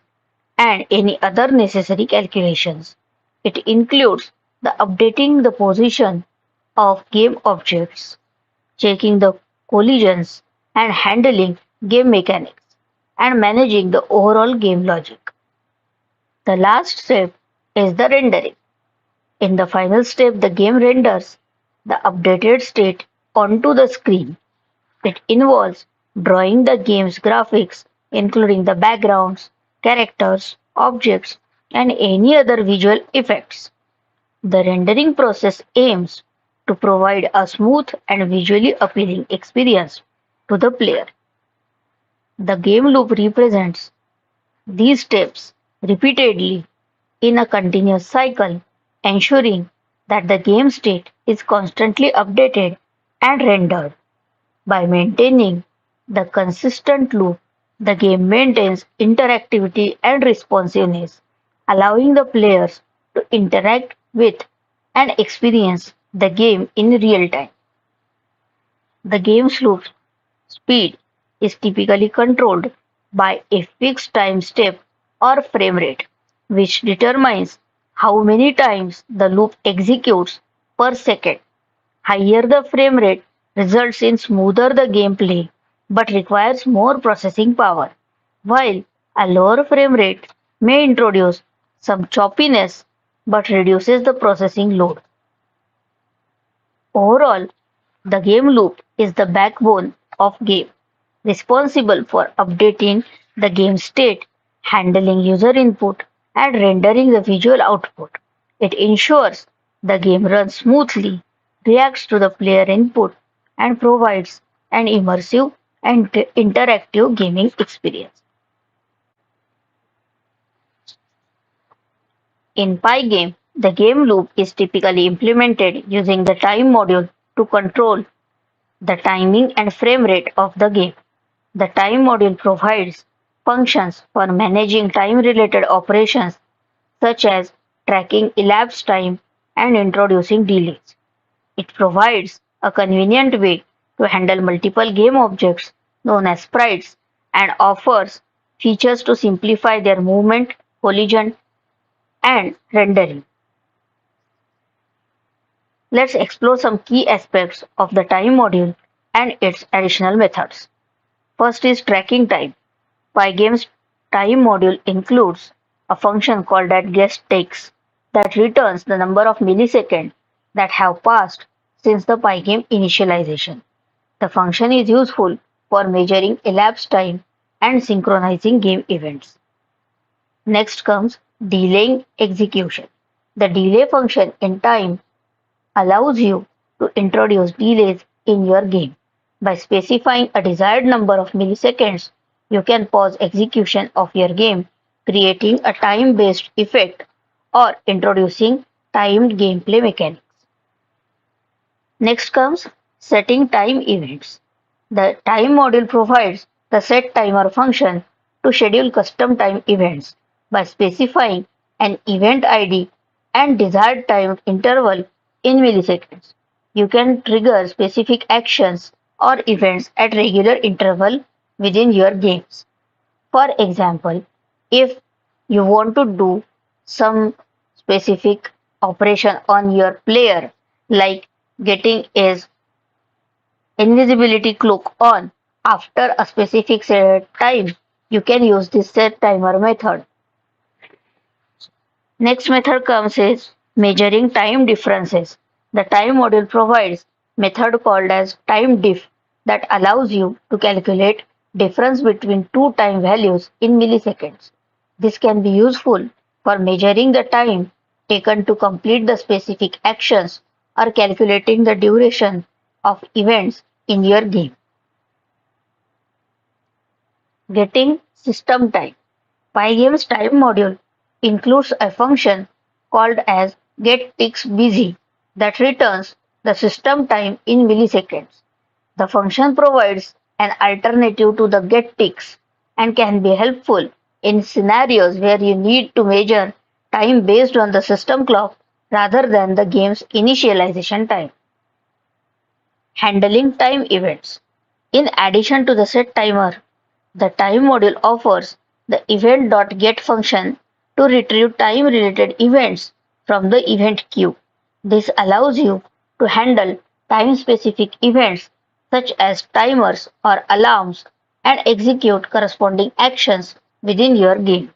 and any other necessary calculations. It includes the updating the position of game objects, checking the collisions, and handling game mechanics, and managing the overall game logic. The last step is the rendering. In the final step, the game renders the updated state onto the screen. It involves drawing the game's graphics, including the backgrounds, characters, objects, and any other visual effects. The rendering process aims to provide a smooth and visually appealing experience to the player. The game loop represents these steps repeatedly in a continuous cycle, ensuring that the game state is constantly updated and rendered. By maintaining the consistent loop, the game maintains interactivity and responsiveness, allowing the players to interact with and experience the game in real time. The game's loop speed is typically controlled by a fixed time step or frame rate, which determines how many times the loop executes per second. Higher the frame rate results in smoother the gameplay but requires more processing power, while a lower frame rate may introduce some choppiness but reduces the processing load. Overall, the game loop is the backbone of game, responsible for updating the game state, handling user input, and rendering the visual output. It ensures the game runs smoothly, reacts to the player input, and provides an immersive and interactive gaming experience. In Pygame, the game loop is typically implemented using the time module to control the timing and frame rate of the game. The time module provides functions for managing time-related operations such as tracking elapsed time and introducing delays. It provides a convenient way to handle multiple game objects known as sprites and offers features to simplify their movement, collision, and rendering. Let's explore some key aspects of the time module and its additional methods. First is tracking time. Pygame's time module includes a function called as guessTakes that returns the number of milliseconds that have passed since the Pygame initialization. The function is useful for measuring elapsed time and synchronizing game events. Next comes delaying execution. The delay function in time allows you to introduce delays in your game. By specifying a desired number of milliseconds, you can pause execution of your game, creating a time-based effect or introducing timed gameplay mechanics. Next comes setting time events. The time module provides the set timer function to schedule custom time events by specifying an event ID and desired time interval in milliseconds. You can trigger specific actions or events at regular interval within your games. For example, if you want to do some specific operation on your player, like getting his invisibility cloak on after a specific set time, you can use this set timer method. Next method comes is measuring time differences. The time module provides method called as time diff that allows you to calculate difference between two time values in milliseconds. This can be useful for measuring the time taken to complete the specific actions or calculating the duration of events in your game. Getting system time. Pygame's time module includes a function called as getTicksBusy that returns the system time in milliseconds. The function provides an alternative to the getTicks and can be helpful in scenarios where you need to measure time based on the system clock rather than the game's initialization time. Handling time events. In addition to the set timer, the time module offers the event.get function to retrieve time-related events from the event queue. This allows you to handle time-specific events such as timers or alarms and execute corresponding actions within your game.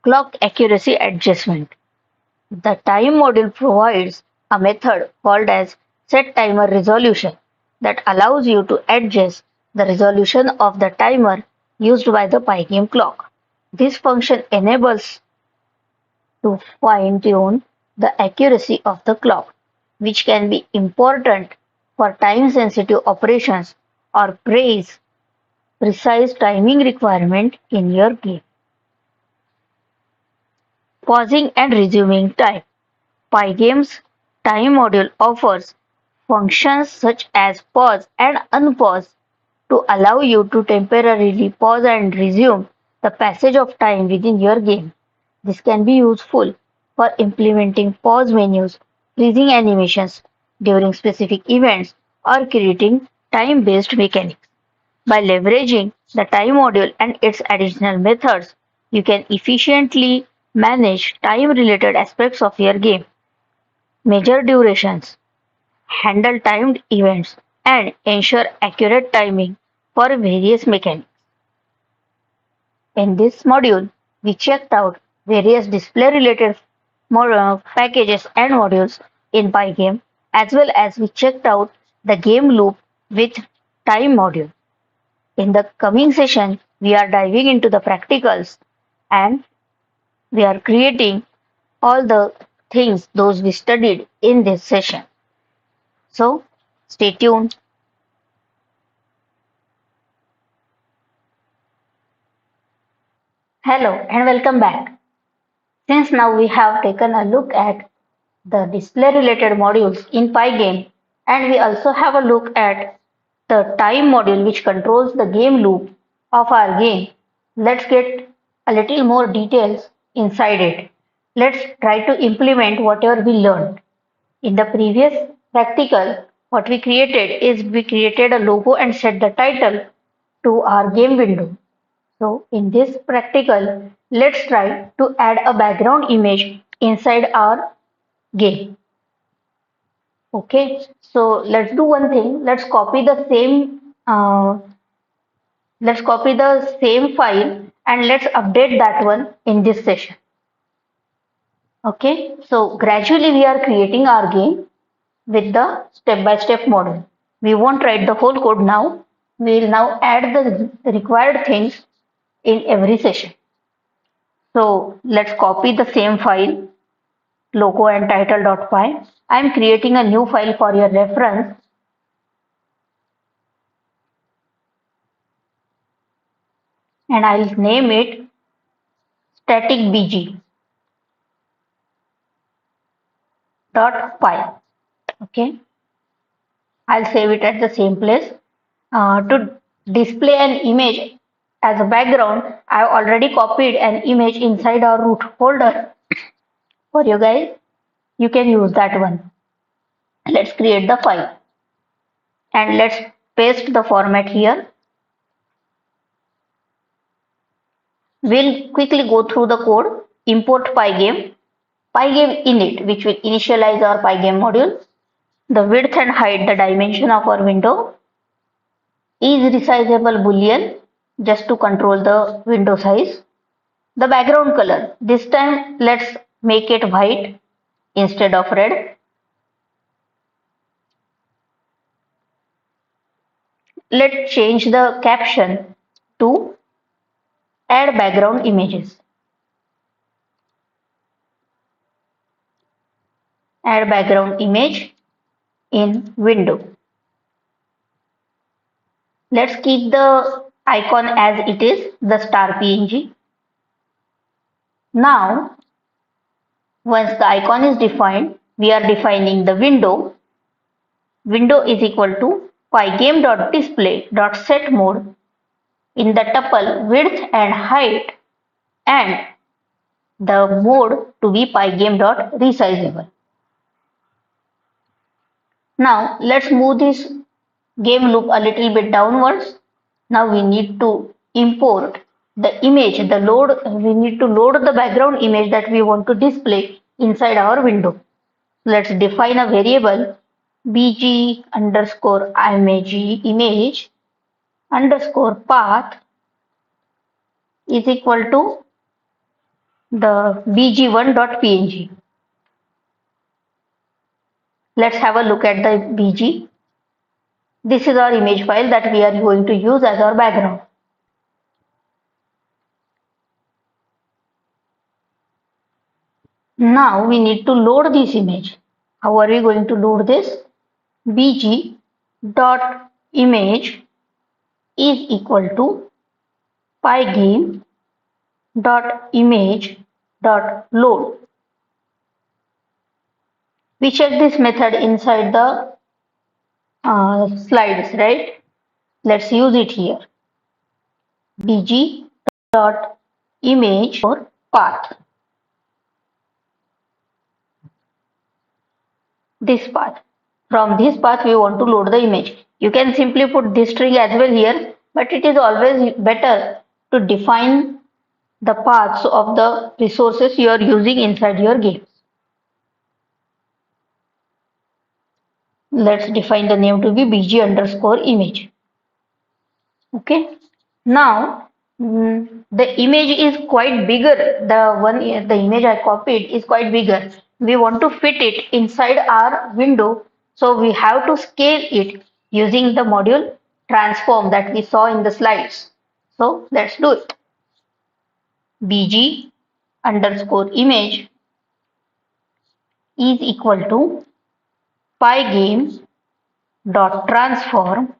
Clock accuracy adjustment. The time module provides a method called as setTimerResolution that allows you to adjust the resolution of the timer used by the Pygame clock. This function enables to fine-tune the accuracy of the clock, which can be important for time-sensitive operations or precise timing requirement in your game. Pausing and resuming time. Pygame's time module offers functions such as pause and unpause to allow you to temporarily pause and resume the passage of time within your game. This can be useful for implementing pause menus, freezing animations during specific events, or creating time-based mechanics. By leveraging the time module and its additional methods, you can efficiently manage time-related aspects of your game, measure durations, handle timed events, and ensure accurate timing for various mechanics. In this module, we checked out various display-related packages and modules in Pygame, as well as we checked out the game loop with time module. In the coming session, we are diving into the practicals and we are creating all the things those we studied in this session. So, stay tuned. Hello and welcome back. Since now we have taken a look at the display related modules in Pygame and we also have a look at the time module which controls the game loop of our game, let's get a little more details inside it. Let's try to implement whatever we learned. In the previous practical, what we created is we created a logo and set the title to our game window. So in this practical, let's try to add a background image inside our game. Okay, so let's do one thing. Let's copy the same file and let's update that one in this session. Okay, so gradually we are creating our game with the step-by-step model. We won't write the whole code now. We will now add the required things in every session. So let's copy the same file, logo and title.py. I am creating a new file for your reference, and I'll name it staticbg.py. Okay, I'll save it at the same place. To display an image as a background, I've already copied an image inside our root folder for you guys. You can use that one. Let's create the file and let's paste the format here. We'll quickly go through the code. Import Pygame, Pygame init, which will initialize our Pygame module. The width and height, the dimension of our window. Is resizable boolean, just to control the window size. The background color, this time let's make it white instead of red. Let's change the caption to add background images. Add background image in window. Let's keep the icon as it is, the star PNG. Now, once the icon is defined, we are defining the window. Window is equal to pygame.display.setMode in the tuple width and height, and the mode to be pygame.resizable. Now let's move this game loop a little bit downwards. Now we need to import the image, we need to load the background image that we want to display inside our window. Let's define a variable bg underscore image underscore path is equal to the bg1.png. Let's have a look at the bg. This is our image file that we are going to use as our background. Now we need to load this image. How are we going to load this? bg dot image is equal to pygame dot image dot load. We check this method inside the slides, right? Let's use it here. bg dot image or path. This path. From this path we want to load the image. You can simply put this string as well here, but it is always better to define the paths of the resources you are using inside your games. Let's define the name to be bg underscore image. Okay. Now the image is quite bigger. The image I copied is quite bigger. We want to fit it inside our window, so we have to scale it using the module transform that we saw in the slides. So let's do it. bg underscore image is equal to pygame dot transform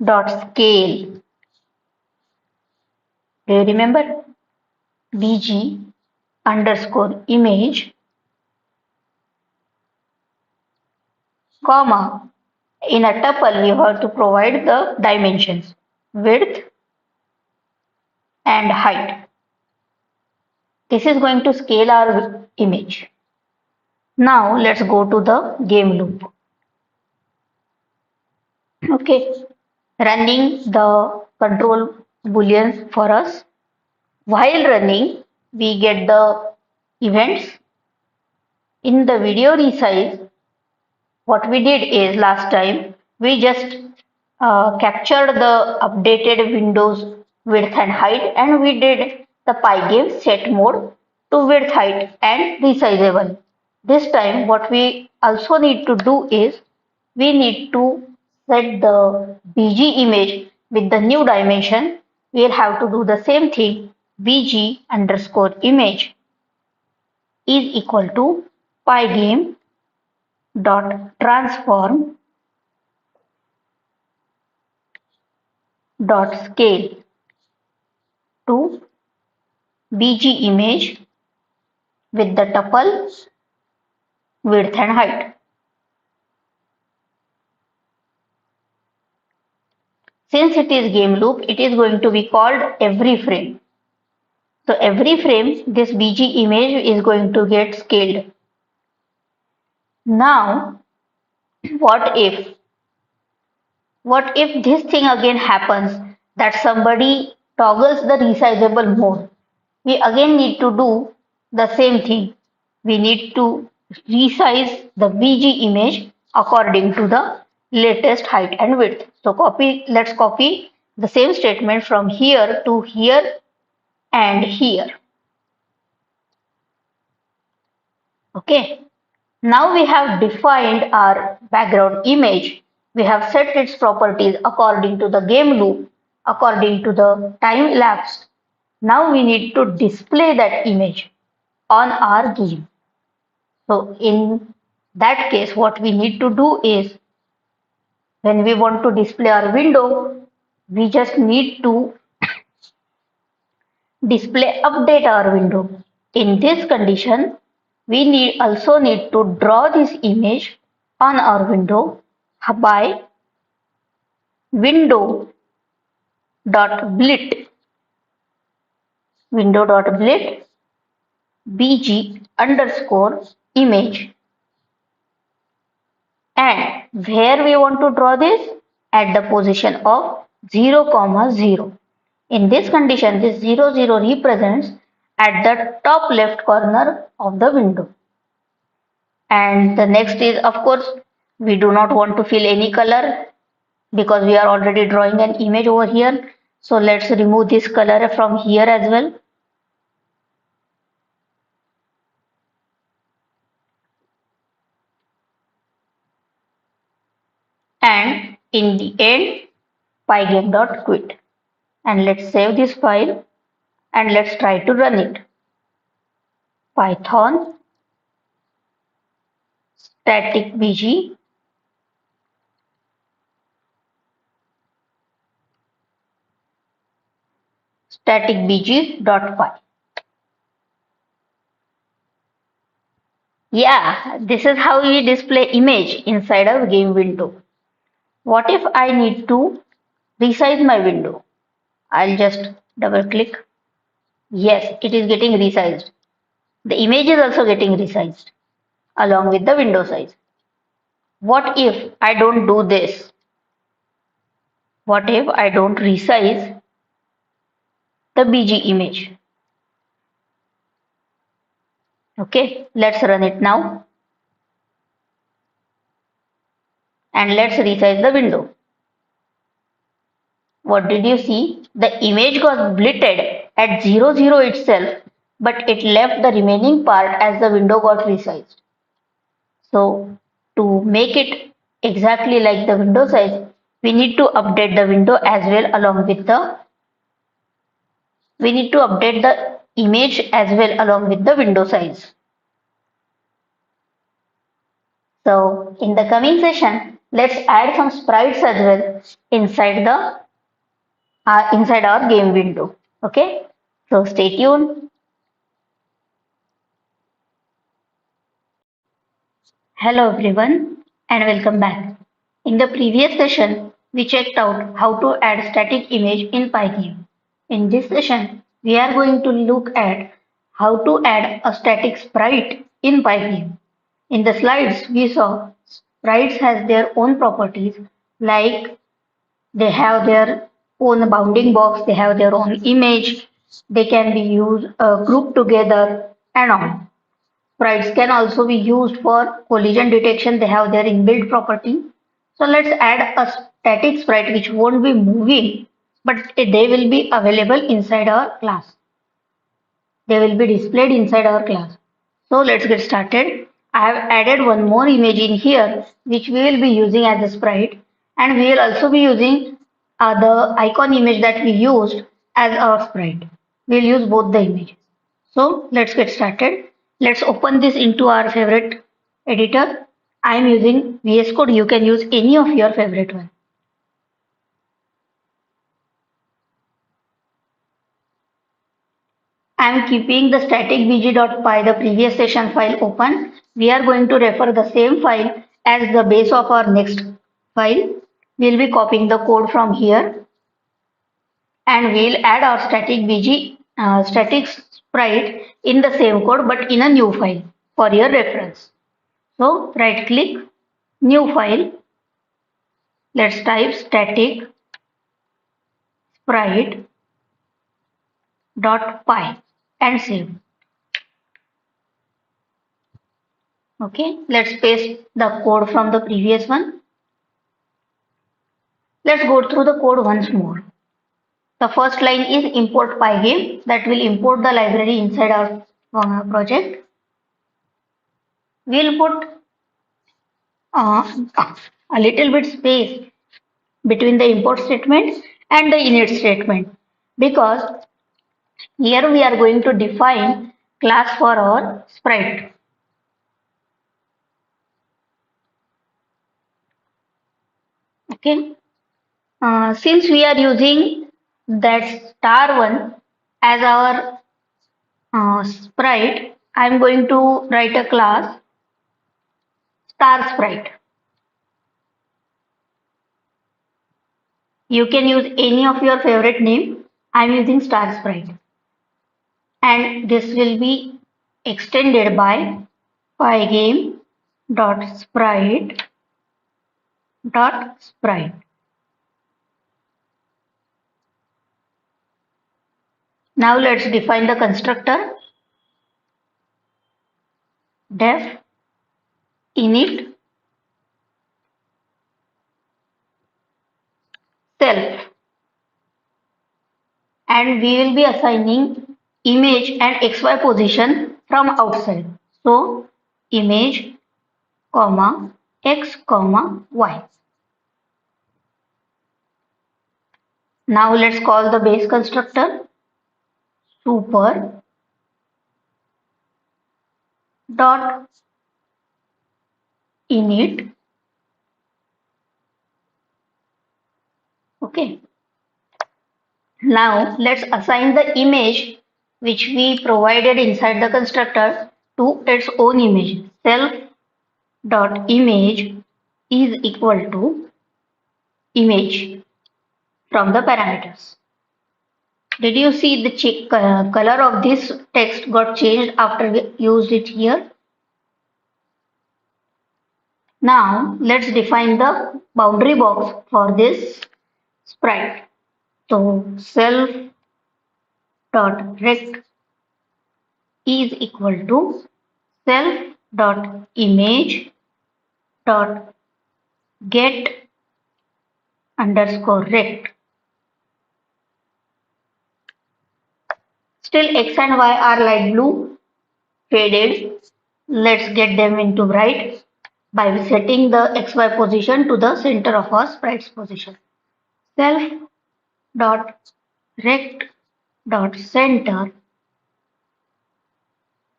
dot scale. Do you remember? bg underscore image comma, in a tuple we have to provide the dimensions width and height. This is going to scale our image. Now let's go to the game loop. Okay, running the control booleans for us. While running, we get the events. In the video resize, what we did is last time we just captured the updated windows width and height, and we did the Pygame set mode to width, height and resizable. This time what we also need to do is we need to set the BG image with the new dimension. We'll have to do the same thing. BG underscore image is equal to Pygame dot transform dot scale to BG image with the tuple width and height. Since it is game loop, it is going to be called every frame. So every frame, this BG image is going to get scaled. Now, what if? What if this thing again happens that somebody toggles the resizable mode? We again need to do the same thing. We need to resize the BG image according to the latest height and width. So let's copy the same statement from here to here and here. Okay. Now we have defined our background image. We have set its properties according to the game loop, according to the time elapsed. Now we need to display that image on our game. So in that case, what we need to do is when we want to display our window, we just need to display update our window. In this condition, we also need to draw this image on our window by window.blit window.blit bg underscore image, and where we want to draw this at the position of 0,0. In this condition, this 0,0 represents at the top left corner of the window. And the next is, of course, we do not want to fill any color because we are already drawing an image over here. So let's remove this color from here as well. And in the end, pygame.quit. And let's save this file and let's try to run it. Python static bg static bg.py. Yeah, this is how we display image inside a game window. What if I need to resize my window? I'll just double click. Yes, it is getting resized. The image is also getting resized along with the window size. What if I don't do this? What if I don't resize the BG image? Okay, let's run it now. And let's resize the window. What did you see? The image got blitted at 0,0 itself, but it left the remaining part as the window got resized. So to make it exactly like the window size, we need to update the window as well along with the we need to update the image as well along with the window size. So in the coming session, let's add some sprites as well inside our game window. Okay, so stay tuned. Hello everyone and welcome back. In the previous session, we checked out how to add static image in Pygame. In this session, we are going to look at how to add a static sprite in Pygame. In the slides, we saw sprites has their own properties, like they have their own bounding box, they have their own image, they can be used grouped together and on. Sprites can also be used for collision detection. They have their inbuilt property. So let's add a static sprite which won't be moving, but they will be available inside our class. they will be displayed inside our class. So let's get started. I have added one more image in here which we will be using as a sprite, and we will also be using the icon image that we used as our sprite. We will use both the images. So let's get started. Let's open this into our favorite editor. I am using VS Code. You can use any of your favorite one. I am keeping the static bg.py, the previous session file, open. We are going to refer the same file as the base of our next file. We will be copying the code from here, and we will add our static sprite in the same code but in a new file for your reference. So right click, new file. Let's type static sprite.py and save. Okay, let's paste the code from the previous one. Let's go through the code once more. The first line is import Pygame, that will import the library inside our project. We'll put a little bit space between the import statement and the init statement, because here we are going to define class for our sprite. Okay. Since we are using that star one as our sprite, I am going to write a class star sprite. You can use any of your favorite name. I am using star sprite, and this will be extended by pygame.sprite.sprite. Now let's define the constructor. Def init self, and we will be assigning image and xy position from outside. So image, comma, x, comma, y. Now let's call the base constructor super dot init. Okay. Now let's assign the image which we provided inside the constructor to its own image. Self dot image is equal to image from the parameters. Did you see the color of this text got changed after we used it here? Now let's define the boundary box for this sprite. So self dot rect is equal to self dot image dot get underscore rect. Still x and y are light blue faded. Let's get them into bright by setting the xy position to the center of our sprite's position. Self dot rect dot center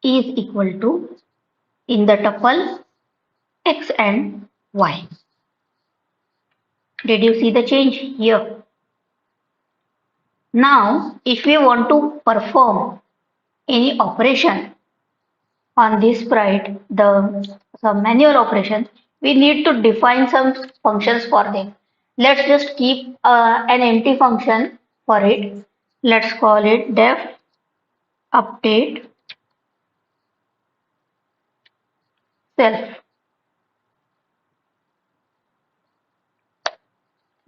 is equal to, in the tuple, x and y. Did you see the change here? Now, if we want to perform any operation on this sprite, some manual operation, we need to define some functions for them. Let's just keep an empty function for it. Let's call it def update self.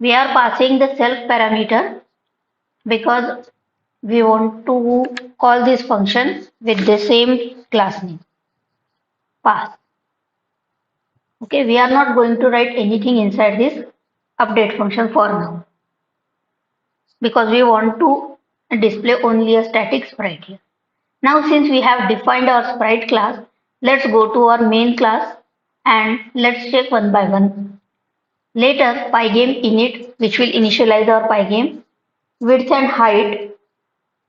We are passing the self parameter because we want to call this function with the same class name, pass. Okay, we are not going to write anything inside this update function for now, because we want to display only a static sprite here. Now since we have defined our sprite class, let's go to our main class and let's check one by one. Later, Pygame init, which will initialize our Pygame. Width and height.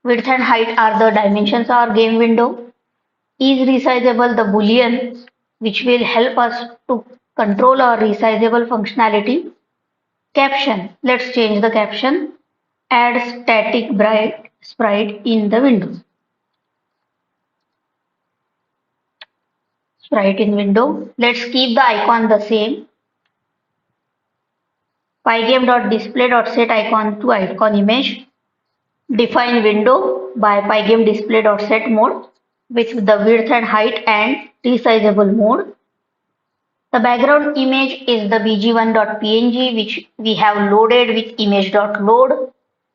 Width and height are the dimensions of our game window. Is resizable the boolean, which will help us to control our resizable functionality. Caption. Let's change the caption. Add static bright sprite in the window. Sprite in window. Let's keep the icon the same. Pygame.display.set icon to icon image. Define window by Pygame display.set mode with the width and height and resizable mode. The background image is the bg1.png which we have loaded with image.load.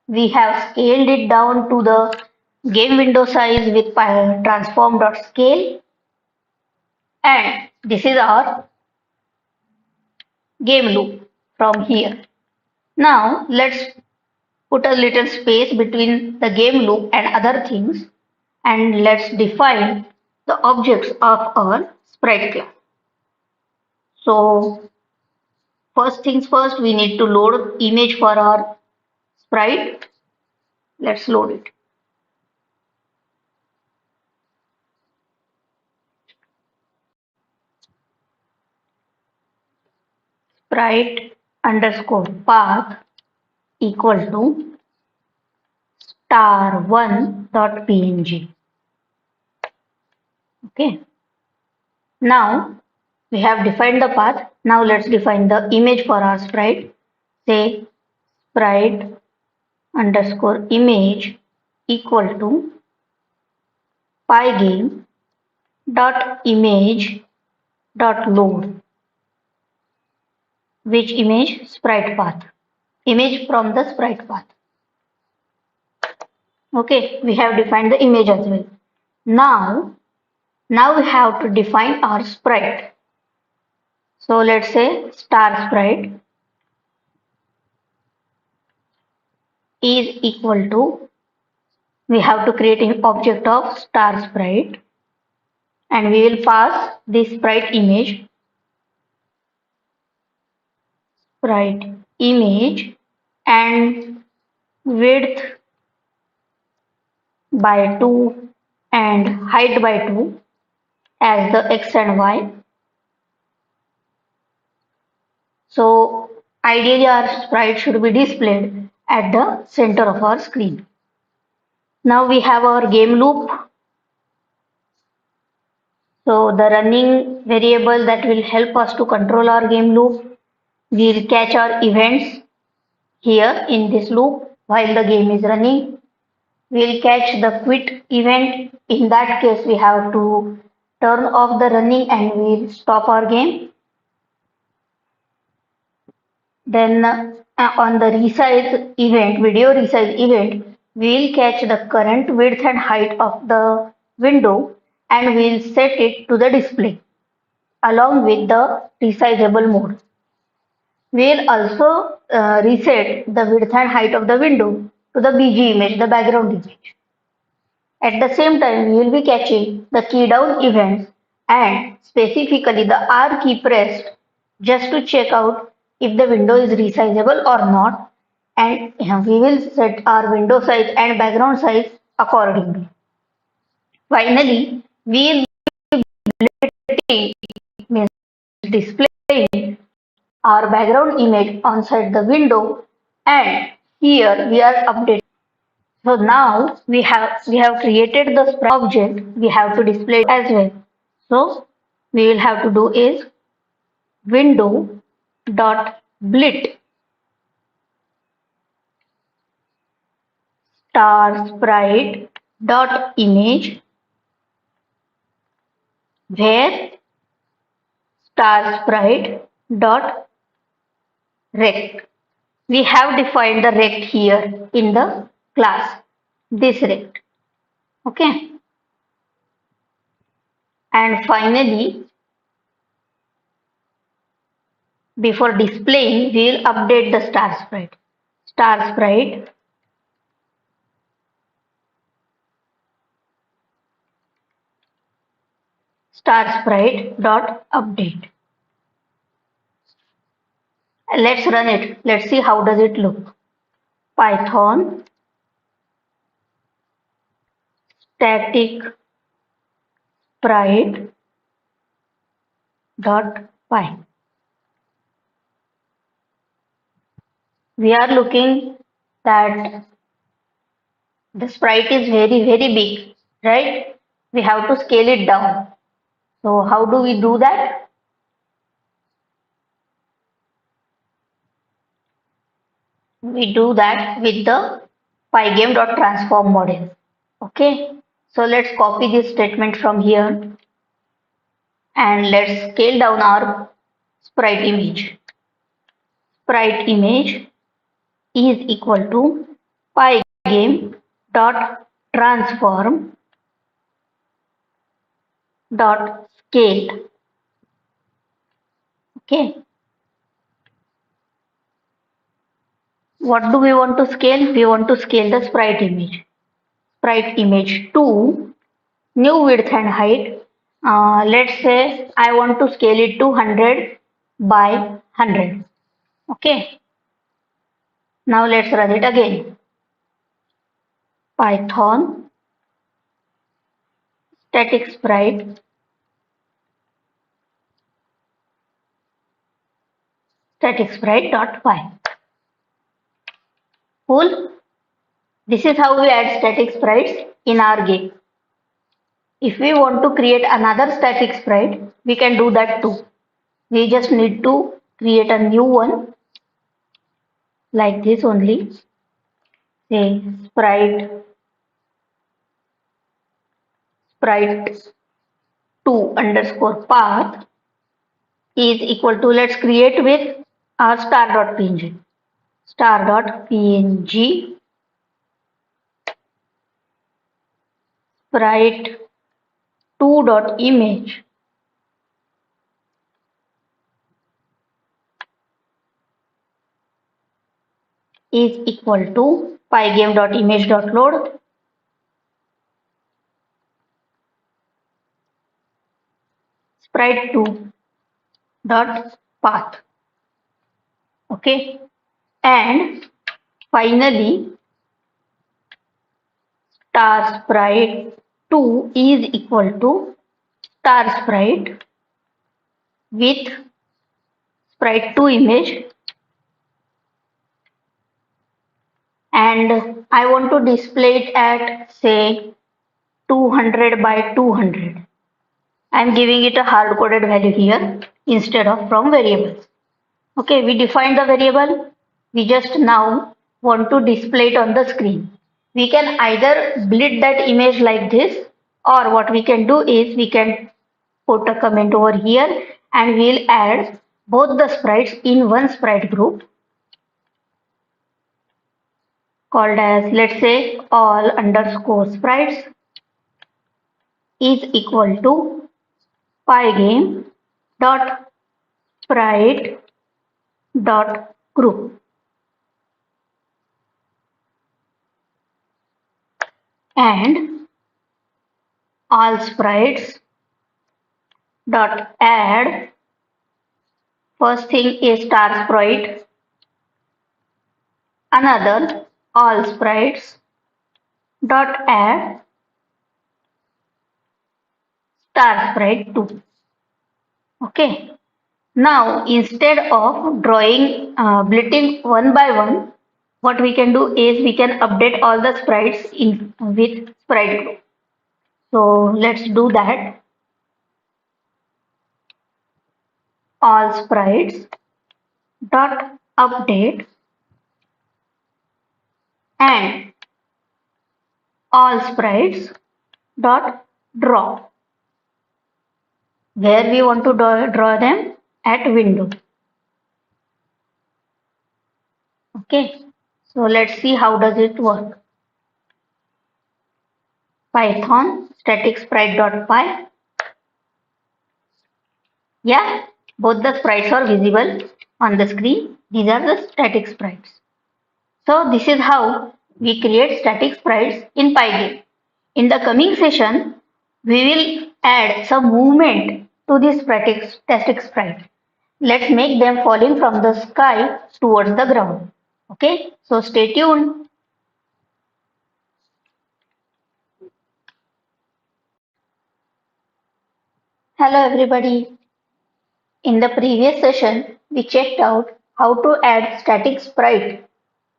We have scaled it down to the game window size with transform.scale, and this is our game loop from here. Now let's put a little space between the game loop and other things, and let's define the objects of our sprite class. So first things first, we need to load image for our sprite. Let's load it. Sprite underscore path equal to star1.png. Okay. Now we have defined the path. Now let's define the image for our sprite. Say sprite underscore image equal to pygame dot image dot load. Which image? Sprite path. Image from the sprite path. Okay, we have defined the image as well. Now we have to define our sprite. So let's say star sprite is equal to, we have to create an object of star sprite, and we will pass this sprite image and width by 2 and height by 2 as the x and y. So ideally our sprite should be displayed at the center of our screen. Now we have our game loop. So the running variable that will help us to control our game loop will catch our events here in this loop while the game is running. We'll catch the quit event. In that case, we have to turn off the running and we'll stop our game. Then on the resize event, video resize event, we'll catch the current width and height of the window and we'll set it to the display along with the resizable mode. We'll also reset the width and height of the window to the BG image, the background image. At the same time, we will be catching the key down events and specifically the R key pressed just to check out if the window is resizable or not, and we will set our window size and background size accordingly. Finally, we will display our background image inside the window, and here we are updating. So now we have created the sprite object. We have to display it as well. So we will have to do is window dot blit star sprite dot image where star sprite dot rect. We have defined the rect here in the class, this rect. Okay. And finally, before displaying, we will update the star sprite. Star sprite star sprite dot update. Let's run it. Let's see how does it look. Python static sprite dot py. We are looking that the sprite is very big, right? We have to scale it down. So how do we do that? We do that with the pygame.transform model. Okay. So let's copy this statement from here and let's scale down our sprite image. Sprite image is equal to pygame.transform dot scale. Okay. What do we want to scale? We want to scale the sprite image. Sprite image to new width and height. Let's say I want to scale it to 100 by 100. Okay. Now let's run it again. Python static sprite dot py. Cool. This is how we add static sprites in our game. If we want to create another static sprite, we can do that too. We just need to create a new one like this only. Say sprite2 underscore path is equal to, let's create with our star.png. Star.png sprite2.image is equal to pygame.image.load sprite2 dot path. Okay, and finally star sprite 2 is equal to star sprite with sprite 2 image, and I want to display it at say 200 by 200. I am giving it a hard coded value here instead of from variables. Okay, we defined the variable. We just now want to display it on the screen. We can either split that image like this, or what we can do is we can put a comment over here and we'll add both the sprites in one sprite group called as, let's say, all underscore sprites is equal to pygame dot sprite dot group, and all sprites dot add, first thing is star sprite, another all sprites dot add star sprite 2. Okay, now instead of drawing splitting one by one, what we can do is we can update all the sprites in with sprite group. So let's do that. All sprites dot update and all sprites dot draw, where we want to draw them at window. Okay, so let's see how does it work. Python static sprite dot py. Yeah, both the sprites are visible on the screen. These are the static sprites. So this is how we create static sprites in Pygame. In the coming session, we will add some movement to this static sprite. Let's make them falling from the sky towards the ground. Okay, so stay tuned. Hello everybody. In the previous session, we checked out how to add static sprite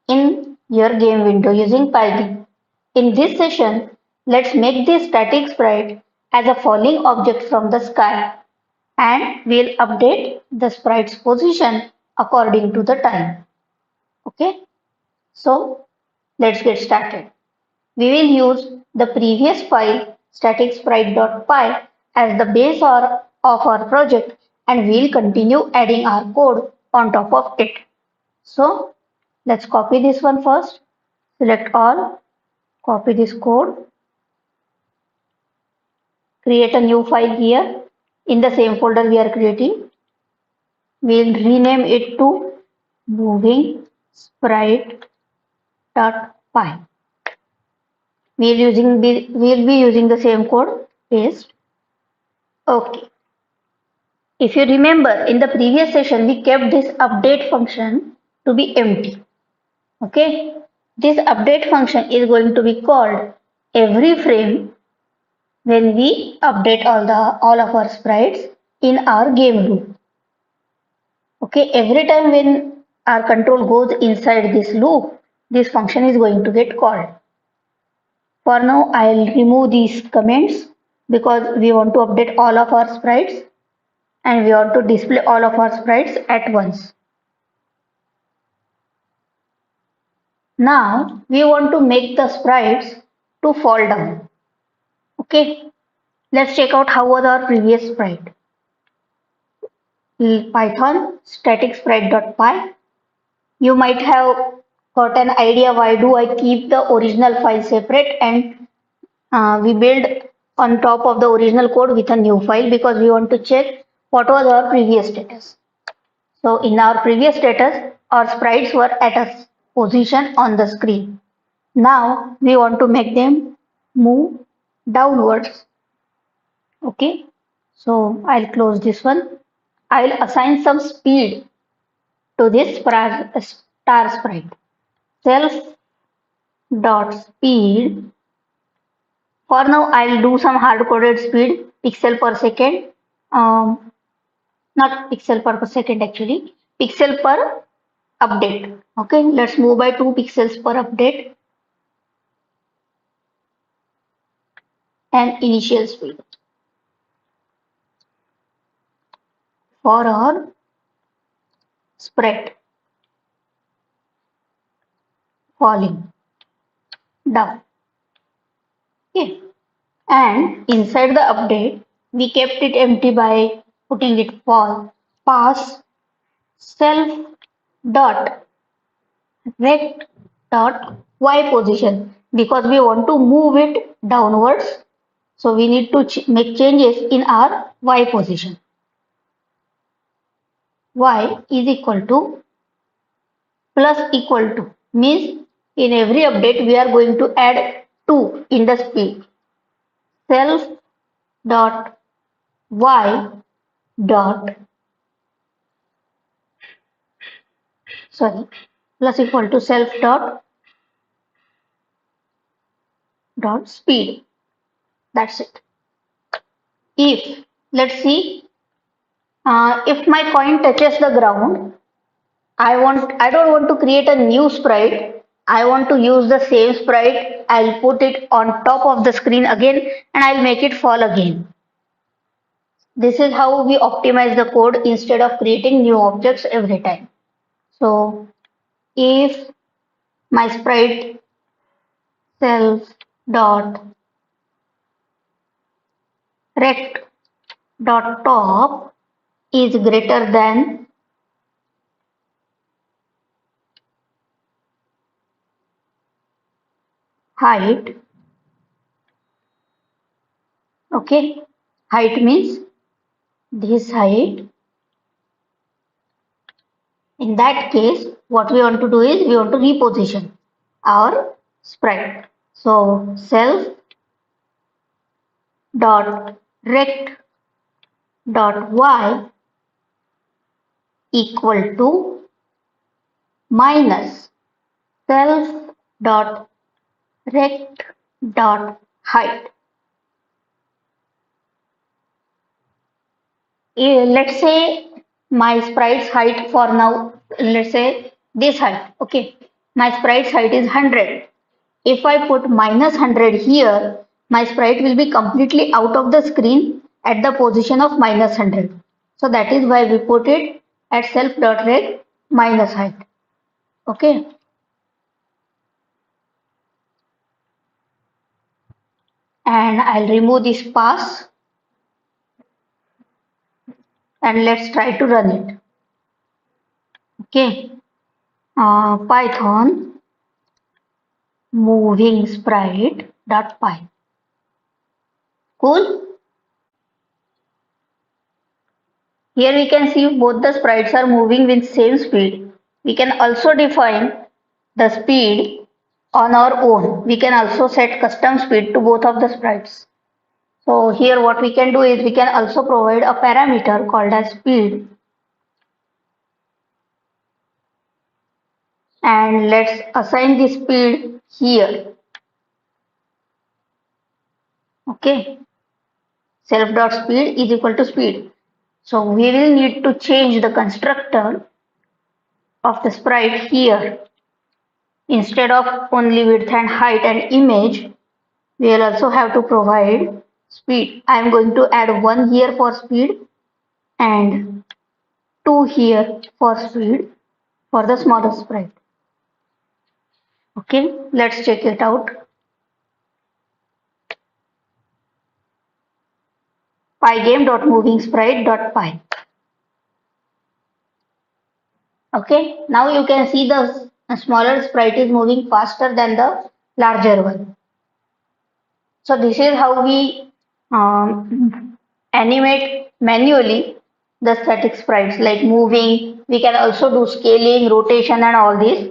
in your game window using Pygame. In this session, let's make this static sprite as a falling object from the sky, and we'll update the sprite's position according to the time. Okay, so let's get started. We will use the previous file staticsprite.py as the base of our project, and we'll continue adding our code on top of it. So let's copy this one first. Select all, copy this code, create a new file here in the same folder we are creating. We'll rename it to moving sprite.py. We'll be using the same code, paste. Okay. If you remember, in the previous session, we kept this update function to be empty. Okay. This update function is going to be called every frame when we update all of our sprites in our game loop. Okay. Every time when our control goes inside this loop, this function is going to get called. For now, I'll remove these comments because we want to update all of our sprites and we want to display all of our sprites at once. Now we want to make the sprites to fall down. Okay, let's check out how was our previous sprite. Python static sprite.py. You might have got an idea why do I keep the original file separate and we build on top of the original code with a new file, because we want to check what was our previous status. So in our previous status, our sprites were at a position on the screen. Now we want to make them move downwards. Okay, so I'll close this one. I'll assign some speed to this star sprite. Self dot speed. For now, I'll do some hard-coded speed, pixel per second. Not pixel per second actually, pixel per update. Okay, let's move by 2 pixels per update and initial speed for our spread falling down. Okay, and inside the update we kept it empty by putting it false. Pass self dot rect dot y position, because we want to move it downwards, so we need to make changes in our y position. Y is equal to plus equal to means in every update we are going to add 2 in the speed. Self dot y dot plus equal to self dot speed. That's it. If let's see, if my coin touches the ground, I don't want to create a new sprite. I want to use the same sprite. I'll put it on top of the screen again and I'll make it fall again. This is how we optimize the code instead of creating new objects every time. So if my sprite self dot rect dot top is greater than height. Okay, height means this height. In that case, what we want to do is we want to reposition our sprite. So self dot rect dot y equal to minus self dot rect dot height. Let's say my sprite's height for now, let's say this height. Okay, my sprite's height is 100. If I put minus 100 here, my sprite will be completely out of the screen at the position of minus 100. So that is why we put it at self.rect minus height. Okay. And I'll remove this pass and let's try to run it. Okay. Python moving sprite.py. Cool. Here we can see both the sprites are moving with same speed. We can also define the speed on our own. We can also set custom speed to both of the sprites. So here what we can do is we can also provide a parameter called as speed, and let's assign the speed here. Okay, self.speed is equal to speed. So we will need to change the constructor of the sprite here. Instead of only width and height and image, we will also have to provide speed. I am going to add 1 here for speed and 2 here for speed for the smallest sprite. Okay, let's check it out. Pygame.movingsprite.py. Okay, now you can see the smaller sprite is moving faster than the larger one. So this is how we animate manually the static sprites like moving. We can also do scaling, rotation and all this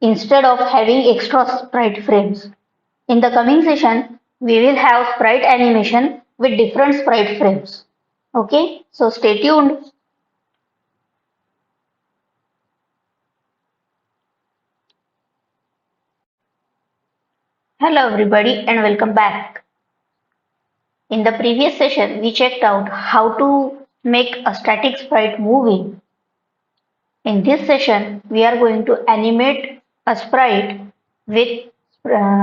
instead of having extra sprite frames. In the coming session, we will have sprite animation with different sprite frames. Okay, so stay tuned. Hello everybody and welcome back. In the previous session, we checked out how to make a static sprite moving. In this session, we are going to animate a sprite with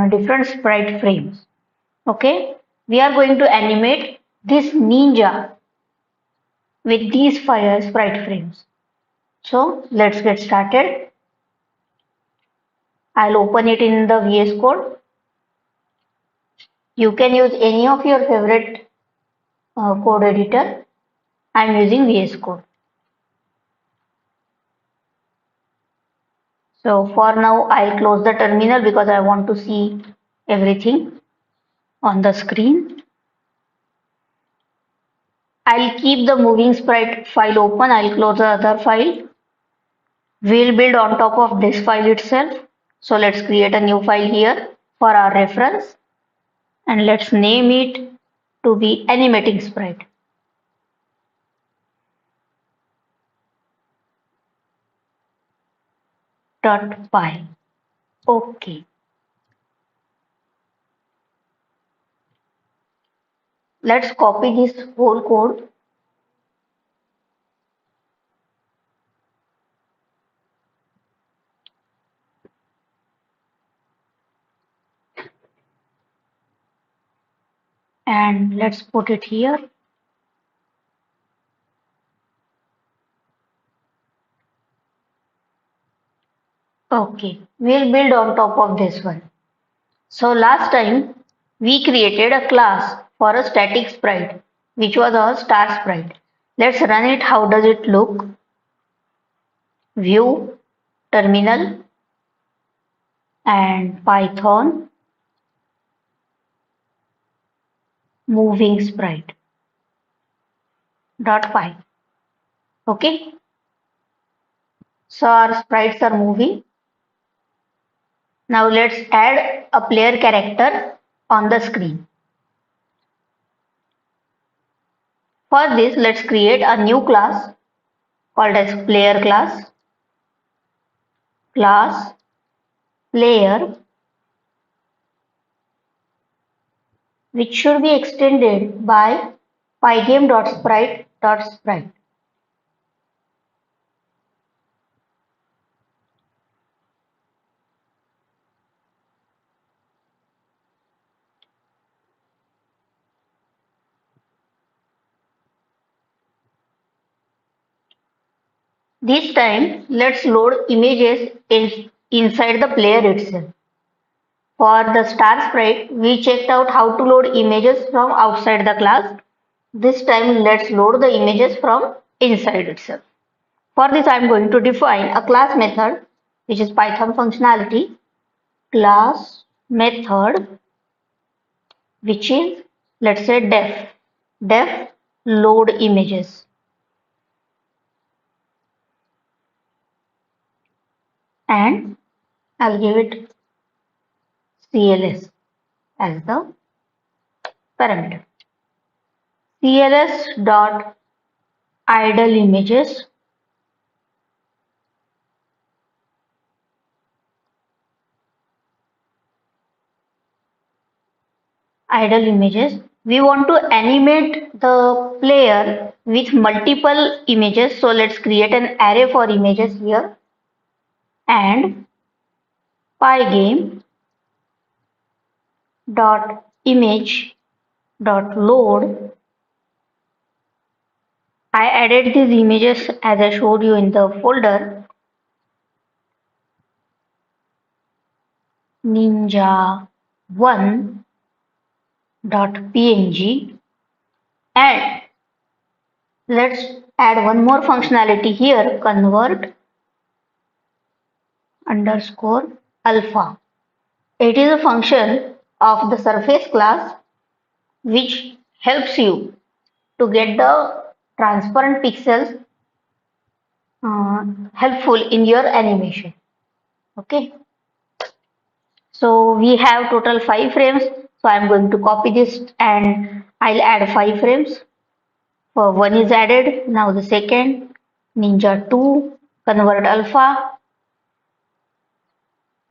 different sprite frames. Okay, we are going to animate this ninja with these 5 sprite frames. So let's get started. I'll open it in the VS Code. You can use any of your favorite code editor. I'm using VS Code. So for now, I'll close the terminal because I want to see everything on the screen. I'll keep the moving sprite file open. I'll close the other file. We'll build on top of this file itself. So let's create a new file here for our reference. And let's name it to be animating sprite. .py. Okay. Let's copy this whole code and let's put it here. Okay, we'll build on top of this one. So last time we created a class for a static sprite, which was a star sprite. Let's run it. How does it look? View, terminal, and Python moving sprite .py. Okay, so our sprites are moving. Now let's add a player character on the screen. For this, let's create a new class called as player class. Class player, which should be extended by pygame.sprite.sprite. This time, let's load images inside the player itself. For the star sprite, we checked out how to load images from outside the class. This time, let's load the images from inside itself. For this, I am going to define a class method, which is Python functionality, class method, which is, let's say, def load images, and I'll give it CLS as the parameter. CLS dot idle images, idle images. We want to animate the player with multiple images, so let's create an array for images here, and pygame dot image dot load. I added these images as I showed you in the folder ninja1.png, and let's add one more functionality here, convert underscore alpha. It is a function of the surface class which helps you to get the transparent pixels helpful in your animation. Okay, so we have total 5 frames, so I'm going to copy this and I'll add 5 frames. For one is added, now the second, ninja 2, convert alpha,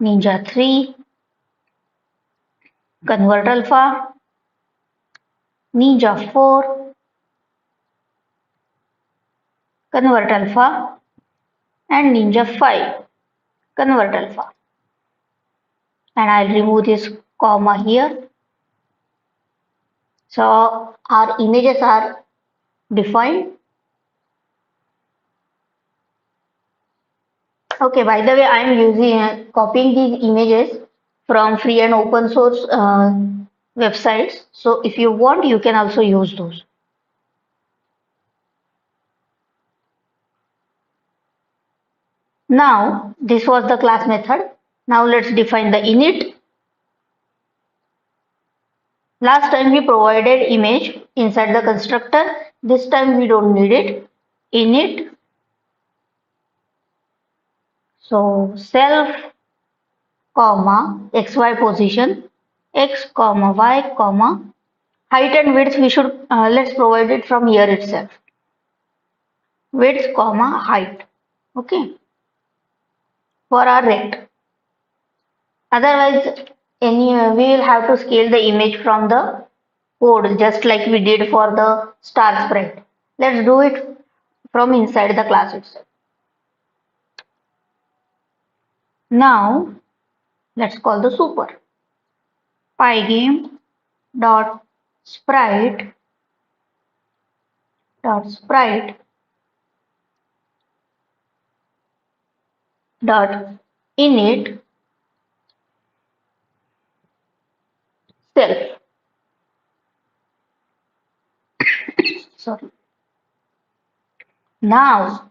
ninja 3, convert alpha, ninja 4, convert alpha, and ninja 5, convert alpha. And I'll remove this comma here. So our images are defined. Okay, by the way, I'm using copying these images from free and open source websites. So if you want, you can also use those. Now, this was the class method. Now let's define the init. Last time we provided image inside the constructor. This time we don't need it. Init. So self comma xy position, x comma y comma height and width. We should let's provide it from here itself. Width comma height. Okay, for our rect. Otherwise, we will have to scale the image from the code just like we did for the star sprite. Let's do it from inside the class itself. Now let's call the super. Pygame dot sprite dot init self. Sorry. Now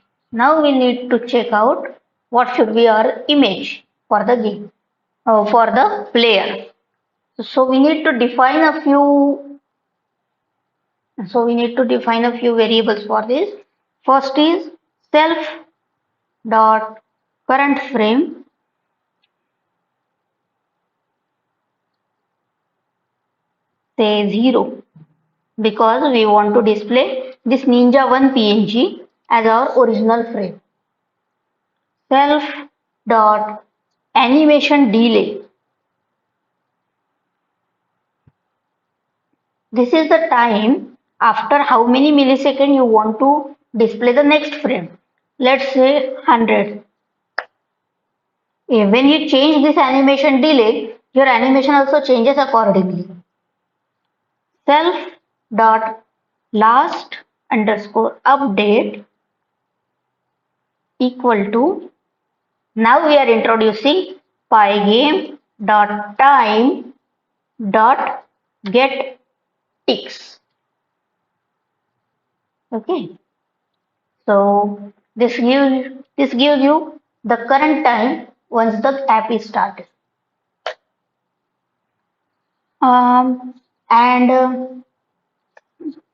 we need to check out what should be our image for the game, for the player. So we need to define a few. So we need to define a few variables for this. First is self dot current frame, say 0, because we want to display this Ninja 1 PNG as our original frame. Self dot animation delay. This is the time after how many milliseconds you want to display the next frame. Let's say 100. When you change this animation delay, your animation also changes accordingly. Self dot last underscore update equal to, now we are introducing pygame dot time dot get ticks. Okay, so this gives you the current time once the app is started. And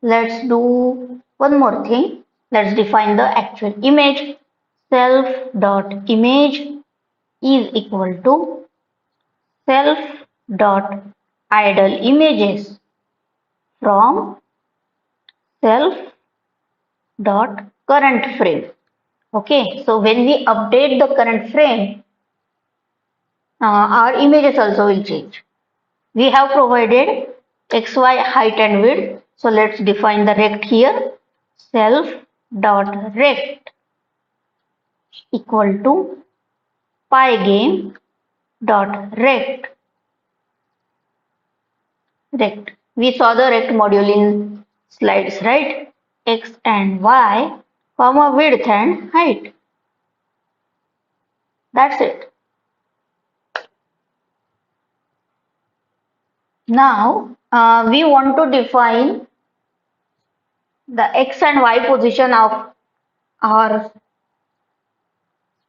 let's do one more thing. Let's define the actual image. Self dot image is equal to self dot idle images from self dot current frame. Okay, so when we update the current frame, our images also will change. We have provided xy height and width, so let's define the rect here. Self dot rect equal to pygame dot rect. We saw the rect module in slides, right? X and y, comma width and height. That's it. Now we want to define the x and y position of our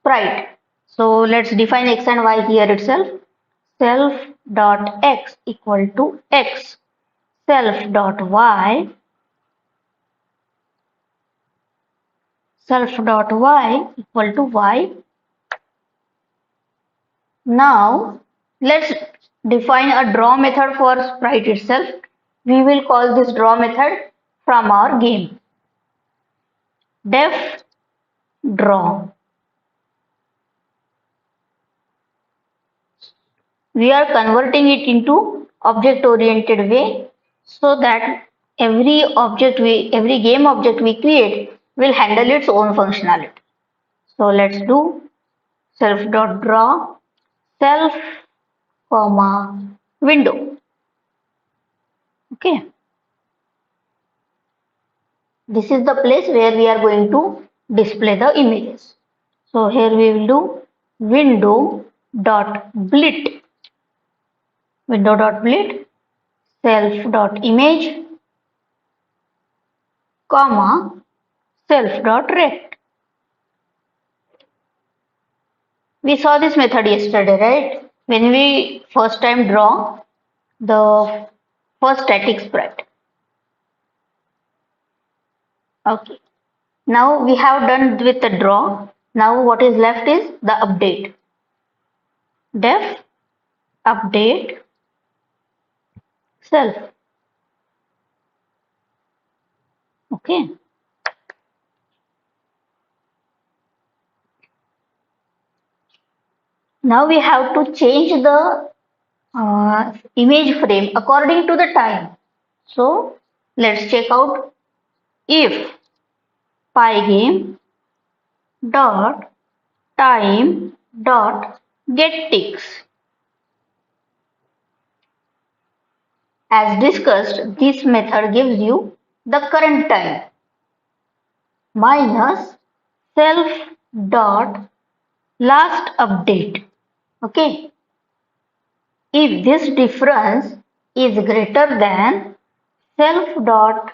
sprite. So let's define x and y here itself. Self dot x equal to x. Self dot y equal to y. Now let's define a draw method for sprite itself. We will call this draw method from our game. Def draw. We are converting it into object oriented way so that every game object we create will handle its own functionality. So let's do self dot draw self comma window. Okay, this is the place where we are going to display the images. So here we will do window dot blit self dot image comma self dot rect. We saw this method yesterday, right? When we first time draw the first static sprite. Okay. Now we have done with the draw. Now what is left is the update. Def update self. Okay. Now we have to change the image frame according to the time. So let's check out if pygame dot time dot get ticks. As discussed, this method gives you the current time minus self dot last update. Okay. If this difference is greater than self dot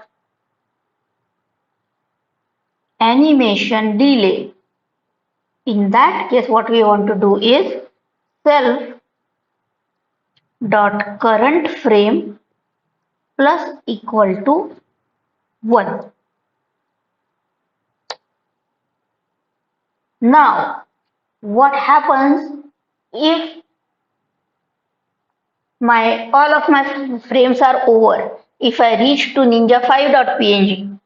animation delay, in that case what we want to do is self dot current frame plus equal to 1. Now what happens if all of my frames are over? If I reach to ninja5.png,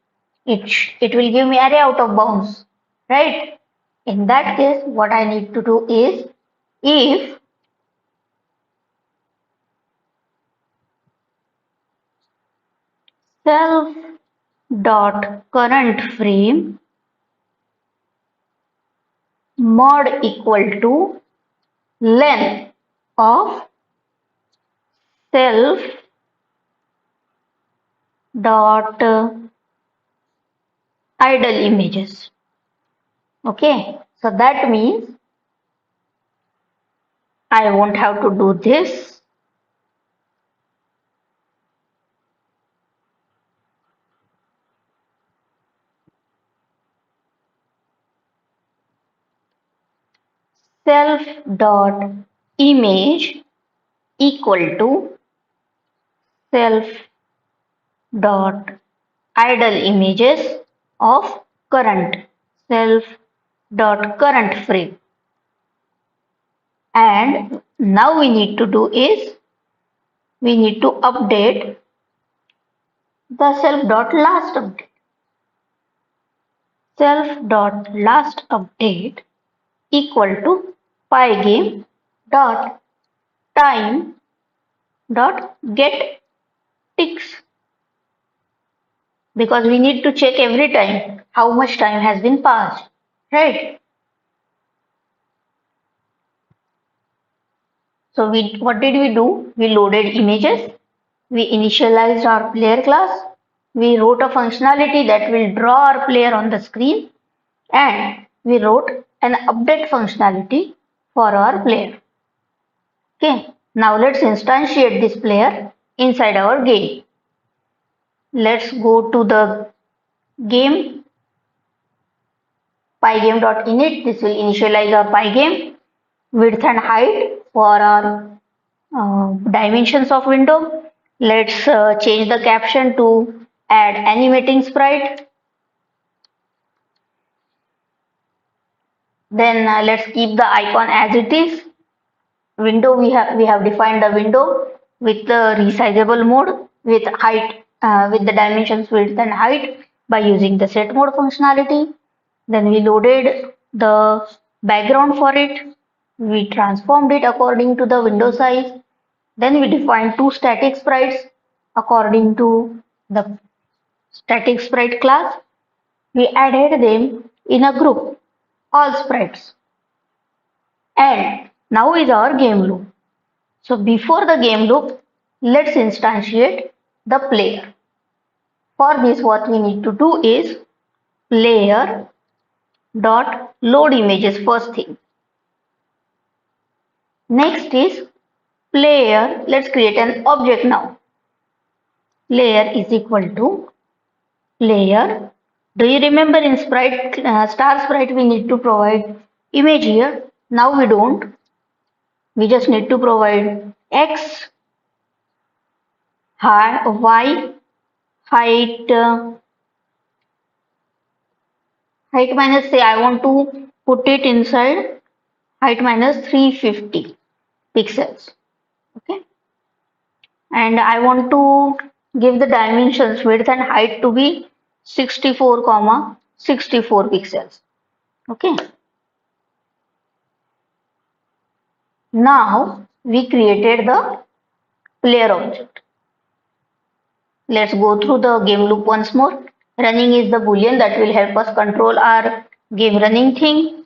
it will give me array out of bounds, right? In that case, what I need to do is if self dot current frame mod equal to length of self dot idle images. Okay, so that means I won't have to do this. Self dot image equal to self dot idle images of current self dot current frame. And now we need to do is we need to update the self dot last update. Self dot last update equal to pygame dot time dot get ticks, because we need to check every time how much time has been passed, right? So what did we do? We loaded images, we initialized our player class, we wrote a functionality that will draw our player on the screen, and we wrote an update functionality for our player. Okay, now let's instantiate this player inside our game. Let's go to the game pygame.init. This will initialize our pygame width and height for our dimensions of window. Let's change the caption to add animating sprite. Then let's keep the icon as it is. Window, we have defined the window with the resizable mode with height with the dimensions width and height by using the set mode functionality. Then we loaded the background for it. We transformed it according to the window size. Then we defined two static sprites according to the static sprite class. We added them in a group, all sprites. And now is our game loop. So before the game loop, let's instantiate the player. For this, what we need to do is player dot load images first thing. Next is player. Let's create an object now. Player is equal to player. Do you remember in sprite star sprite we need to provide image here? Now we don't. We just need to provide x, y, height, height minus, say I want to put it inside height minus 350 pixels. Okay, and I want to give the dimensions width and height to be 64 comma 64 pixels. Okay, now we created the player object. Let's go through the game loop once more. Running is the boolean that will help us control our game running thing.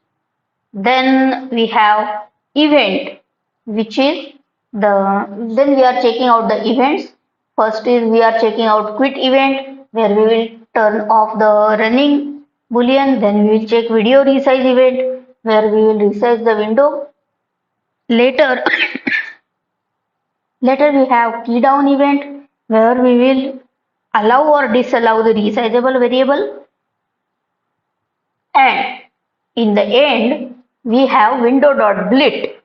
Then we have event, which is then we are checking out the events. First is we are checking out quit event, where we will turn off the running boolean. Then we will check video resize event, where we will resize the window. Later later we have key down event, where we will allow or disallow the resizable variable. And in the end, we have window.blit,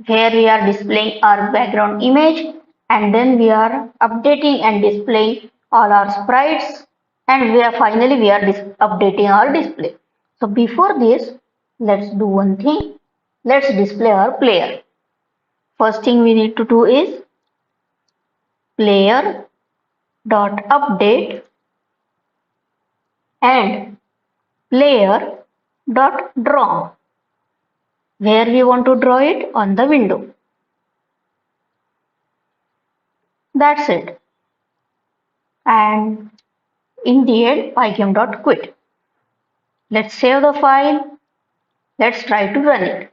where we are displaying our background image, and then we are updating and displaying all our sprites, and finally we are updating our display. So before this, let's do one thing. Let's display our player. First thing we need to do is player dot update and player dot draw, where we want to draw it on the window. That's it. And in the end, pygame dot quit. Let's save the file. Let's try to run it.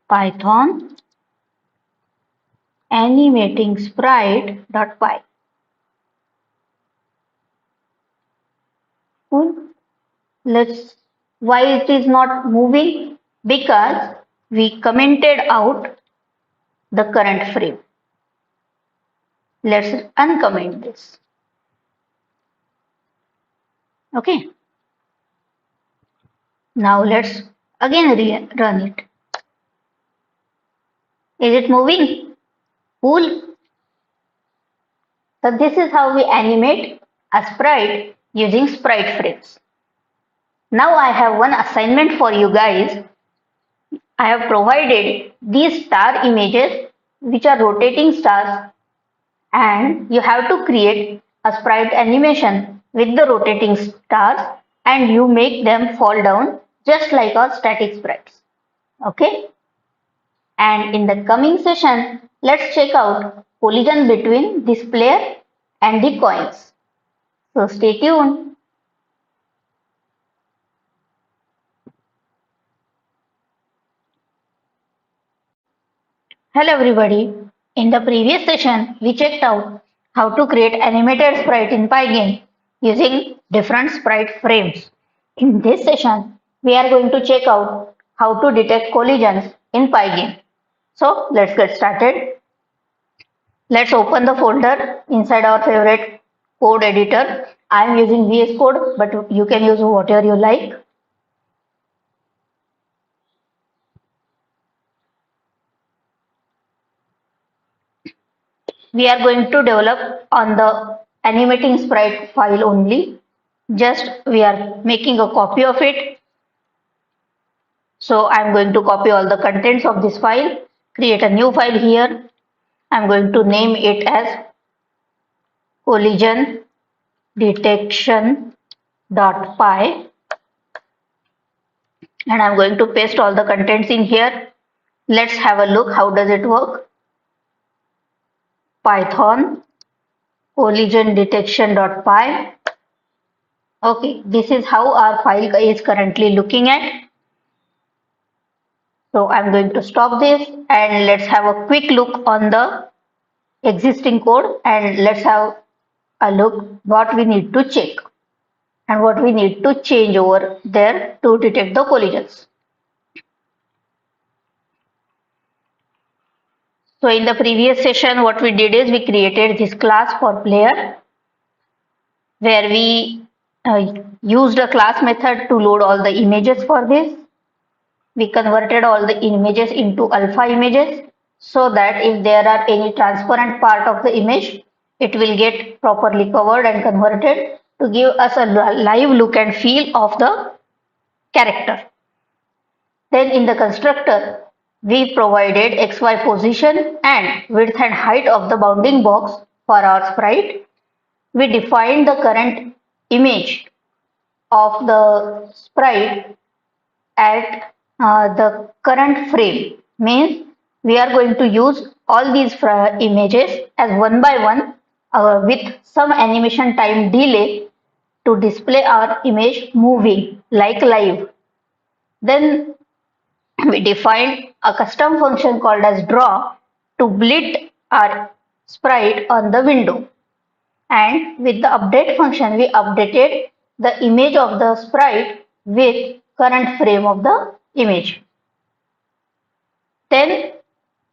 Python animating sprite.py. Cool. Let's why it is not moving? Because we commented out the current frame. Let's uncomment this. Okay. Now let's again run it. Is it moving? Cool. So this is how we animate a sprite using sprite frames. Now I have one assignment for you guys. I have provided these star images which are rotating stars, and you have to create a sprite animation with the rotating stars and you make them fall down just like our static sprites. Okay? And in the coming session, let's check out collision between this player and the coins. So stay tuned. Hello everybody. In the previous session, we checked out how to create animated sprite in Pygame using different sprite frames. In this session, we are going to check out how to detect collisions in Pygame. So let's get started. Let's open the folder inside our favorite code editor. I am using VS Code, but you can use whatever you like. We are going to develop on the animating sprite file only. Just we are making a copy of it. So I'm going to copy all the contents of this file, create a new file here. I'm going to name it as collision detection.py, and I'm going to paste all the contents in here. Let's have a look how does it work. Python collision detection.py. Okay, this is how our file is currently looking at. So I'm going to stop this and let's have a quick look on the existing code and let's have a look what we need to check and what we need to change over there to detect the collisions. So in the previous session, what we did is we created this class for player where we used a class method to load all the images for this. We converted all the images into alpha images so that if there are any transparent part of the image, it will get properly covered and converted to give us a live look and feel of the character. Then in the constructor, we provided XY position and width and height of the bounding box for our sprite. We defined the current image of the sprite at the current frame. Means we are going to use all these images as one by one with some animation time delay to display our image moving like live. Then we defined a custom function called as draw to blit our sprite on the window, and with the update function we updated the image of the sprite with current frame of the image. Then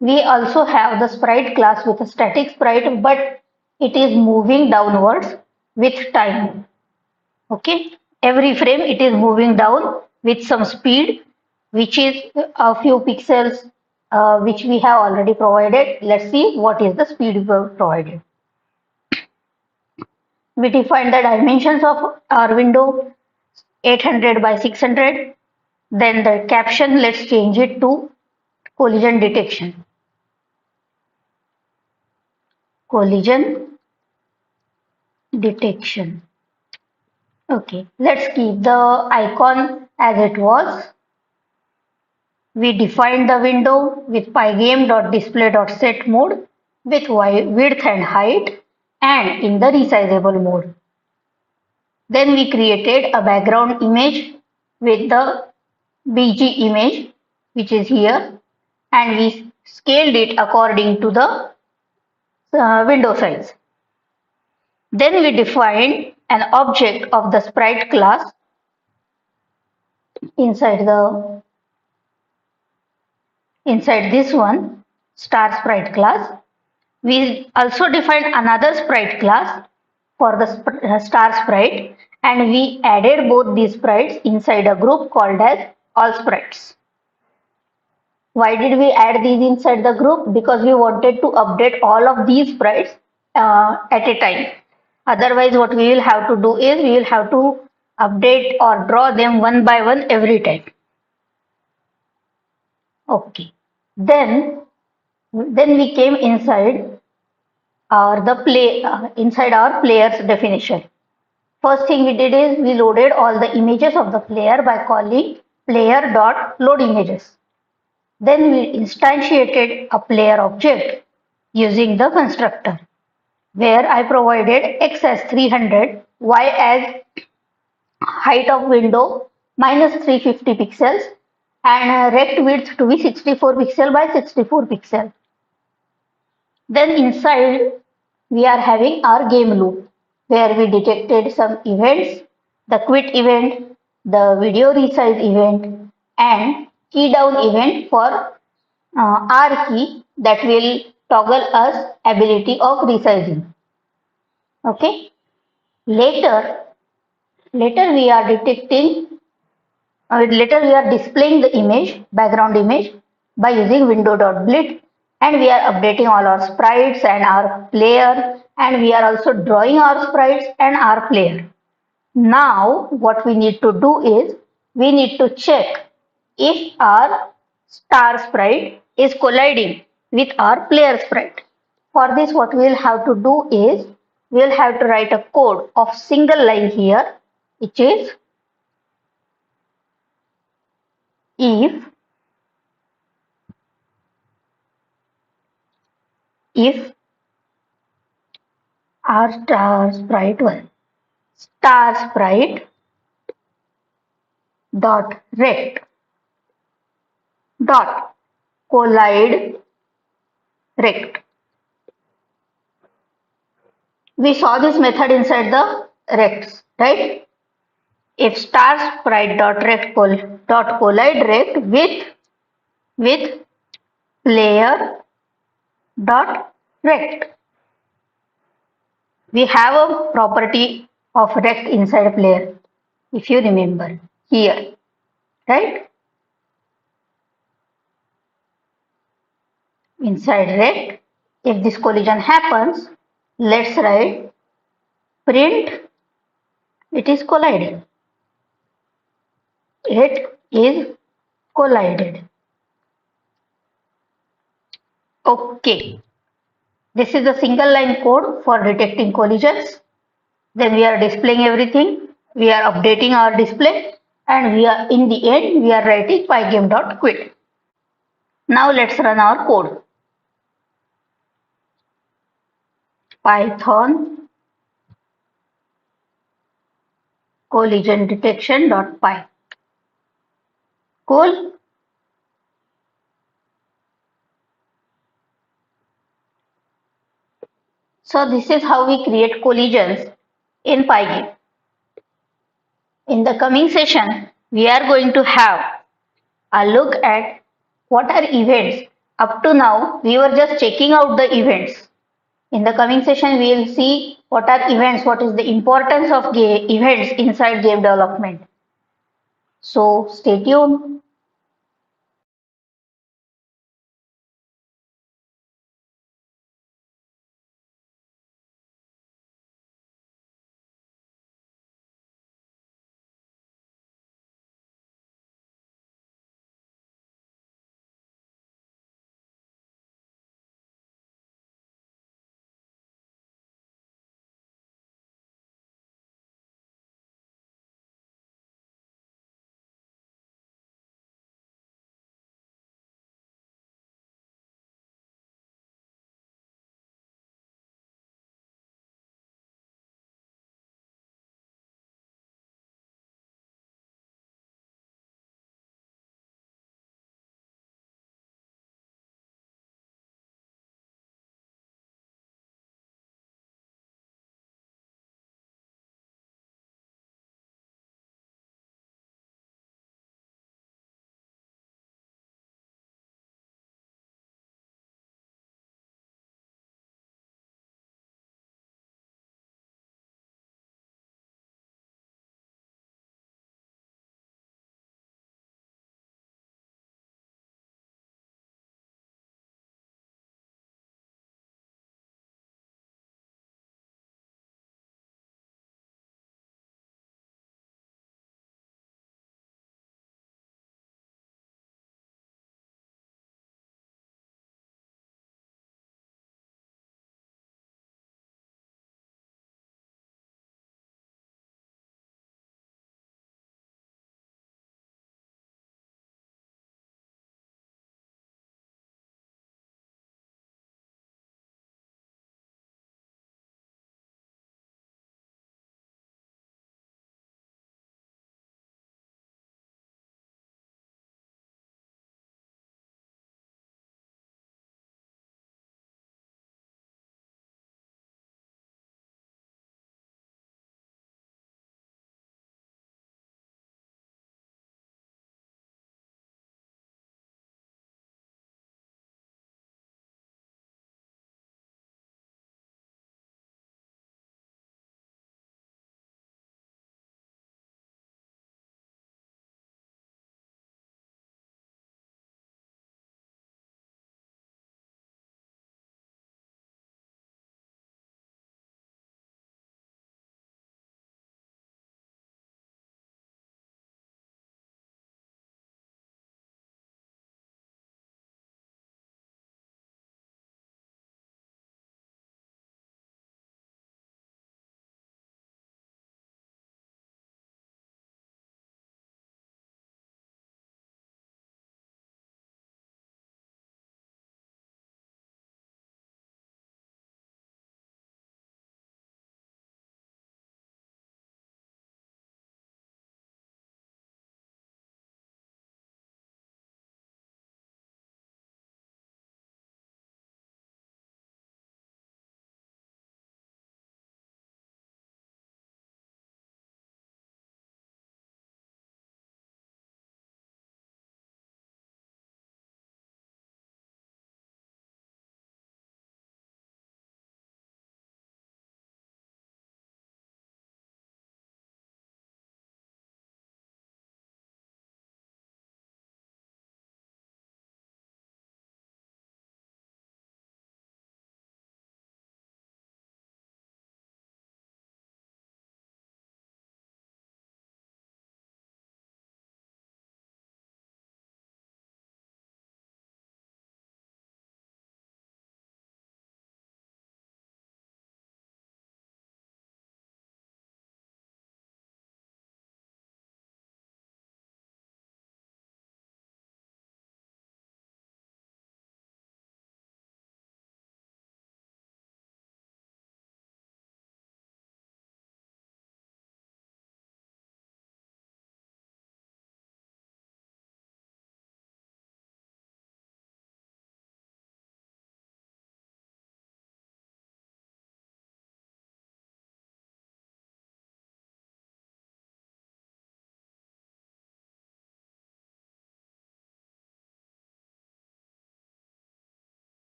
we also have the sprite class with a static sprite, but it is moving downwards with time. Okay, every frame it is moving down with some speed which is a few pixels which we have already provided. Let's see what is the speed we have provided. We define the dimensions of our window 800 by 600. Then the caption, let's change it to collision detection. Collision detection. Okay, let's keep the icon as it was. We defined the window with pygame.display.set mode with width and height and in the resizable mode. Then we created a background image with the BG image which is here, and we scaled it according to the window size. Then we defined an object of the sprite class inside the inside this one star sprite class. We also defined another sprite class for the star sprite, and we added both these sprites inside a group called as all sprites. Why did we add these inside the group? Because we wanted to update all of these sprites at a time. Otherwise, what we will have to do is we will have to update or draw them one by one every time. Okay. Then we came inside inside our player's definition. First thing we did is we loaded all the images of the player by calling player.loadImages. Then we instantiated a player object using the constructor, where I provided x as 300, y as height of window minus 350 pixels, and rect width to be 64 pixel by 64 pixel. Then inside we are having our game loop, where we detected some events, the quit event, the video resize event, and key down event for R key that will toggle us ability of resizing. Okay. Later, later we are later we are displaying the image, background image by using window.blit, and we are updating all our sprites and our player, and we are also drawing our sprites and our player. Now what we need to do is we need to check if our star sprite is colliding with our player sprite. For this, what we will have to do is we will have to write a code of single line here, which is if our star sprite dot rect dot collide rect. We saw this method inside the rects, right? If star sprite dot collide rect with player dot rect. We have a property of rect inside player, if you remember here, right? Inside rect, if this collision happens, let's write print it is colliding. It is collided. Okay. This is a single line code for detecting collisions. Then we are displaying everything. We are updating our display, and we are in the end we are writing pygame.quit. Now let's run our code. Python collision detection.py. Cool. So this is how we create collisions in Pygame. In the coming session, we are going to have a look at what are events. Up to now, we were just checking out the events. In the coming session, we will see what are events, what is the importance of events inside game development. So stay tuned.